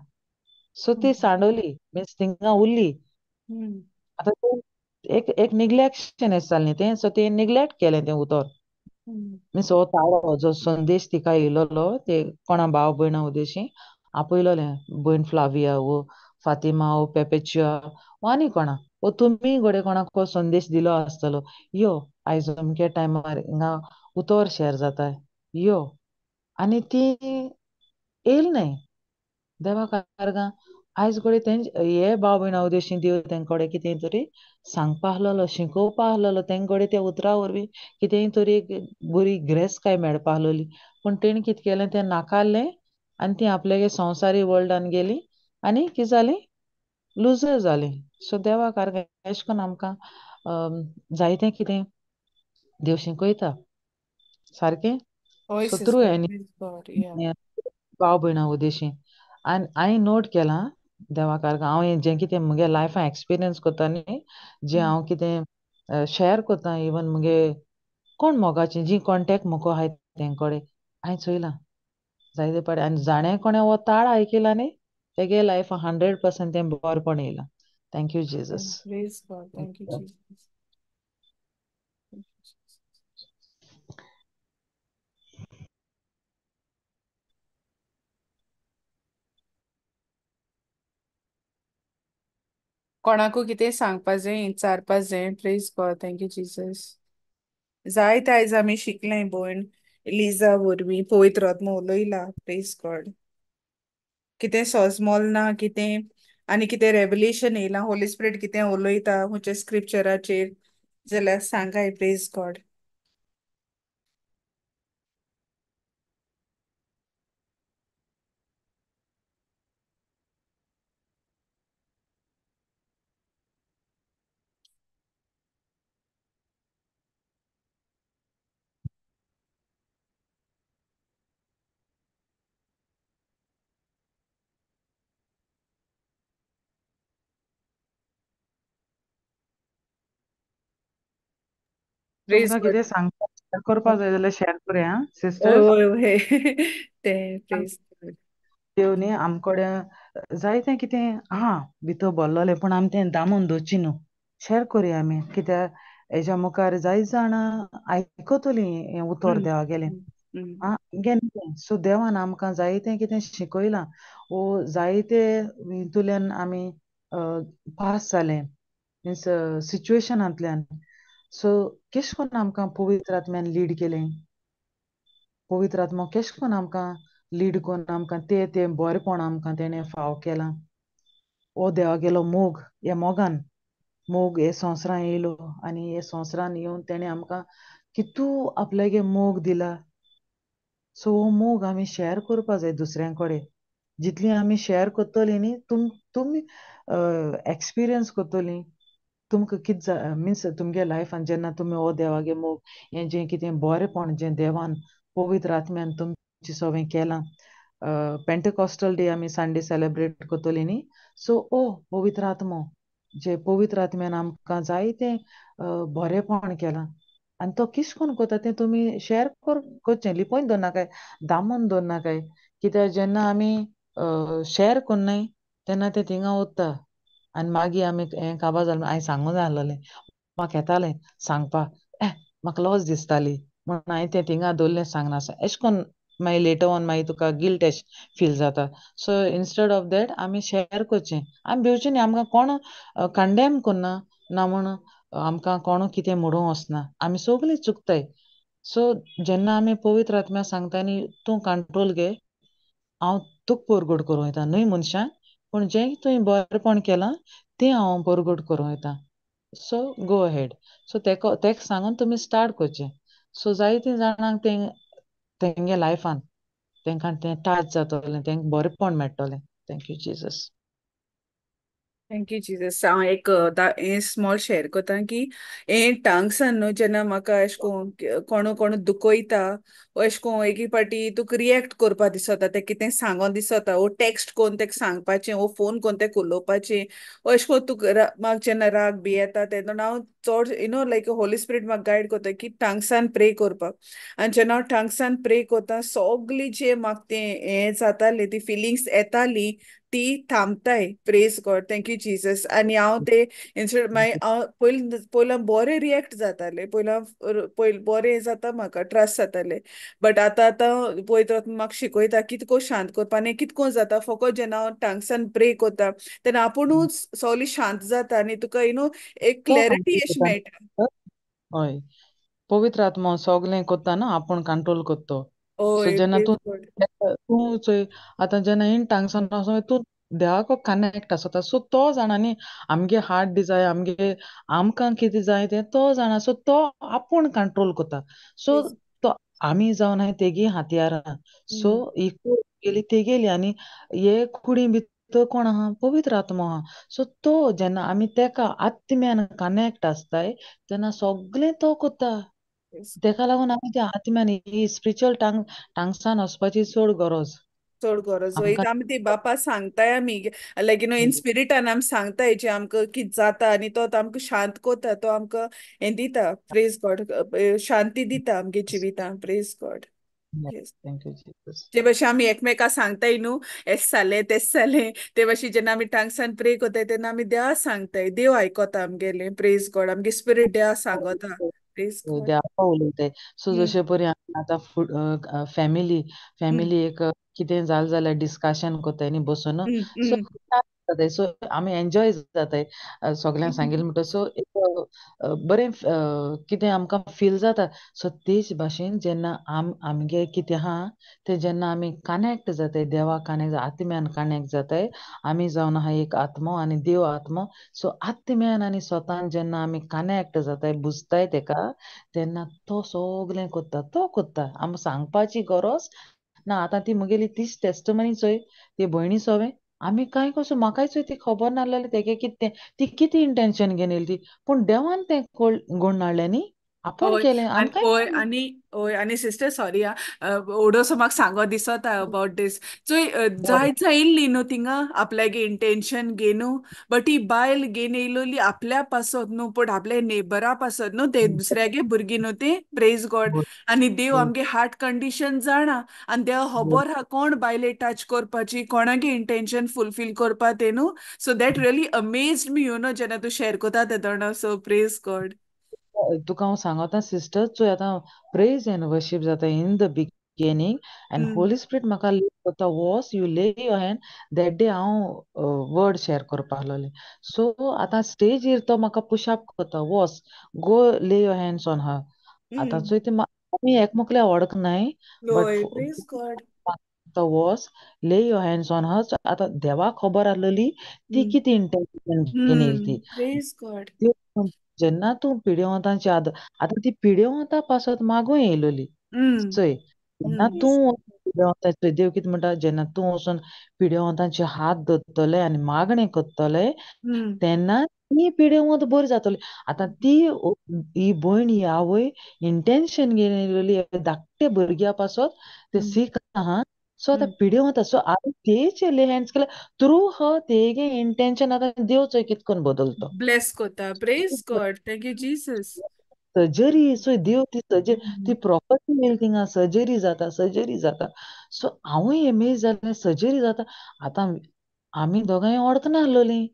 सो ती सांडवली मिन्स थिंगा उरली आतां एक निग्लेक्शन एश जालें न्ही तें सो तें निग्लेक्ट केलें तें उतर मिन्स हो ताळो जो संदेश तिका येयलोलो ते कोणा भाव भयणा उद्देशीं आपयलोलें भयण फ्लाविया वो फातिमा वो पेपेचिया वो आनी कोणा वो तुमी घडये कोणाको संदेश दिलो आसतलो यो आयज अमके टायमार हिंगा उतर शेअर जाता यो आनी ती येयल न्हय देवाक आर्गां आयज घडये हे भाव भयणा उद्देशीं देव तेंकोडे कितें तरी सांगपा आहलोलो शिकोवपा आहलोलो तेंकोडे त्या उतरा वरवीं कितेंय तरी एक बरी ग्रेस्त मेळपा आहलोली पूण तेणी कितें केलें तें नाकारलें आनी ती आपल्यागे संवसारी वर्ल्डान गेली आनी कितें जालें लुजर जालीं सो देवाक आर्गां एशें कोन्न आमकां जायतें कितें देव शिकयता सारकें ओय so through sister any praise God या भाव भयणा उद्देशीं आनी हांवें नोट केलां देवाक आर्गां हांव जें कितें म्हगे लायफान एक्सपिरियन्स कोत्ता न्ही जें हांव कितें शेअर कोत्ता इवन मुगे कोण मोगाचीं जीं कॉन्टेक्ट मुको आहाय तेंकोडे हांवें चोयलां जायते पाटी आनी जाणें कोणें हो ताळ आयकिला न्ही तेगे लायफान 100% तें बोरेपण येयलां thank you Jesus praise God thank you Jesus कोणाकू कितें सांगपा जाय विचारपा जाय प्रेज गॉड थँक्यू जीसस जायत आयज आमी शिकलें भयण लिजा वरवीं पवित्र आत्मो उलयला प्रेज गॉड कितें सोजमोल ना कितें आनी कितें रेवल्युशन येयलां होली स्पिरीट कितें उलयता खंयच्या स्क्रिप्चराचेर जाल्यार सांगाय प्रेज गॉड प्रेज तुमकां गॉड. कितें सांगपाक शेअर करपाक जाय जाल्यार शेअर करुया ओय सिस्टर्स. ओय ओय ते प्रेज गॉड. देव न्ही आमकोडे जायतें कितें भितर भरलोलें पूण आमी तें दामून दवरची न्हू. शेअर करुया आमी कित्याक हेज्या मुखार जायत जाण आयकतलीं हें उतर हम्म, देवागेलें. हम्म, हम्म. आमगेलें सो देवान आमकां जायतें कितें शिकयलां वो जायते हितूंतल्यान आमी पास जाले मिन्स सिच्युएशनांतल्यान. सो केश कोन्न आमकां पवित्र आत्म्यान लीड केलें. पवित्र आत्मो केश कोन्न आमकां लीड कोन्न आमकां तें बरेपण आमकां तेणें फाव केलां. हो देवागेलो मोग हे मोगान मोग हे संवसारान येयलो आनी हे संवसारान येवन तेणें आमकां कितू आपल्यागे मोग दिला. सो हो मोग आमी शेअर करपा जाय दुसऱ्यां कडेन. जितली आमी शेअर करतलीं न्ही तुमी एक्सपिरियन्स करतलीं. तुमकां कितें मिन्स तुमगे लायफान जेन्ना तुमी हो देवागे मोग हें जें कितें बरेंपण जें देवान पवित्र आत्म्यान तुमचें सगळें केलां. पेंटेकॉस्टल डे आमी संडे सेलिब्रेट करतलीं न्ही. सो पवित्र आत्मो जे पवित्र आत्म्यान आमकां जायतें बरेंपण केलां आनी तो किश कोन्न करता तें तुमी शेअर करचें लिपोवन दवरनाकाय दामून दवरनाकाय. कित्याक जेन्ना आमी शेअर कोन्नाय तेन्ना तें थिंगा उरता आनी मागीर आमी हें काबार जालें हांवें सांगूं जाय आहलोलें म्हाका येतालें सांगपाक म्हाका लज दिसताली म्हण हांवें तें थिंगा दवरलें सांगना एशें कोन्न मागीर लेटर ऑन मागीर तुका गिल्ट एशें फील जाता. सो इन्स्टेड ऑफ दॅट आमी शेअर करचें. आमी भिवचें न्ही आमकां कोण कंडेम करना ना म्हण आमकां कोण कितें म्हणूंक वचना. आमी सगलीं चुकताय. सो जेन्ना आमी पवित्र आत्म्याक सांगता न्ही तूं कंट्रोल घे हांव तुका परगट करूं येता न्हय मनशां पूण जें तुवें बरेंपण केलां तें हांव परगट करूं येता. So go ahead. सो तेका सांगून तुमी स्टार्ट करचें. सो जायतीं जाणांक तेंगे लायफान तेंकां तें टच जातलें तेंकां बरेंपण मेळटलें. Thank you Jesus. Thank you Jesus. हांव एक हें स्मॉल शेअर कोतां की हें टांगसान न्हू जेन्ना म्हाका एशें कोण कोण दुखयता एशें कोन्न एक पाटी तुका रिएक्ट करपा दिसता तें कितें सांगोन दिसता वो टेक्स्ट कोन्न तेका सांगपाचें वो फोन कोन्न तेका उलोवपाचें अशें कोन्न तुका म्हाका जेन्ना राग बी येता तेन्ना हांव चड लायक होली स्पिरीट म्हाका गायड कोता की टांगसान प्रे करपाक. आनी जेन्ना हांव टांगसान प्रे कोतां सोगलीं जे म्हाका तें हें जातालें ती फिलिंग्स येतालीं ती थांबताय. Praise God. Thank you Jesus. आनी हांव ते इन्स्टेड मागीर हांव पयलीं बरें रिएक्ट जातालें पयलीं बरें जाता म्हाका ट्रस्ट जातालें बट आतां पळयत म्हाका शिकयता कितको शांत करपा आनी कितको जाता फकत जेन्ना हांव टांगसान प्रे कोता तेन्ना आपुणूच सगलीं शांत जाता आनी तुका एक तो क्लॅरिटी कंट्रोल अशी करता मेळटा. न्ही. हय पवित्र आत्मो सगलें करता न्हू आपूण कंट्रोल करता. सो ओय जेन्ना प्रेज तूं गॉड. तूं चोय आतां जेन्ना इन टांगसान वचोन तूं देवाको कनेक्ट आसता सो तो जाणा न्ही आमगे हार्ट डिजायर आमकां कितें जाय तें तो जाणा सो तो आपूण कंट्रोल करता. So praise. तो आमी जावन हाय तेगी हातयारां. सो हम्म. गेली तेगेली आनी हे कुडी भितर कोण आहा पवित्र आत्मो आहा. सो तो जेन्ना आमी तेका आत्म्यान कनेक्ट आसताय तेन्ना सगलें तो करता. प्रेज. तेका लागून आमी त्या आत्म्यान ही स्पिरिच्युअल टांगसान वचपाची चड गरज. चड गरज आमकां आमी ती बापा सांगताय आमी लायक इन स्पिरिटान आमी सांगताय जे आमकां कितें जाता आनी तो आमकां शांत कोता तो आमकां हें दिता. Praise God. शांती दिता आमगे जिवितान. Praise God. Yes. Thank you Jesus. ते भाशेन आमी एकमेका सांगताय न्हू एश जालें तेश जालें ते भाशेन जेन्ना आमी टांगसान प्रे कोताय तेन्ना आमी देवा सांगताय देव आयकोता आमगेलें. Praise God. आमगे स्पिरीट देवा सांगोता. Praise God. देवाको उलयताय. सो हम्म, जशे परी आमी आतां हम्म, फॅमिली एक कितें जालें जाल्यार डिस्कशन कोत्ताय न्ही बसून हम्म, सो हम्म, सो आमी एन्जॉय जाताय सगल्यांक सांगिल्लें म्हणटोच सो एक बरें कितें आमकां फील जाता. सो तेच भाशेन जेन्ना आमगे कितें आहा तें जेन्ना आमी कनेक्ट जाताय देवा कनेक्ट आत्म्यान कनेक्ट जाताय आमी जावन आहा एक आत्मो आनी देव आत्मो. सो आत्म्यान आनी स्वतान जेन्ना आमी कनेक्ट जाताय बुजताय तेका तेन्ना तो सगलें करता तो करता आमकां सांगपाची गरज ना. आतां ती म्हगेली तीच टेस्टमनी चोय ती भयणी सोवें आमी कांय कसो म्हाकाय चोय ती खबर नासलेली तेगे कितें ती कितें इंटेंशन घेवन येयली ती पूण देवान तें घडोवन हाडलें न्ही आपण हय केलें आनी आमकांय हय आनी हय आनी सिस्टर सॉरी आ ओडोसो म्हाका सांगो दिसता अबाउट दीस चोय जायत येयल्ली न्हू थिंगा आपल्यागे इंटेन्शन घे न्हू बट ही बायल घेन येयलोली आपल्या पासत न्हू बट आपल्या नेबरा पासत न्हू ते दुसऱ्यागे भुरगीं न्हू ते प्रेज गॉड आनी देव आमगे हार्ट कंडिशन जाणा आनी देव खबर हा कोण बायले टच करपाची कोणागे इंटेन्शन फुलफील करपा ते न्हू so that really amazed me you know जेन्ना तूं शेअर कोता ते दोणो सो प्रेज गॉड तुका हांव सांगता सिस्टर चोय आतां प्रेज एंड वर्शीप जाता in the beginning end Holy spirit म्हाका लीड कोता वॉस यू ले युअर हँड दॅट डे हांव वर्ड शेअर करपा आहलोलें सो आतां स्टेजीर तो म्हाका पुश अप कोता वॉस गो ले युअर हँड्स ऑन हर आतां चोय ते आमी एकमेकल्या वळखनाय बट हय प्रेज गॉड तो वॉस ले युअर हँड्स ऑन हर आतां देवाक खबर आहलोली ती कितें इंटेन्शन घेवन येयली ती प्रेज गॉड देव जेन्ना तूं पिड्योवतांची आतां ती पिड्योवतां पासत मागूं येयलोली चोय जेन्ना तूं पिड्योवताचो देव कितें म्हणटा जेन्ना तूं वचून पिड्योवतांचे हात धरतलें आनी मागणें करतलें तेन्ना ती पिड्योवत बरी जातली आतां ती ही भयण ही आवय इंटेन्शन घेवन येयलोली धाकटे भुरग्या पासत ते सीख आहा सो आतां पिड्योवता सो आतां तेचे ले हँड्स केल्या थ्रू हर तेगे इंटेन्शन आतां देव चोय कितें करून बदलतो ब्लेस कोता praise God thank you Jesus surgery so देव ती सर्जरी ती प्रॉपर्टी येयली थिंगा सर्जरी जाता सो हांवूय एमेज जालें सर्जरी जाता आतां आमी दोगांय वळखना आहलोलीं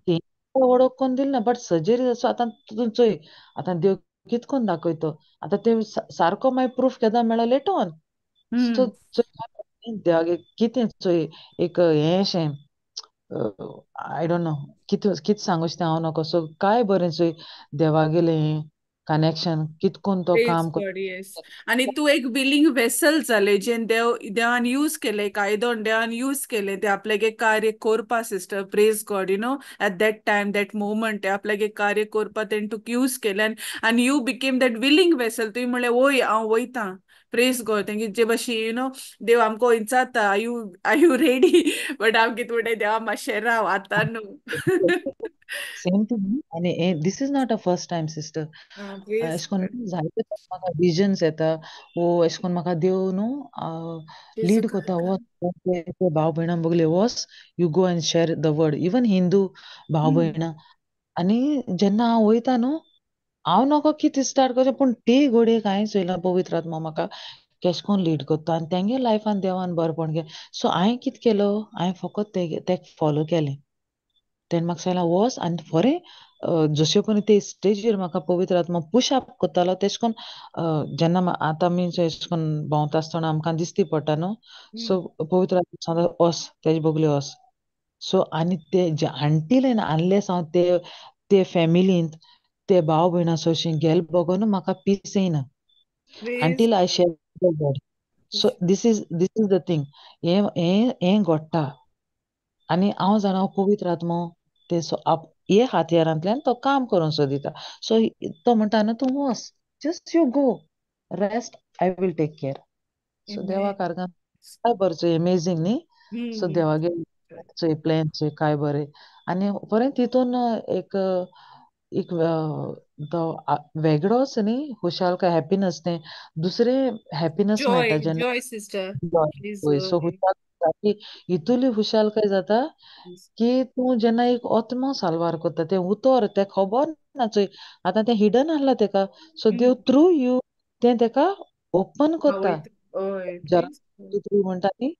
तें वळख कोन्न दिली ना बट सर्जरी सो आतां तितून चोय आतां देव कितें कोन्न दाखयतो आतां ते सारको मागीर प्रूफ केदां मेळ्ळो लेट ऑन सो देवागे कितें चोय एक हेंशें आय डोंट नो कितें सांगुशें तें हांव नोको सो काय बरें चोय देवागेलें हें कनेक्शन कितें कोन्न तो प्रेज काम गॉड येस आणि तू एक विलिंग वेसल जाले जेन देवान यूज केले कायदोन देवान यूज केले ते आपल्यागे कार्य कोरपा sister praise God you know at that time that moment ते आपल्यागे कार्य कोरपा तेण तुका यूज केले आनी you became that willing vessel तुवें म्हणलें वय हांव वयतां प्रेज गॉड तेंगे जे भाशेन यू नो देव आमकां विचारता आय यू रेडी बट हांव कितें म्हणटा देवा मातशें राव आतां न्हू सेम थिंग आनी this is not a first time sister praise एशे कोन्न गॉड जायते म्हाका विजन्स येता वो एशे कोन्न म्हाका देव न्हू जेजू लीड कोता काका वच ते भाव भयणां बोगले वच you go and share the word even Hindu भाव भयणां आनी जेन्ना हांव वयता न्हू हांव नोको कितें स्टार्ट करचें पूण ती घडये कांयच येयना पवित्र आत्मा म्हाका केश कोन्न लीड कोत्ता आनी तेंगे लायफान देवान बरेंपण केलें सो हांवें कितें केलो हांवें फकत तें फॉलो केलें तेणे म्हाका सांगलें वच आनी खरें जशें करून ते स्टेजीर म्हाका पवित्र आत्मा पुश अप कोत्तालो तेशें कोन्न जेन्ना आतां आमी एशें कोन्न भोंवता आसतना आमकां दिश्टी पडटा न्हू सो पवित्र आत्मा सांगता वच तेजे बोगले वच सो आनी ते हांटील अनलेस हांव ते फॅमिलींत ते भाव भयणां सोशीं गेल बगोन म्हाका पीस येयना praise until I share the word. So this is the thing. हें घडटा आनी हांव जाणा पवित्र आत्मो ते हे हातयारांतल्यान तो काम करून सोदिता सो तो म्हणटा न्हू तूं वच just you go rest I will take care so देवा Amen. कारगान काय बरें चोय अमेझींग न्ही सो देवागे चोय प्लॅन चोय काय बरें आनी बरें तितून एक एक तो वेगळोच न्ही खुशालकाय हॅपीनस तें दुसरें हॅपीनस Joy, मेळटा जेन्ना joy, sister. Please, वय सो हुशाल हितूली खुशालकाय जाता की तूं जेन्ना एक आत्मो साल्वार करता तें उतर तें खबर ना चोय आतां तें हिडन आहला तेका सो देव थ्रू यू तें तेका ओपन कोत्ता wait. Oh, जरा please. थ्रू म्हणटा न्ही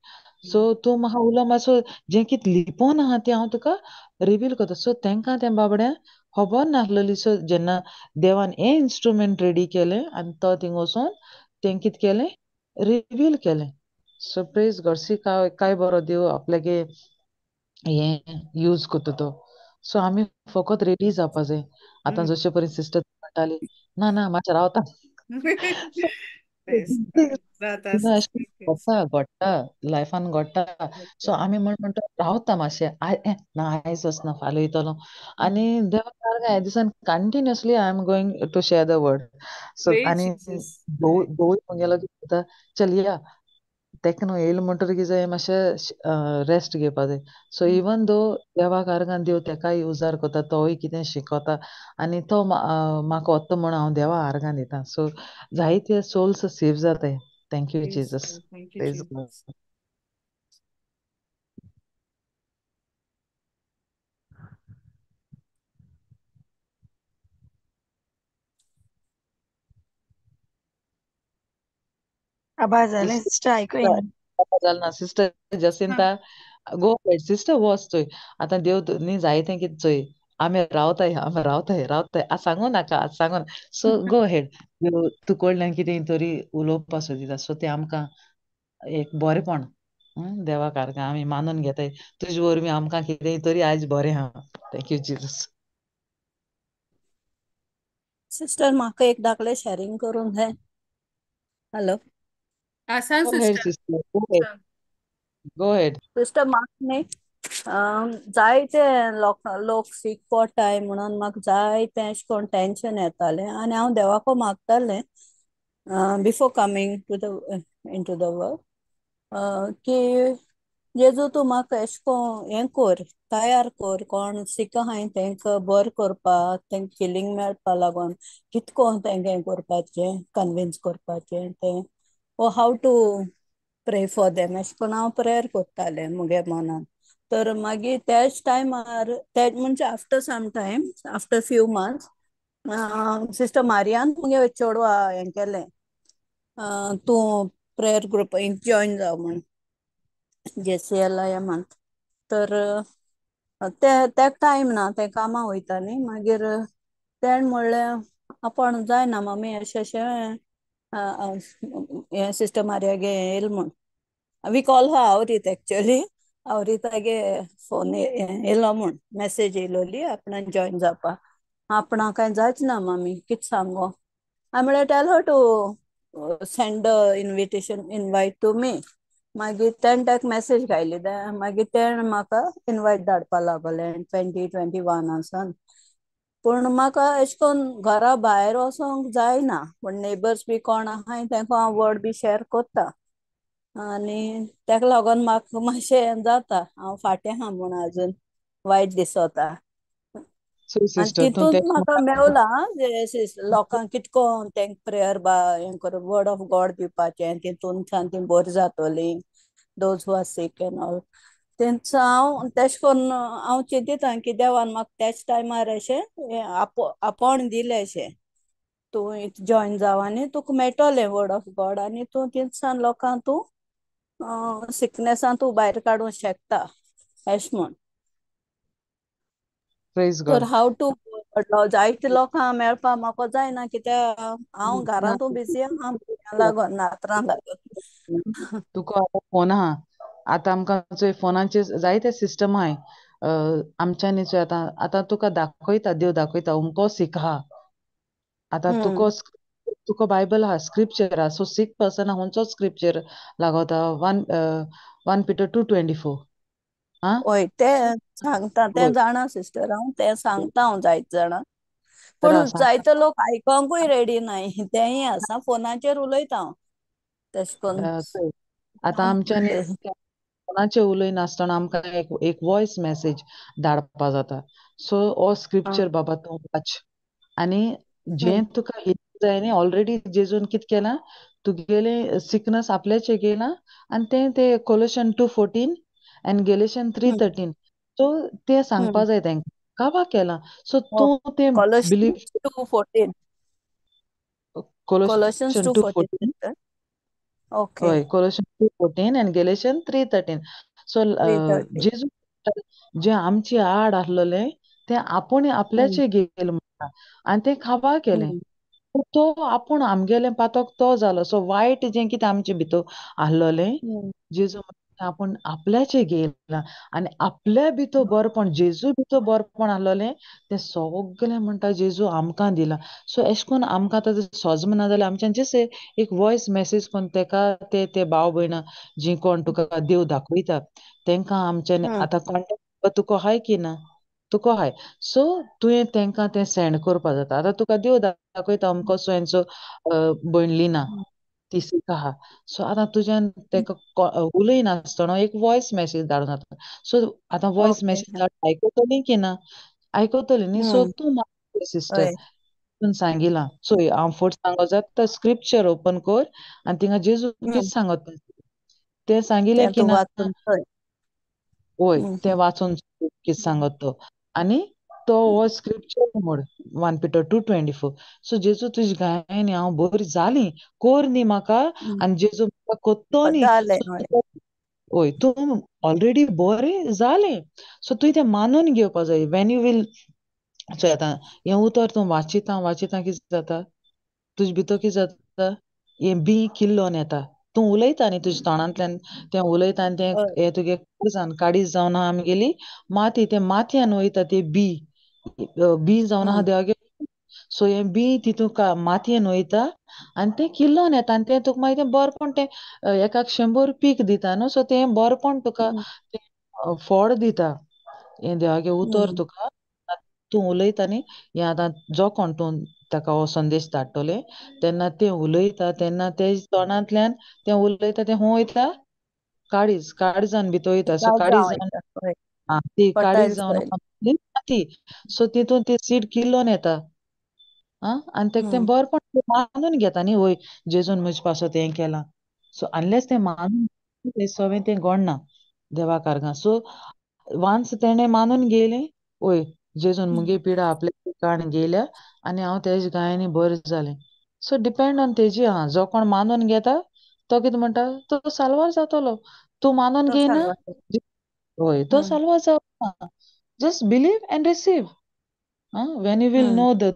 सो तूं म्हाका उलो मातसो जें कितें लिपोन आहा तें हांव तुका रिवील करता सो तेंकां तें बाबड्यां खबर नाहलोली सो जेन्ना देवान हें इन्स्ट्रुमेंट रेडी केलें आनी तो थिंग वचोन तें कितें केलें रिवील केलें सो प्रेज गॉड सी काय बरो देव आपल्यागे हें यूज कोत्ता तो सो आमी फकत रेडी जावपा जाय आतां जशे परेन सिस्टर म्हणटाली ना ना मातशें रावता Praise God. That is घडटा लायफान घडटा सो आमी म्हणटा रावता मातशें ना आयज वचना फाल्यां वयतलो आनी देवा कारगा ह्या दिसान continuously I am going to share the word so Praise आनी Jesus. घोव म्हगेलो कितें करता चल या तेका न्हू येयलो म्हणटकीर जाय मातशें रेस्ट घेवपा जाय. सो इवन दो देवाक आर्गां देव तेकाय उजार कोता तोय कितें शिकोता आनी तो म्हाका वता म्हूण हांव देवा आर्गां दितां. सो जायते सोल्स सेव जाताय. Thank you Praise Jesus. God. Thank you, praise God. Jesus. आवाज आले सिस्टर ऐकू येईना. जालना सिस्टर हा. जसिंता गो सिस्टर वॉच चोय आतां देव न्ही जायतें कितें चोय आमी रावताय आज सांगू नाका आज सांगू सो गो हेड तूं कडल्यान कितें तरी उलोवपा सोदिता सो तें आमकां एक बरेंपण देवाक आर्गां आमी मानून घेताय तुजे वरवीं आमकां कितेंय तरी आयज बरें आहा. Thank you Jesus. सिस्टर म्हाका एक दाखले शेअरिंग करूंक जाय. हॅलो सांग गो हेड सिस्टर. सिस्टर सांग. गो हेड. सिस्टर म्हाका न्ही जायते लोक सीक पडटाय म्हणून म्हाका जायतें अशें कोन्न टेंशन येतालें आनी हांव देवाको मागतालें before coming to the in to the world की जेजू तूं म्हाका अशें कोन्न हें कोर तयार कोर कोण सीक आहाय तेंकां बरें कोरपाक तेंकां हिलींग मेळपा लागोन कितकोन तेंकां हें कोरपाचें कन्विन्स कोरपाचें तें ओ हाव टू प्रे फॉर देम अशें कोन्न हांव प्रेयर कोत्तालें मुगे मनान. तर मागीर त्याच टायमार ते म्हणजे after some time after few months sister मारियान मुगे चेडवा हें केलें तूं प्रेयर ग्रुपाक जॉयन जाव म्हूण JCLI तर ते टायम ना ते कामां वयता न्ही मागीर तेण म्हणलें आपण जायना मम्मी अशें अशें हें सिस्टर मारियागे येयला म्हूण वी कॉल हर आवरीत एक्चुअली आवरीतागे फोन येयलो म्हूण मेसेज येयलोली आपणान जॉयन जावपा आपणा कांय जायच ना मम्मी कितें सांगो हांवें म्हळें tell her to send invitation invite to me मागीर तेणें ताका मेसेज घायली मागीर तेणें म्हाका इनवायट धाडपा लागलें 2021 पूण म्हाका अशें कोन्न घरा भायर वचोंक जायना पूण नेबर्स बी कोण आहाय तेंका हांव वर्ड बी शेअर कोत्ता आनी तेका लागोन म्हाका मातशें हें जाता हांव फाटीं आहा म्हूण आजून वायट दिसोता. सो आनी सिस्टर तूं तितूंत म्हाका तेश मेवला लोकांक कितकोन तेंक प्रेयर हें करून वर्ड ऑफ गॉड दिवपाचें तितून ती बरी जातोली those who are sick and all तेंचो हांव तेश कोन्न हांव चिंतिता की देवान म्हाका त्याच टायमार अशें आपोण दिलें अशें तूं जॉयन जाव आनी तुका मेळटोलें वर्ड ऑफ गॉड आनी तूं थिंगसान लोकांक तूं सिकनेसान तूं भायर काडूंक शकता अशें म्हूण प्रेज तर गॉड. हाव टू जायते लोकांक मेळपा म्हाका जायना कित्याक हांव घरांतू बिजी आहा भुरग्यां लागोन नातरां लागोन तुका आतां फोन आहा आतां आमकां चोय फोनाचेर जायते सिस्टम आहाय आमच्यांनी चोय आतां तुका दाखयता देव दाखयता अमको सीक आहा आतां हम्म तुका बायबल आहा स्क्रिप्चर आहा सो सीक पर्सन खंयचो स्क्रिप्चर लागोता 1 Peter 2:24 आं होय तें सांगता तें वय जाणा सिस्टर हांव तें सांगता हांव जायते जाणां पूण सांगता जायते लोक आयकोंकूय रेडी नाय तेंय आसा फोनाचेर उलयता हांव तेश कोन्न चोय आतां आमच्यांनी कोणाचे उलय नासतना आमकां एक वॉयस मेसेज धाडपा जाता सो हो स्क्रिप्चर बाबा तूं वाच आनी जें तुका जाय न्ही ऑलरेडी जेजून कित केलां तुगेले सिकनस आपल्याचे गेलां आनी तें कोलोशन 2:14 आनी गेलेशन 3:13 सो तें सांगपा जाय तेंकां काबार केलां सो तूं तें बिलीव 2:14 Colossians कोलोशन 2:14 2:14 sister. Okay, हय कोलोशन 2:14 आनी गेलेशन 3:13 सो 3:30. जेजू जे आमचे आड आहलोले ते आपूण हम्म, आपल्याचे गेल म्हणटा आनी तें काबार केलें हम्म, तो आपूण आमगेलें पातोक तो जालो सो वायट जें कितें आमचे भितर आहलोलें हम्म, जेजू आपूण आपल्याचे घेयलां आनी आपल्या भितर बरेपण जेजू भितर बरेपण आहलोलें तें सोगलें म्हणटा जेजू आमकां दिलां सो एशें कोन्न आमकां आतां सोज ना जाल्यार आमच्यान जशें एक वॉयस मेसेज कोन्न तेका ते भाव भयणां जीं कोण तुका देव दाखयता तेंकां आमच्यान हम्म, आतां कॉन्टेक्ट तुका आहाय की ना तुका आहाय सो तुवें तेंकां तें सेंड करपा जाता आतां तुका देव दाखयता अमको सो एन सो भयण लिना तिसरी आहा. सो आतां तुज्यान तेका उलयनासतना एक वॉयस मेसेज धाडून जाता. सो आतां वॉयस ओके मेसेज आयकतली की ना आयकतली न्ही. सो तूं सिस्टर हय सांगिलां चोय हांव फुडें सांगो जाता स्क्रिप्चर ओपन कर आनी थिंगा जेजू कितें हम्म. सांगता तें सांगिलें तें की तूं ना वाचून थंय वय तें हम्म. वाचून कितें सांगता तो आनी तो हो स्क्रिप्चर म्हूण 1 Peter 2:24. सो जेजू तुजी गाय न्ही हांव बरी जाली कोर न्ही म्हाका हम्म. आनी जेजू म्हाका कोत्तो न्ही. जालें हय सो वय तूं ऑलरेडी बरें जालें. सो तुवें तें मानून घेवपा जाय वेन यू वील चोय आतां हें उतर तूं वाचिता कितें जाता तुजे भितर कितें जाता हें बी किल्लोन येता. तूं उलयता न्ही तुज्या तोंडांतल्यान तें उलयता आनी तें हय हें तुगे काडीज जावन आहा आमगेली माती तें मातयेन वयता तें बी जावन आहा हम्म. देवागे. सो हें बी तितून मातयेन वयता आनी तें किल्लोन येता आनी तें तुका मागीर तें बरेंपण तें एकाक 100 पीक दिता न्हू. सो तें बरेंपण तुका हम्म. फळ दिता. हें देवागे उतर हम्म. तुका तूं उलयता न्ही हें आतां जो कोण तूं ताका हो संदेश धाडटलें तेन्ना तें उलयता तेन्ना तेज तोंडांतल्यान तें उलयता तें हूंय वयता काळीजान भितर वयता. सो काळजां काळीज जावन वयता हय ती काळीज फर्टायल जावन सॉयल माती. सो तितून ती सीड किल्लोन येता आनी तेका तें हम्म. बरेंपण मानून घेता न्ही वय जेजून म्हजे पासत हें केलां. सो अनलेस तें मानून तें सगळें तें घडना देवा कारगां. सो वान्स तेणें मानून घेयलें वय जेजून मुगे पिडा आपले काण घेयल्या आनी हांव तेज्या गायांनी बरें जालें. सो डिपेंड ऑन तेजी आहा जो कोण मानून घेता तो कितें म्हणटा तो साल्वार जातलो. तूं मानून तो घेयना सारवाक वय तो हम्म. साल्वार जावना. Just believe and receive. When you will hmm. Know the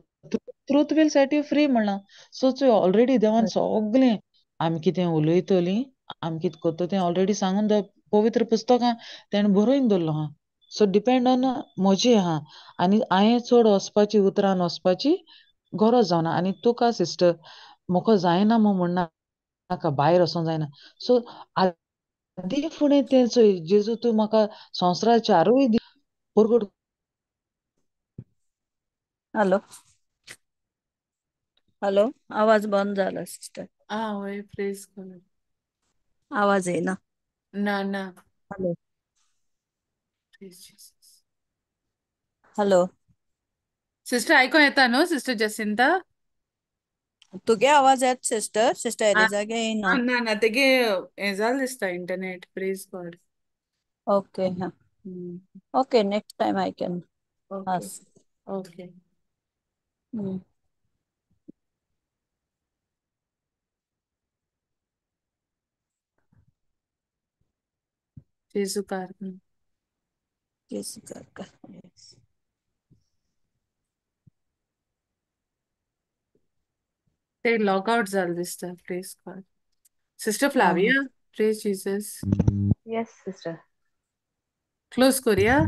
truth will set you free म्हणलां. सो चोय ऑलरेडी देवान हय. सगलें आमी कितें उलयतलीं आमी कितें कोत्ता तें ऑलरेडी सांगून पवित्र पुस्तकां तेणें बरोवन दवरलो आहा. सो डिपेंड ऑन म्हजें आहा आनी हांयें चड वचपाची उतरान वचपाची गरज जावना. आनी तुका सिस्टर मोको जायना म्हणनाका भायर वोसों जायना. सो आदी फुडें तें चोय जेजू तूं म्हाका संवसारा चारूय दीस परगट हॅलो हॅलो आवाज बंद जाला सिस्टर वय प्रेज कर आवाज येना ना ना hello praise Jesus. Hello sister आयको येता न्हू सिस्टर जसिंता. तुगे आवाज येत सिस्टर सिस्टर आ एलिजागे येना ना ना तेगे हें जाल दिसता इंटरनेट प्रेज गॉड. ओके हा okay next time I can okay ask okay. जेजू कारगं केस कर कर ते लॉग आउट जाल दिसता प्रेज गॉड. सिस्टर हा हा Flavia praise Jesus. Yes sister. Close करूया.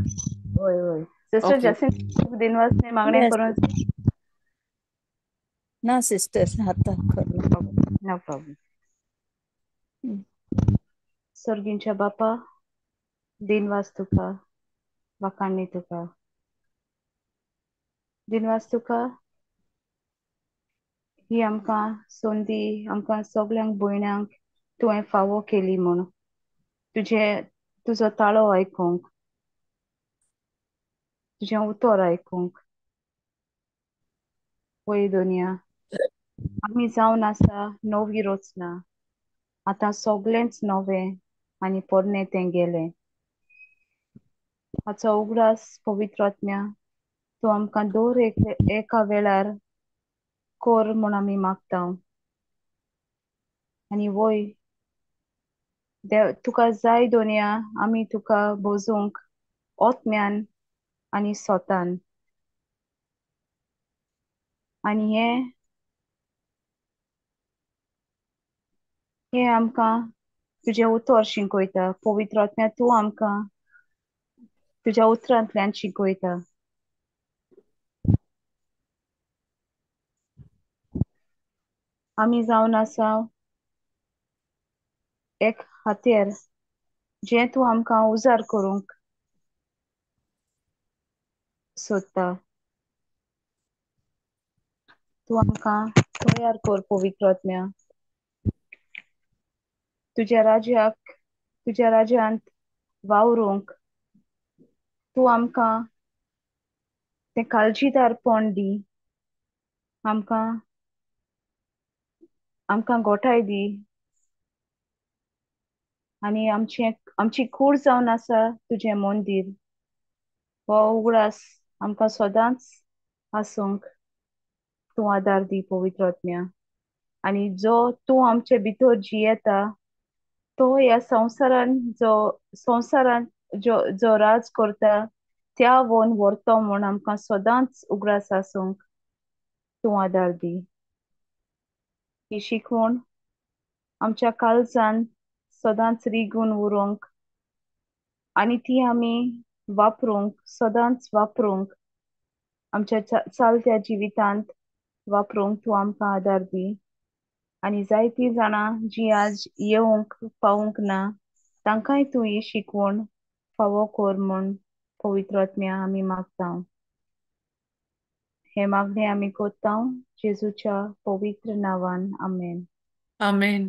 होय होय सिस्टर ओके जसिंता दिनवासने मागणें येस करून ना सिस्टर आता करना नो प्रॉब्लेम. हम्म. सर्गींच्या बापा दिनवास तुका वाखाणणी तुका दिनवास तुका ही आमकां संदी आमकां सगल्यांक भयण्यांक तुवें फावो केली म्हूण तुजो ताळो आयकूंक तुजें उतर आयकूंक पळय दोनया आमी जावन आसा नवी रचना आतां सगळेंच नवें आनी पोरणें तें गेलें. हाचो उगडास पवित्र आत्म्या तूं आमकां दर एका वेळार कोर म्हूण आमी मागता. आनी वय देव तुका जाय दोनया आमी तुका बोजूंक ओतम्यान आनी सोतान आनी हें आमकां तुजें उतर शिकोयता. पवित्र आत्म्या तूं आमकां तुज्या उतरांतल्यान शिकयता. आमी जावन आसा एक हातेर जें तूं आमकां उजार करूंक सोदता. तूं आमकां तयार कर पवित्र आत्म्या तुज्या राज्यांत वावरूंक तूं आमकां तें काळजीदारपण दी. आमकां गोठाय दी आनी आमची कूड जावन आसा तुजें मंदीर. हो उगडास आमकां सदांच आसूंक तूं आदार दी पवित्र आत्म्या. आनी जो तूं आमचे भितर जियेता तो ह्या संवसारान जो राज करता त्या वन व्हरतो म्हूण आमकां सदांच उगडास आसूंक तूं आदार दी. ही शिकवण आमच्या काळजान सदांच रिगून उरूंक आनी ती आमी सदांच वापरूंक आमच्या चलत्या जिवितांत वापरूंक तूं आमकां आदार दी. आनी जायतीं जाणां जीं आज येवंक पावूंक ना तांकांय तूं ही शिकवण फावो कर म्हूण पवित्र आत्म्या आमी मागतां. हे मागणें आमी कोत्तां जेजूच्या पवित्र नांवान. आमेन. आमेन.